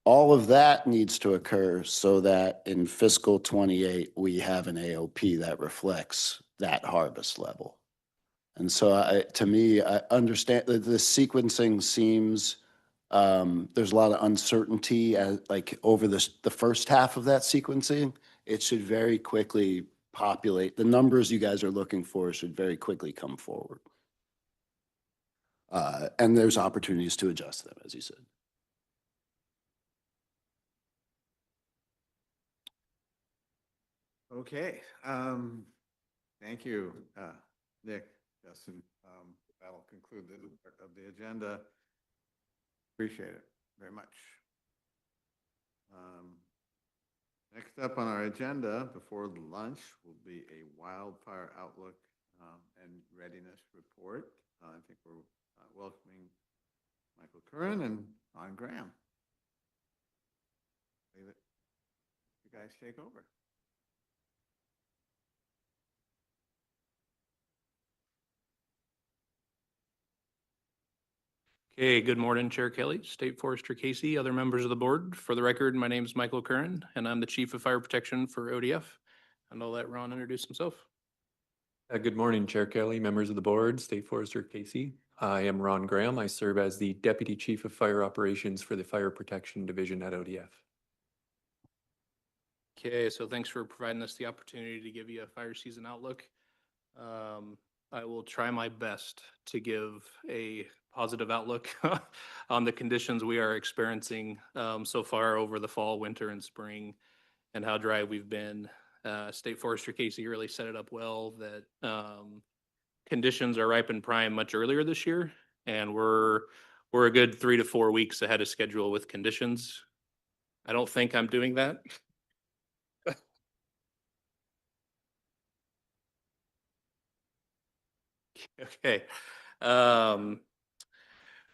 All of that needs to occur so that in fiscal 28, we have an AOP that reflects that harvest level. And so to me, I understand that the sequencing seems, there's a lot of uncertainty like over the first half of that sequencing. It should very quickly populate. The numbers you guys are looking for should very quickly come forward. And there's opportunities to adjust them, as you said. Okay. Thank you, Nick, Justin. That'll conclude the part of the agenda. Appreciate it very much. Next up on our agenda before lunch will be a wildfire outlook and readiness report. I think we're welcoming Michael Curran and Ron Graham. You guys take over. Okay, good morning, Chair Kelly, State Forester Casey, other members of the board. For the record, my name is Michael Curran, and I'm the Chief of Fire Protection for ODF. And I'll let Ron introduce himself. Good morning, Chair Kelly, members of the board, State Forester Casey. I am Ron Graham. I serve as the Deputy Chief of Fire Operations for the Fire Protection Division at ODF. Okay, so thanks for providing us the opportunity to give you a fire season outlook. I will try my best to give a positive outlook on the conditions we are experiencing so far over the fall, winter, and spring, and how dry we've been. State Forester Casey really set it up well that conditions are ripe and prime much earlier this year, and we're a good 3 to 4 weeks ahead of schedule with conditions. I don't think I'm doing that. Okay.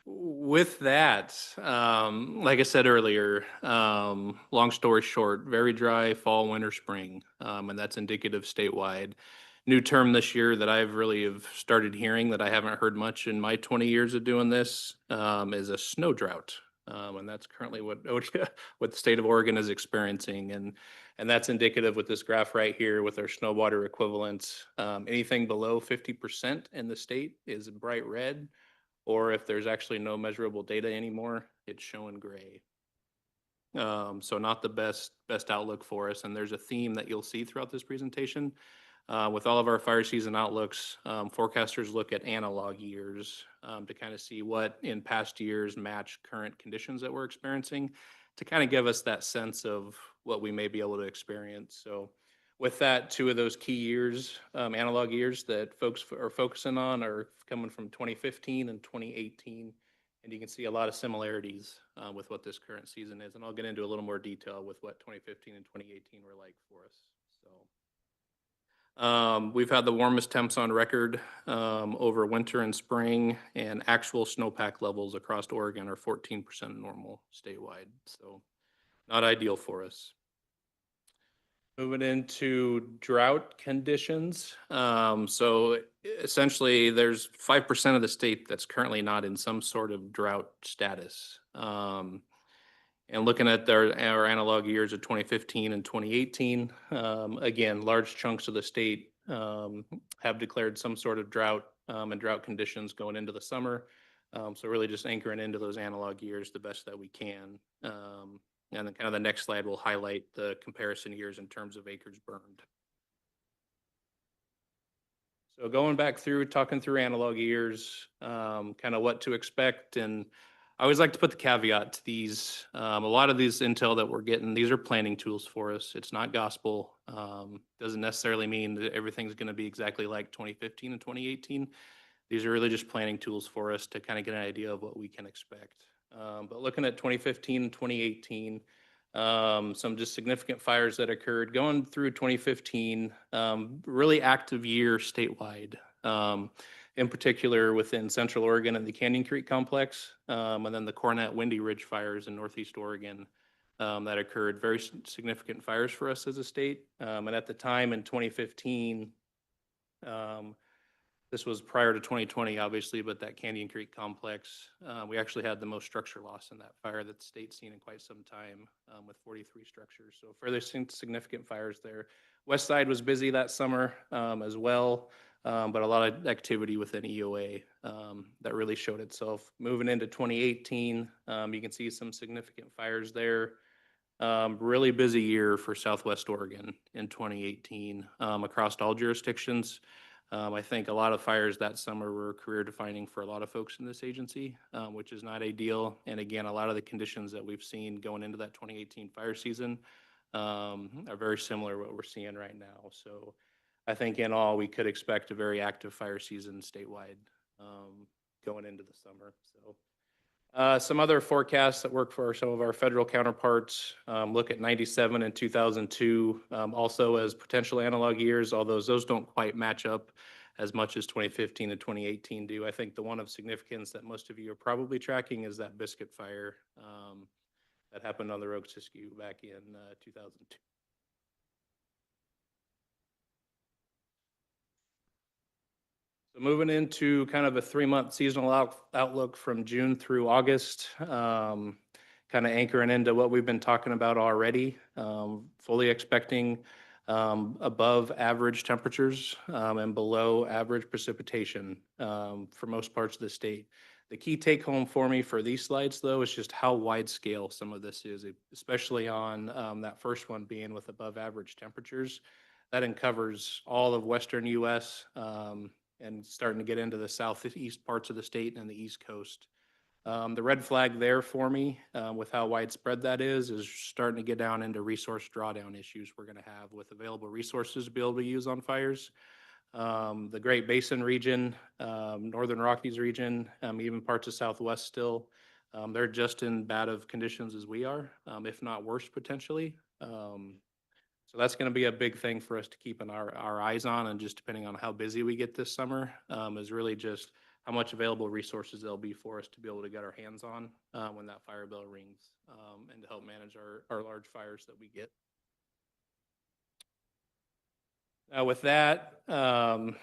With that, like I said earlier, long story short, very dry fall, winter, spring, and that's indicative statewide. New term this year that I've really have started hearing that I haven't heard much in my 20 years of doing this is a snow drought. And that's currently what the state of Oregon is experiencing. And that's indicative with this graph right here with our snow water equivalents. Anything below 50% in the state is bright red, or if there's actually no measurable data anymore, it's showing gray. So not the best outlook for us. And there's a theme that you'll see throughout this presentation. With all of our fire season outlooks, forecasters look at analog years to kind of see what in past years match current conditions that we're experiencing to kind of give us that sense of what we may be able to experience. So with that, 2 of those key years, analog years that folks are focusing on are coming from 2015 and 2018. And you can see a lot of similarities with what this current season is. And I'll get into a little more detail with what 2015 and 2018 were like for us. We've had the warmest temps on record over winter and spring, and actual snowpack levels across Oregon are 14% normal statewide. So not ideal for us. Moving into drought conditions. So essentially there's 5% of the state that's currently not in some sort of drought status. And looking at our analog years of 2015 and 2018, again, large chunks of the state have declared some sort of drought and drought conditions going into the summer. So really just anchoring into those analog years the best that we can. And then kind of the next slide will highlight the comparison years in terms of acres burned. So going back through, talking through analog years, kind of what to expect. And I always like to put the caveat to these. A lot of these intel that we're getting, these are planning tools for us. It's not gospel. Doesn't necessarily mean that everything's going to be exactly like 2015 and 2018. These are really just planning tools for us to kind of get an idea of what we can expect. But looking at 2015 and 2018, some just significant fires that occurred going through 2015, really active year statewide, in particular within Central Oregon and the Canyon Creek Complex, and then the Cornet Windy Ridge fires in Northeast Oregon that occurred, very significant fires for us as a state. And at the time in 2015, this was prior to 2020, obviously, but that Canyon Creek Complex, we actually had the most structure loss in that fire that the state's seen in quite some time, with 43 structures. So further significant fires there. West Side was busy that summer as well, but a lot of activity within EOA that really showed itself. Moving into 2018, you can see some significant fires there. Really busy year for Southwest Oregon in 2018 across all jurisdictions. I think a lot of fires that summer were career defining for a lot of folks in this agency, which is not ideal. And again, a lot of the conditions that we've seen going into that 2018 fire season are very similar to what we're seeing right now. So I think in all, we could expect a very active fire season statewide going into the summer. So some other forecasts that work for some of our federal counterparts look at 97 and 2002 also as potential analog years, although those don't quite match up as much as 2015 and 2018 do. I think the one of significance that most of you are probably tracking is that Biscuit fire that happened on the Rogue-Siskiyou back in 2002. So moving into kind of a 3-month seasonal outlook from June through August, kind of anchoring into what we've been talking about already, fully expecting above average temperatures and below average precipitation for most parts of the state. The key take home for me for these slides, though, is just how wide scale some of this is, especially on that first one being with above average temperatures. That uncovers all of Western US and starting to get into the southeast parts of the state and the East Coast. The red flag there for me with how widespread that is starting to get down into resource drawdown issues we're going to have with available resources to be able to use on fires. The Great Basin region, Northern Rockies region, even parts of Southwest still, they're just in bad of conditions as we are, if not worse potentially. So that's going to be a big thing for us to keep our eyes on, and just depending on how busy we get this summer is really just how much available resources there'll be for us to be able to get our hands on when that fire bell rings and to help manage our large fires that we get. Now with that,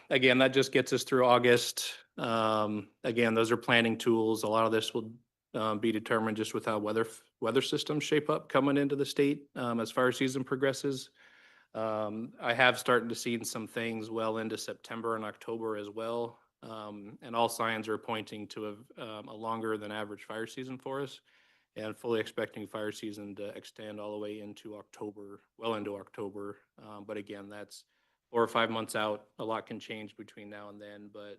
again, that just gets us through August. Again, those are planning tools. A lot of this will be determined just with how weather systems shape up coming into the state as fire season progresses. I have started to see some things well into September and October as well. And all signs are pointing to a longer than average fire season for us, and fully expecting fire season to extend all the way into October, well into October. But again, that's 4 or 5 months out. A lot can change between now and then, but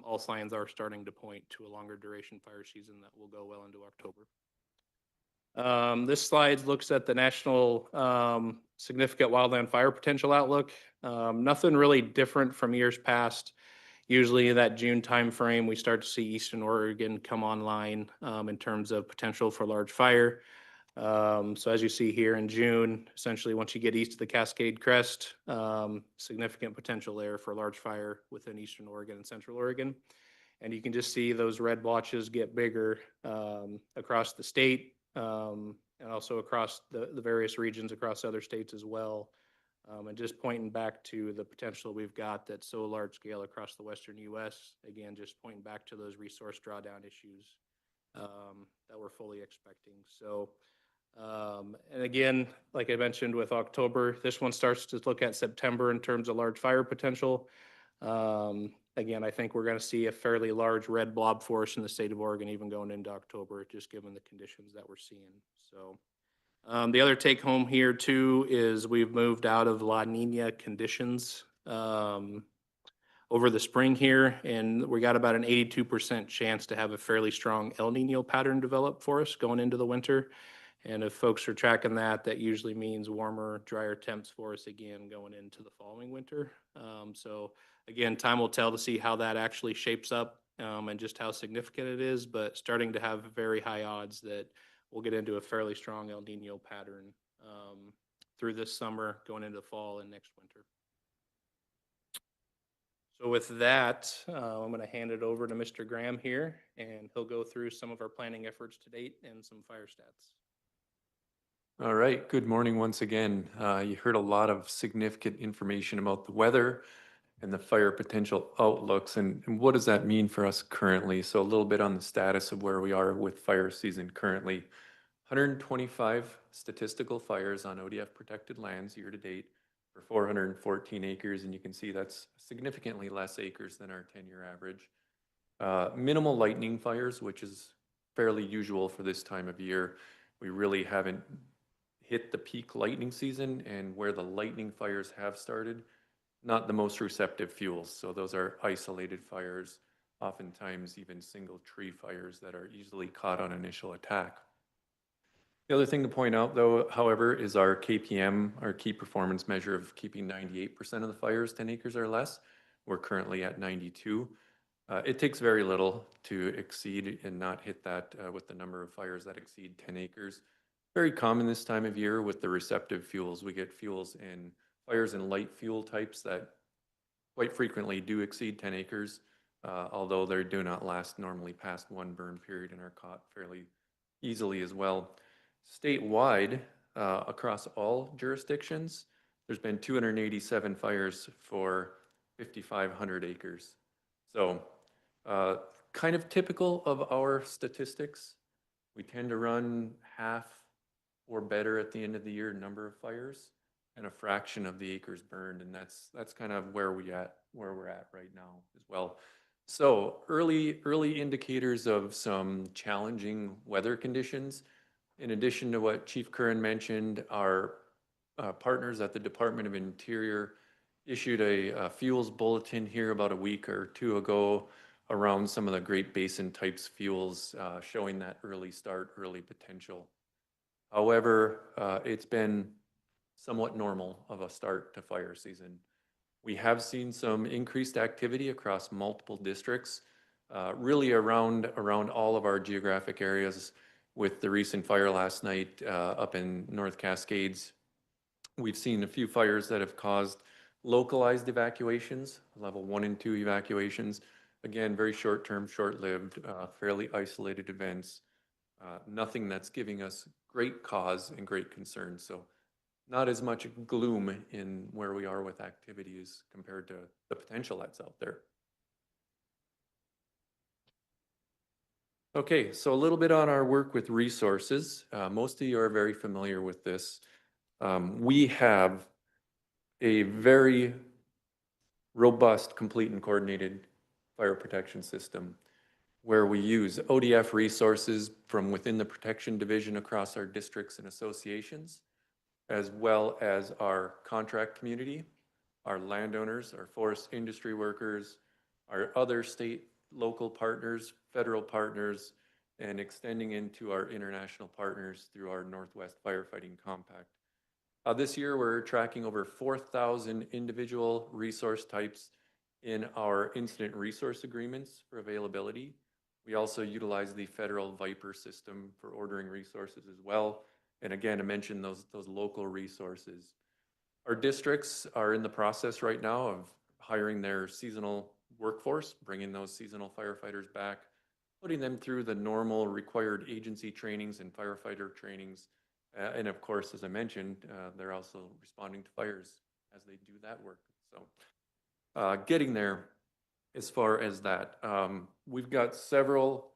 all signs are starting to point to a longer duration fire season that will go well into October. This slide looks at the national significant wildland fire potential outlook. Nothing really different from years past. Usually in that June timeframe, we start to see Eastern Oregon come online in terms of potential for large fire. So as you see here in June, essentially once you get east of the Cascade Crest, significant potential there for large fire within Eastern Oregon and Central Oregon. And you can just see those red blotches get bigger across the state and also across the various regions across other states as well. And just pointing back to the potential we've got that's so large scale across the Western US, again, just pointing back to those resource drawdown issues that we're fully expecting. So, and again, like I mentioned with October, this one starts to look at September in terms of large fire potential. Again, I think we're going to see a fairly large red blob forest in the state of Oregon, even going into October, just given the conditions that we're seeing. So the other take home here too is we've moved out of La Nina conditions over the spring here, and we got about an 82% chance to have a fairly strong El Nino pattern develop for us going into the winter. And if folks are tracking that, that usually means warmer, drier temps for us again going into the following winter. So again, time will tell to see how that actually shapes up and just how significant it is, but starting to have very high odds that we'll get into a fairly strong El Nino pattern through this summer, going into the fall and next winter. So with that, I'm going to hand it over to Mr. Graham here, and he'll go through some of our planning efforts to date and some fire stats. All right, good morning once again. You heard a lot of significant information about the weather and the fire potential outlooks, and what does that mean for us currently? So a little bit on the status of where we are with fire season currently. 125 statistical fires on ODF protected lands year to date for 414 acres, and you can see that's significantly less acres than our 10-year average. Minimal lightning fires, which is fairly usual for this time of year. We really haven't hit the peak lightning season, and where the lightning fires have started, not the most receptive fuels. So those are isolated fires, oftentimes even single tree fires that are easily caught on initial attack. The other thing to point out, though, however, is our KPM, our key performance measure of keeping 98% of the fires 10 acres or less. We're currently at 92. It takes very little to exceed and not hit that with the number of fires that exceed 10 acres. Very common this time of year with the receptive fuels. We get fuels in fires in light fuel types that quite frequently do exceed 10 acres, although they do not last normally past one burn period and are caught fairly easily as well. Statewide, across all jurisdictions, there's been 287 fires for 5,500 acres. So kind of typical of our statistics. We tend to run half or better at the end of the year number of fires and a fraction of the acres burned, and that's kind of where we're at right now as well. So early indicators of some challenging weather conditions. In addition to what Chief Curran mentioned, our partners at the Department of Interior issued a fuels bulletin here about a week or two ago around some of the Great Basin types fuels, showing that early start, early potential. However, it's been somewhat normal of a start to fire season. We have seen some increased activity across multiple districts, really around all of our geographic areas. With the recent fire last night up in North Cascades, we've seen a few fires that have caused localized evacuations, level 1 and 2 evacuations. Again, very short-term, short-lived, fairly isolated events. Nothing that's giving us great cause and great concern. So not as much gloom in where we are with activities compared to the potential that's out there. Okay, so a little bit on our work with resources. Most of you are very familiar with this. We have a very robust, complete and coordinated fire protection system where we use ODF resources from within the protection division across our districts and associations, as well as our contract community, our landowners, our forest industry workers, our other state, local partners, federal partners, and extending into our international partners through our Northwest Firefighting Compact. This year, we're tracking over 4,000 individual resource types in our incident resource agreements for availability. We also utilize the federal VIPER system for ordering resources as well. And again, I mentioned those local resources. Our districts are in the process right now of hiring their seasonal workforce, bringing those seasonal firefighters back, putting them through the normal required agency trainings and firefighter trainings. And of course, as I mentioned, they're also responding to fires as they do that work. So getting there as far as that. We've got several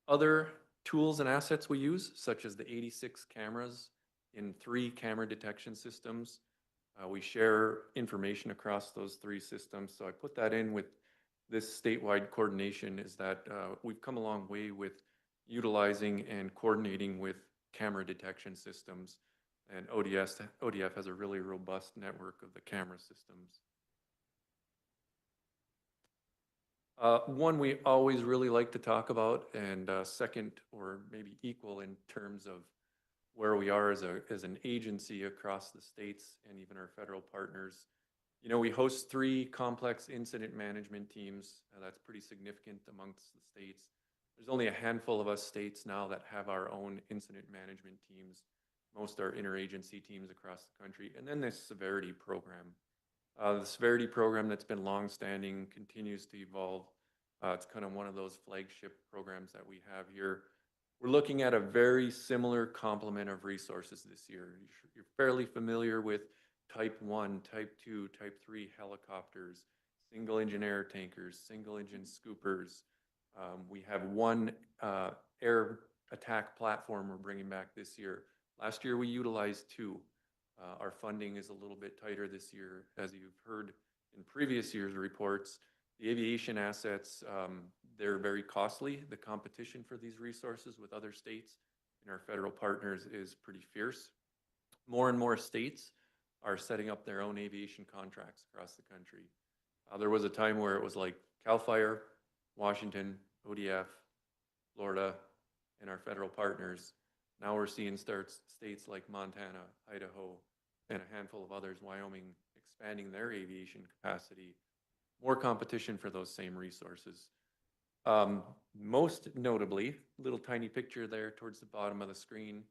other tools and assets we use, such as the 86 cameras in 3 camera detection systems. We share information across those 3 systems. So I put that in with this statewide coordination, is that we've come a long way with utilizing and coordinating with camera detection systems. And ODF has a really robust network of the camera systems. One we always really like to talk about, and second or maybe equal in terms of where we are as an agency across the states and even our federal partners. You know, we host 3 complex incident management teams. That's pretty significant amongst the states. There's only a handful of us states now that have our own incident management teams. Most are interagency teams across the country. And then this severity program. The severity program that's been longstanding continues to evolve. It's kind of one of those flagship programs that we have here. We're looking at a very similar complement of resources this year. You're fairly familiar with Type 1, Type 2, Type 3 helicopters, single engine air tankers, single engine scoopers. We have 1 air attack platform we're bringing back this year. Last year we utilized 2. Our funding is a little bit tighter this year. As you've heard in previous years' reports, the aviation assets, they're very costly. The competition for these resources with other states and our federal partners is pretty fierce. More and more states are setting up their own aviation contracts across the country. There was a time where it was like CAL FIRE, Washington, ODF, Florida, and our federal partners. Now we're seeing states like Montana, Idaho, and a handful of others, Wyoming, expanding their aviation capacity. More competition for those same resources. Most notably, little tiny picture there towards the bottom of the screen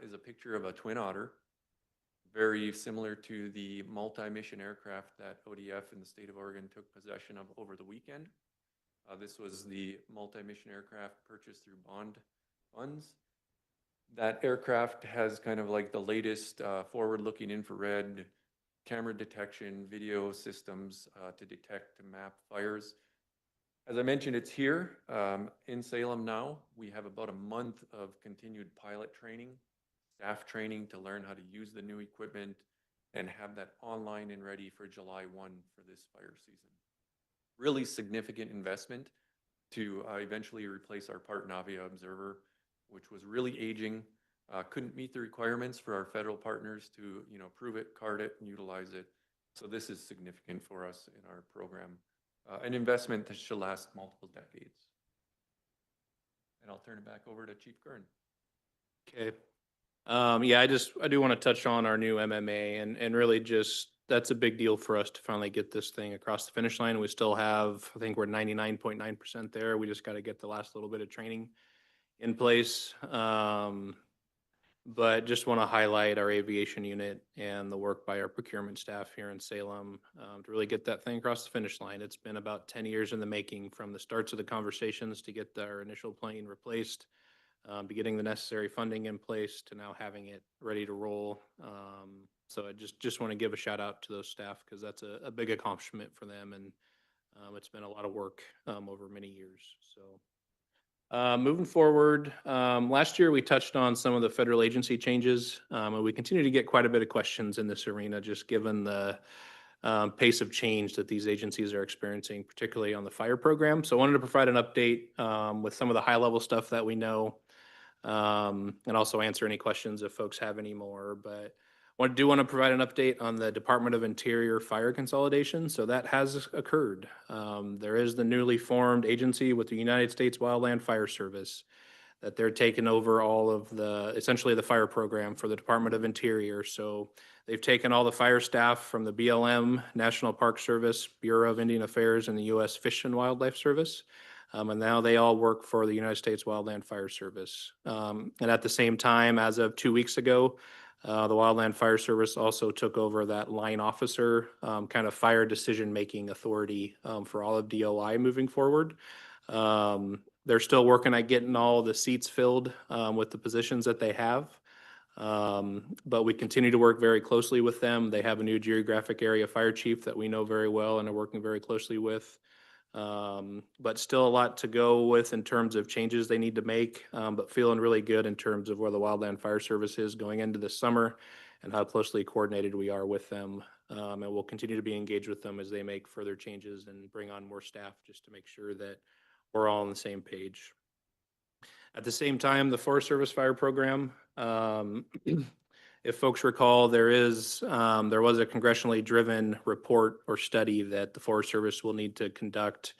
is a picture of a twin otter, very similar to the multi-mission aircraft that ODF in the state of Oregon took possession of over the weekend. This was the multi-mission aircraft purchased through bond funds. That aircraft has kind of like the latest forward-looking infrared camera detection video systems to detect and map fires. As I mentioned, it's here in Salem now. We have about a month of continued pilot training, staff training to learn how to use the new equipment and have that online and ready for July 1 for this fire season. Really significant investment to eventually replace our Part Navia observer, which was really aging, couldn't meet the requirements for our federal partners to, prove it, card it, and utilize it. So this is significant for us in our program, an investment that should last multiple decades. And I'll turn it back over to Chief Kern. Okay. Yeah, I do want to touch on our new MMA and really just, that's a big deal for us to finally get this thing across the finish line. We still have, I think we're 99.9% there. We just got to get the last little bit of training in place. But just want to highlight our aviation unit and the work by our procurement staff here in Salem to really get that thing across the finish line. It's been about 10 years in the making from the starts of the conversations to get our initial plane replaced, to getting the necessary funding in place, to now having it ready to roll. So I just want to give a shout out to those staff because that's a big accomplishment for them. And it's been a lot of work over many years. So. Moving forward, last year we touched on some of the federal agency changes, and we continue to get quite a bit of questions in this arena, just given the pace of change that these agencies are experiencing, particularly on the fire program. So I wanted to provide an update with some of the high-level stuff that we know, and also answer any questions if folks have any more. But I do want to provide an update on the Department of Interior fire consolidation. So that has occurred. There is the newly formed agency with the United States Wildland Fire Service that they're taking over all of essentially the fire program for the Department of Interior. So they've taken all the fire staff from the BLM, National Park Service, Bureau of Indian Affairs, and the U.S. Fish and Wildlife Service. And now they all work for the United States Wildland Fire Service. And at the same time, as of 2 weeks ago, the Wildland Fire Service also took over that line officer kind of fire decision-making authority for all of DOI moving forward. They're still working at getting all the seats filled with the positions that they have. But we continue to work very closely with them. They have a new geographic area fire chief that we know very well and are working very closely with. But still a lot to go with in terms of changes they need to make, but feeling really good in terms of where the Wildland Fire Service is going into the summer and how closely coordinated we are with them. And we'll continue to be engaged with them as they make further changes and bring on more staff just to make sure that we're all on the same page. At the same time, the Forest Service Fire Program, if folks recall, there was a congressionally driven report or study that the Forest Service will need to conduct.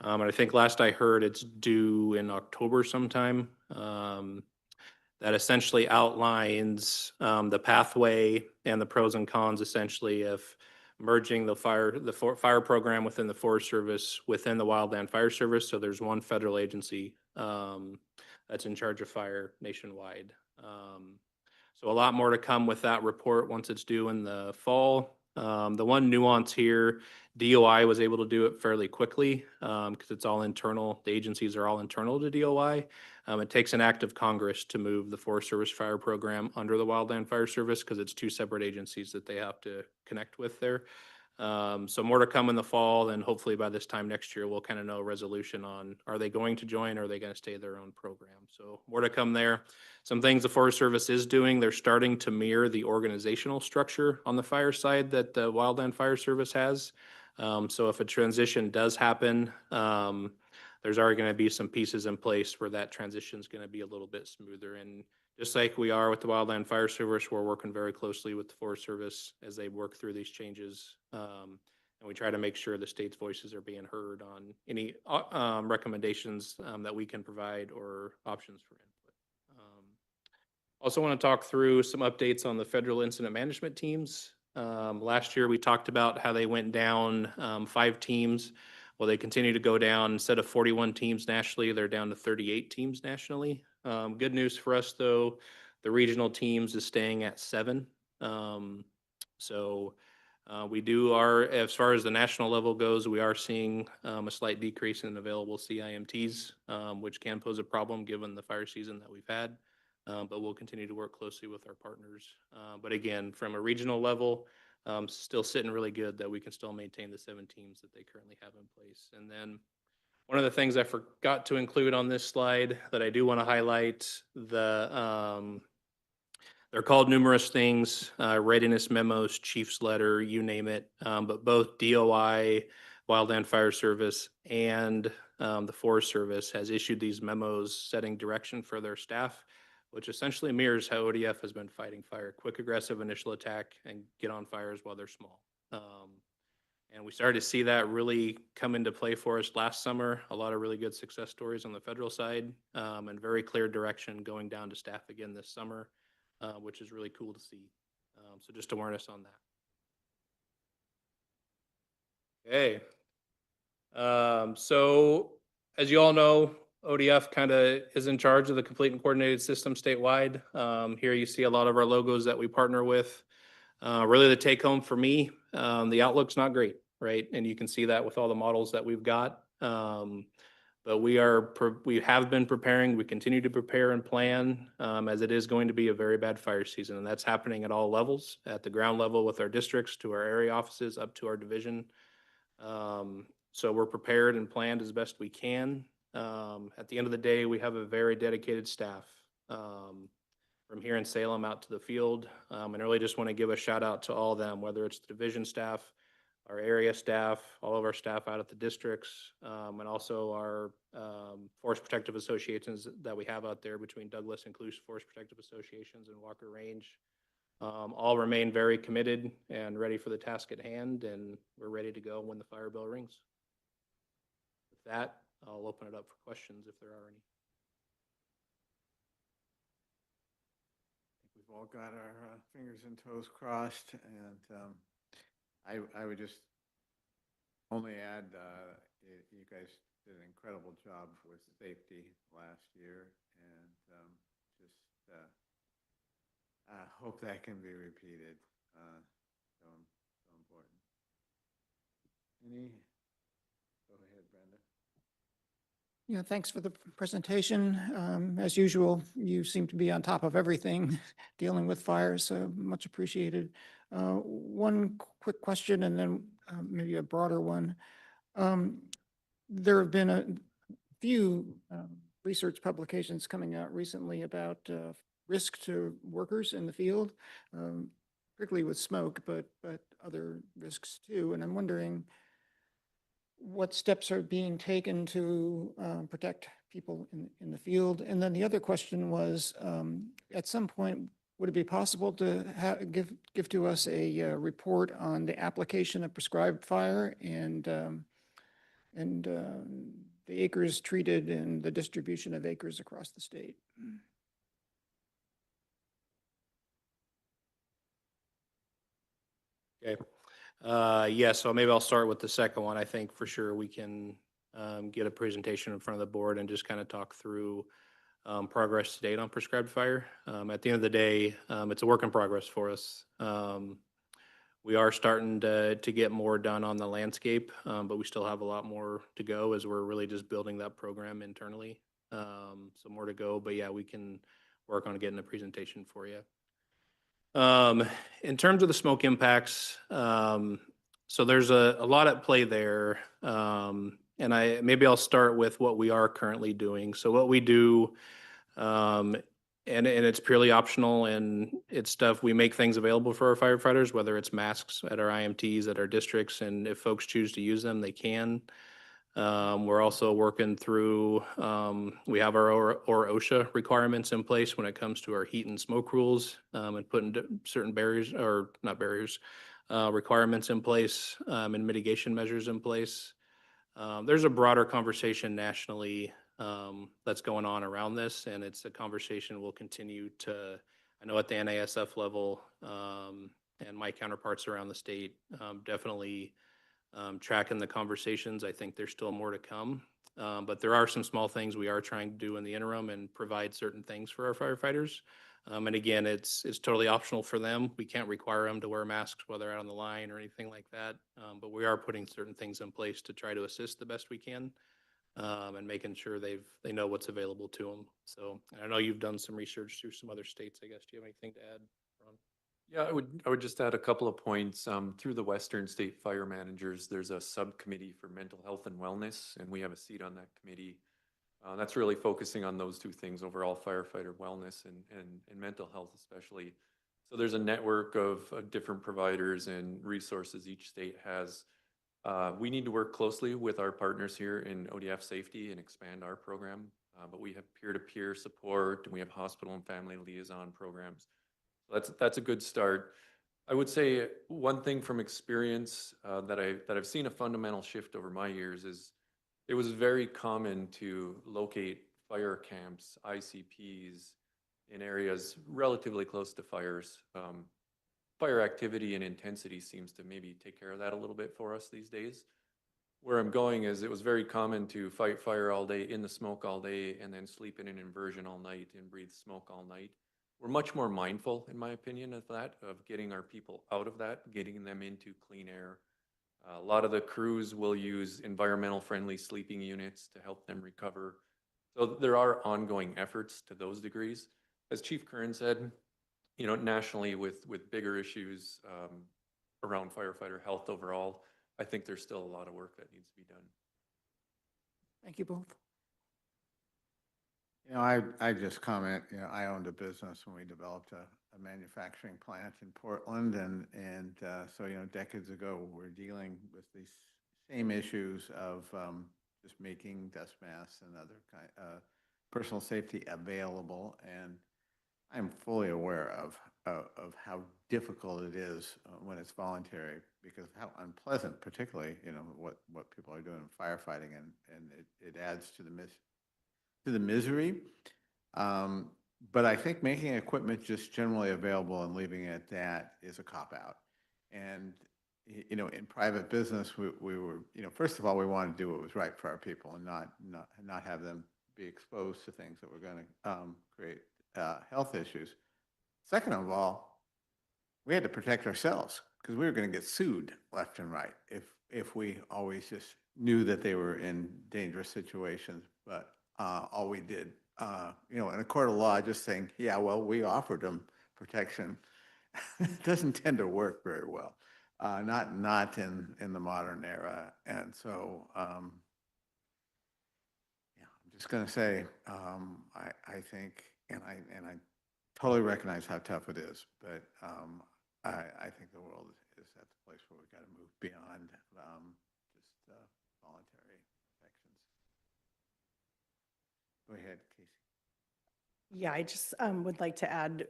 And I think last I heard it's due in October sometime. That essentially outlines the pathway and the pros and cons essentially of merging the fire program within the Forest Service within the Wildland Fire Service. So there's one federal agency that's in charge of fire nationwide. So a lot more to come with that report once it's due in the fall. The one nuance here, DOI was able to do it fairly quickly because it's all internal. The agencies are all internal to DOI. It takes an act of Congress to move the Forest Service Fire Program under the Wildland Fire Service because it's two separate agencies that they have to connect with there. So more to come in the fall, and hopefully by this time next year, we'll kind of know a resolution on, are they going to join or are they going to stay their own program? So more to come there. Some things the Forest Service is doing, they're starting to mirror the organizational structure on the fire side that the Wildland Fire Service has. So if a transition does happen, there's already going to be some pieces in place where that transition is going to be a little bit smoother. And just like we are with the Wildland Fire Service, we're working very closely with the Forest Service as they work through these changes. And we try to make sure the state's voices are being heard on any recommendations that we can provide or options for input. Also want to talk through some updates on the federal incident management teams. Last year, we talked about how they went down 5 teams. Well, they continue to go down. Instead of 41 teams nationally, they're down to 38 teams nationally. Good news for us, though, the regional teams is staying at 7. We do as far as the national level goes, we are seeing a slight decrease in available CIMTs, which can pose a problem given the fire season that we've had. But we'll continue to work closely with our partners. But again, from a regional level, still sitting really good that we can still maintain the 7 teams that they currently have in place. And then one of the things I forgot to include on this slide that I do want to highlight, they're called numerous things, readiness memos, chief's letter, you name it. But both DOI, Wildland Fire Service, and the Forest Service has issued these memos setting direction for their staff, which essentially mirrors how ODF has been fighting fire: quick, aggressive initial attack and get on fires while they're small. And we started to see that really come into play for us last summer. A lot of really good success stories on the federal side, and very clear direction going down to staff again this summer, which is really cool to see. So just awareness on that. Okay. So as you all know, ODF kind of is in charge of the complete and coordinated system statewide. Here you see a lot of our logos that we partner with. Really the take home for me, the outlook's not great, right? And you can see that with all the models that we've got. But we have been preparing, we continue to prepare and plan, as it is going to be a very bad fire season. And that's happening at all levels, at the ground level with our districts, to our area offices, up to our division. So we're prepared and planned as best we can. At the end of the day, we have a very dedicated staff, from here in Salem out to the field. And I really just want to give a shout out to all of them, whether it's the division staff, our area staff, all of our staff out at the districts, and also our forest protective associations that we have out there between Douglas and Cluse Forest Protective Associations and Walker Range. All remain very committed and ready for the task at hand, and we're ready to go when the fire bell rings. With that, I'll open it up for questions if there are any. We've all got our fingers and toes crossed, and I would just only add, you guys did an incredible job with safety last year, and just hope that can be repeated. So important. Go ahead, Brenda. Yeah, thanks for the presentation. As usual, you seem to be on top of everything dealing with fires, so much appreciated. One quick question and then maybe a broader one. there have been a few research publications coming out recently about risk to workers in the field, particularly with smoke, but other risks too. And I'm wondering what steps are being taken to protect people in the field. And then the other question was, at some point, would it be possible to give to us a report on the application of prescribed fire and the acres treated and the distribution of acres across the state? Okay. Yeah, so maybe I'll start with the second one. I think for sure we can get a presentation in front of the board and just kind of talk through progress to date on prescribed fire. At the end of the day, it's a work in progress for us. We are starting to get more done on the landscape, but we still have a lot more to go as we're really just building that program internally. So more to go, but yeah, we can work on getting a presentation for you. In terms of the smoke impacts, so there's a lot at play there. And maybe I'll start with what we are currently doing. So what we do, and it's purely optional, and it's stuff, we make things available for our firefighters, whether it's masks at our IMTs, at our districts, and if folks choose to use them, they can. We're also working through, we have our OSHA requirements in place when it comes to our heat and smoke rules, and putting certain barriers, or not barriers, requirements in place, and mitigation measures in place. There's a broader conversation nationally that's going on around this, and it's a conversation we'll continue to, I know at the NASF level, and my counterparts around the state, definitely tracking the conversations. I think there's still more to come, but there are some small things we are trying to do in the interim and provide certain things for our firefighters. And again, it's totally optional for them. We can't require them to wear masks while they're out on the line or anything like that. But we are putting certain things in place to try to assist the best we can, and making sure they know what's available to them. So I know you've done some research through some other states, I guess. Do you have anything to add, Ron? Yeah, I would just add a couple of points. Through the Western State Fire Managers, there's a subcommittee for mental health and wellness, and we have a seat on that committee. That's really focusing on those two things, overall firefighter wellness and mental health especially. So there's a network of different providers and resources each state has. We need to work closely with our partners here in ODF safety and expand our program, but we have peer-to-peer support, and we have hospital and family liaison programs. That's a good start. I would say one thing from experience that I've seen a fundamental shift over my years is it was very common to locate fire camps, ICPs, in areas relatively close to fires. Fire activity and intensity seems to maybe take care of that a little bit for us these days. Where I'm going is it was very common to fight fire all day, in the smoke all day, and then sleep in an inversion all night and breathe smoke all night. We're much more mindful, in my opinion, of that, of getting our people out of that, getting them into clean air. A lot of the crews will use environmental friendly sleeping units to help them recover. So there are ongoing efforts to those degrees. As Chief Curran said, you know, nationally with bigger issues around firefighter health overall, I think there's still a lot of work that needs to be done. Thank you both. You know, I just comment, you know, I owned a business when we developed a manufacturing plant in Portland, and so, you know, decades ago, we're dealing with these same issues of just making dust masks and other kind personal safety available, and I'm fully aware of how difficult it is when it's voluntary, because how unpleasant, particularly, you know, what people are doing in firefighting, and it adds to the misery. But I think making equipment just generally available and leaving it at that is a cop-out. And, you know, in private business, we were, you know, first of all, we wanted to do what was right for our people and not have them be exposed to things that were going to create health issues. Second of all, we had to protect ourselves because we were going to get sued left and right if we always just knew that they were in dangerous situations. But all we did, you know, in a court of law, just saying, yeah, well, we offered them protection, doesn't tend to work very well. Not in the modern era. And so, just gonna say, I think, and I totally recognize how tough it is, but I think the world is at the place where we've got to move beyond just voluntary protections. Go ahead, Casey. Yeah, I just would like to add,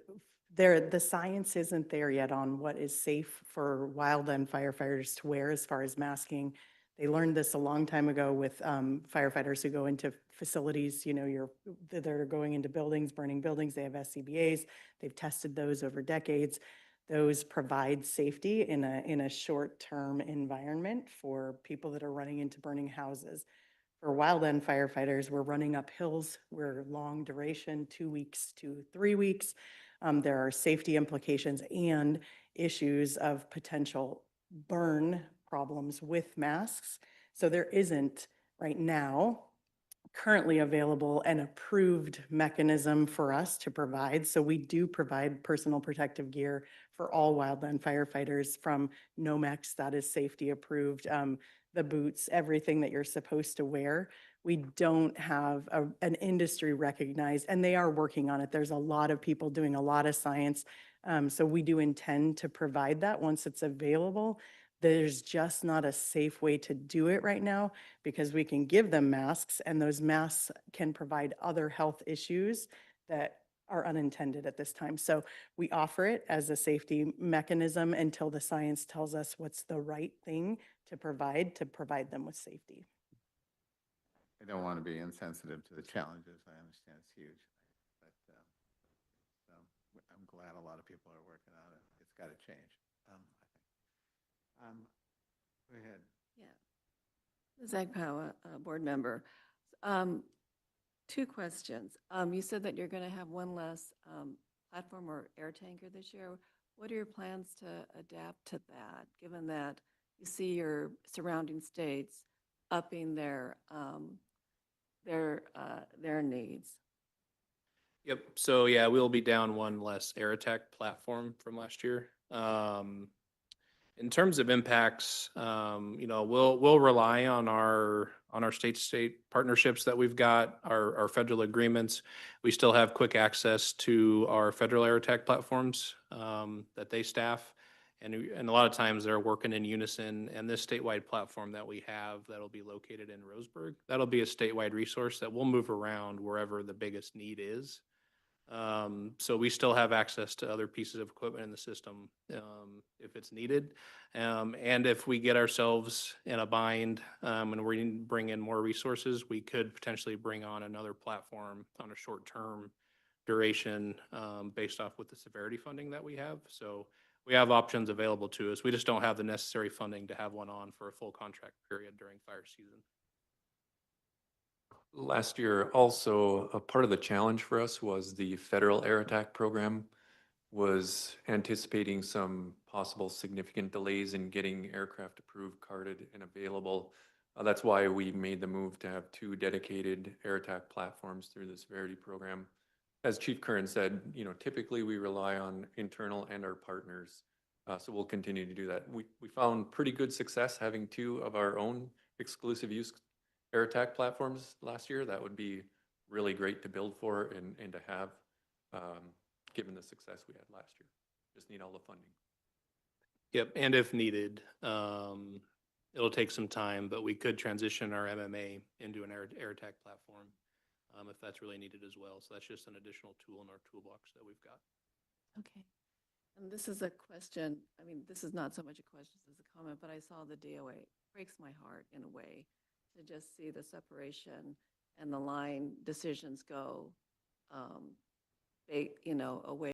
the science isn't there yet on what is safe for wildland firefighters to wear as far as masking. They learned this a long time ago with firefighters who go into facilities, that are going into buildings, burning buildings. They have SCBAs. They've tested those over decades. Those provide safety in a short-term environment for people that are running into burning houses. For wildland firefighters, we're running up hills. We're long duration, 2 weeks to 3 weeks. There are safety implications and issues of potential burn problems with masks. So there isn't right now currently available an approved mechanism for us to provide. So we do provide personal protective gear for all wildland firefighters, from Nomex, that is safety approved, the boots, everything that you're supposed to wear. We don't have an industry recognized, and they are working on it. There's a lot of people doing a lot of science. So we do intend to provide that once it's available. There's just not a safe way to do it right now, because we can give them masks, and those masks can provide other health issues that are unintended at this time. So we offer it as a safety mechanism until the science tells us what's the right thing to provide them with safety. I don't want to be insensitive to the challenges. I understand it's huge, but I'm glad a lot of people are working on it. It's got to change, I think. Go ahead. Yeah. Ms. Agpowa, board member. 2 questions. You said that you're going to have one less platform or air tanker this year. What are your plans to adapt to that, given that you see your surrounding states upping their needs? Yep. So yeah, we'll be down one less air attack platform from last year. In terms of impacts, we'll rely on our state-to-state partnerships that we've got, our federal agreements. We still have quick access to our federal air attack platforms that they staff, and a lot of times they're working in unison. And this statewide platform that we have that'll be located in Roseburg, that'll be a statewide resource that we'll move around wherever the biggest need is. So we still have access to other pieces of equipment in the system if it's needed. And if we get ourselves in a bind and we bring in more resources, we could potentially bring on another platform on a short-term duration based off with the severity funding that we have. So we have options available to us. We just don't have the necessary funding to have one on for a full contract period during fire season. Last year, also, a part of the challenge for us was the federal air attack program was anticipating some possible significant delays in getting aircraft approved, carded, and available. That's why we made the move to have 2 dedicated air attack platforms through the severity program. As Chief Curran said, typically we rely on internal and our partners, so we'll continue to do that. We found pretty good success having 2 of our own exclusive use air attack platforms last year. That would be really great to build for and to have, given the success we had last year. Just need all the funding. Yep, and if needed, it'll take some time, but we could transition our MMA into an air attack platform if that's really needed as well. So that's just an additional tool in our toolbox that we've got. Okay. And this is a question, this is not so much a question as a comment, but I saw the DOA. It breaks my heart in a way to just see the separation and the line decisions go, away